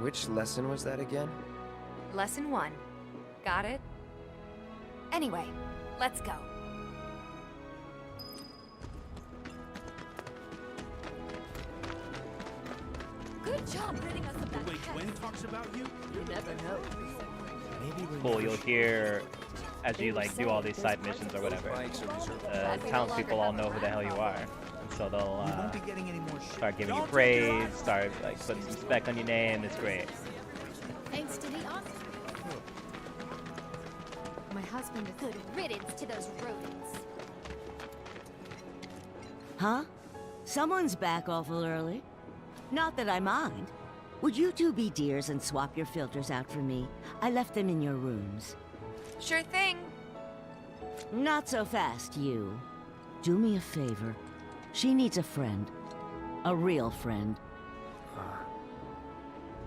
Which lesson was that again? Lesson 1. Got it? Anyway, let's go. Good job ridding us of that The way pest. Gwen talks about you, You never know. Cool, you'll hear as you like do all these side missions or whatever. Townspeople all know who the hell you are, and so they'll start giving you praise, start like putting some spec on your name. It's great. Thanks to the officer. My husband is Good riddance to those rodents. Huh? Someone's back awful early. Not that I mind. Would you two be dears and swap your filters out for me? I left them in your rooms. Sure thing. Not so fast, you. Do me a favor. She needs a friend. A real friend.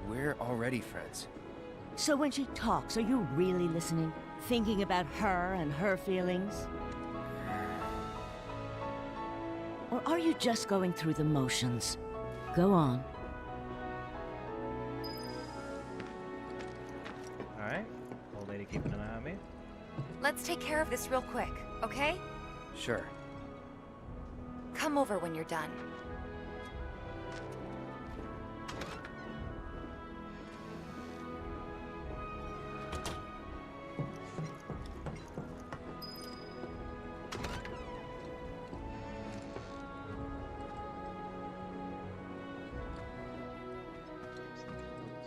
We're already friends. So when she talks, are you really listening? Thinking about her and her feelings? Or are you just going through the motions? Go on. Alright. Old lady keeping an eye on me. Let's take care of this real quick, okay? Sure. Come over when you're done.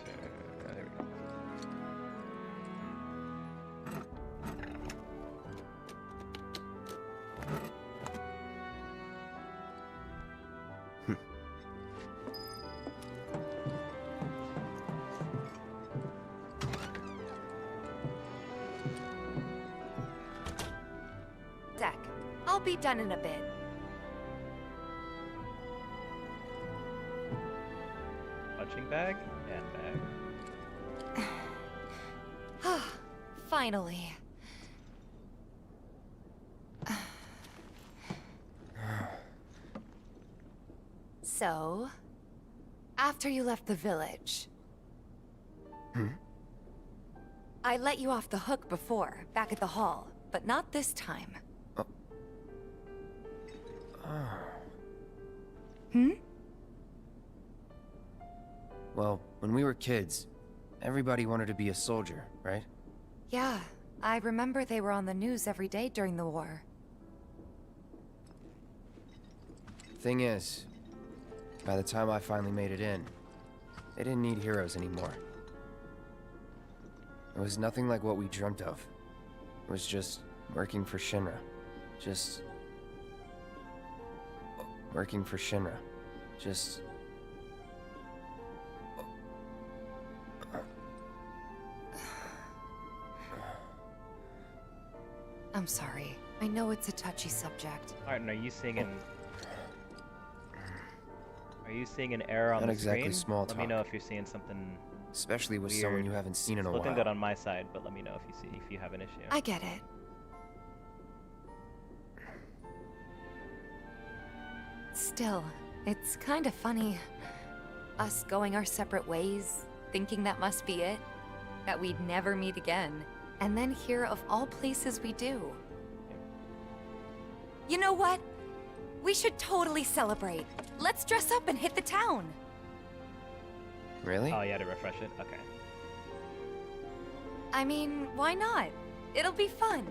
There we go. I'll be done in a bit. Punching bag and bag. Finally. So, after you left the village, I let you off the hook before, back at the hall, but not this time. Well, when we were kids, everybody wanted to be a soldier, right? Yeah, I remember they were on the news every day during the war. Thing is, by the time I finally made it in, they didn't need heroes anymore. It was nothing like what we dreamt of. It was just working for Shinra. Just working for Shinra. Just I'm sorry. I know it's a touchy subject. Martin, are you seeing an error on not the exactly screen? small Let me talk. know if you're seeing something. Especially with weird. someone you haven't seen in a It's looking while. good on my side, but let me know if you have an issue. I get it. Still, it's kind of funny. Us going our separate ways, thinking that must be it. That we'd never meet again. And then here, of all places, we do. You know what? We should totally celebrate. Let's dress up and hit the town. Really? Oh, you had to refresh it? Okay. I mean, why not? It'll be fun.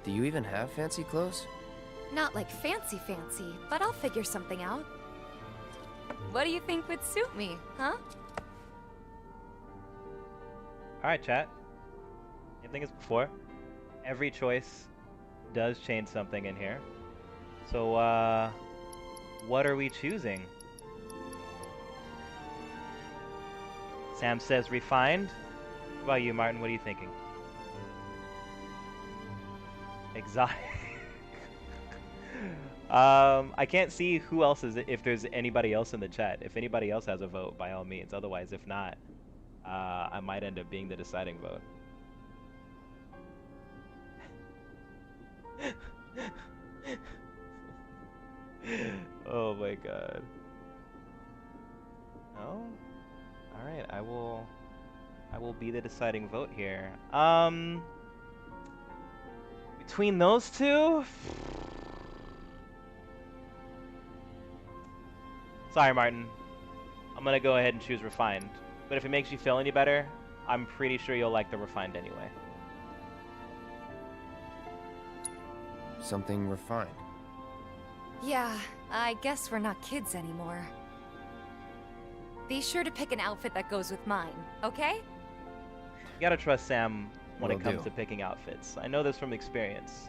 Do you even have fancy clothes? Not like fancy, but I'll figure something out. What do you think would suit me, huh? Alright, chat. Same thing as before. Every choice does change something in here. So, what are we choosing? Sam says refined. What about you, Martin? What are you thinking? Exotic. I can't see who else is, if there's anybody else in the chat. If anybody else has a vote, by all means. Otherwise, if not, I might end up being the deciding vote. Oh my god. No? Alright, I will be the deciding vote here. Between those two? Sorry, Martin. I'm gonna go ahead and choose refined. But if it makes you feel any better, I'm pretty sure you'll like the refined anyway. Something refined. Yeah, I guess we're not kids anymore. Be sure to pick an outfit that goes with mine, okay? You gotta trust Sam when Will it comes do. to picking outfits. I know this from experience.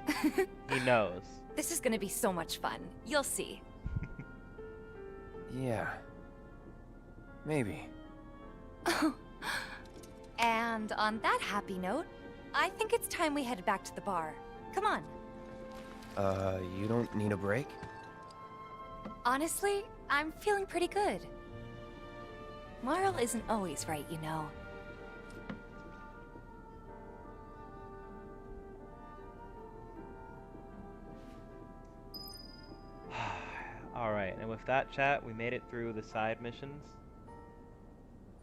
He knows. This is gonna be so much fun. You'll see. Yeah. Maybe. And on that happy note, I think it's time we head back to the bar. Come on. You don't need a break? Honestly, I'm feeling pretty good. Marl isn't always right, you know. Alright, and with that, chat, we made it through the side missions.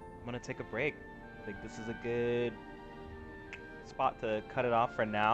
I'm gonna take a break. I think this is a good spot to cut it off for now.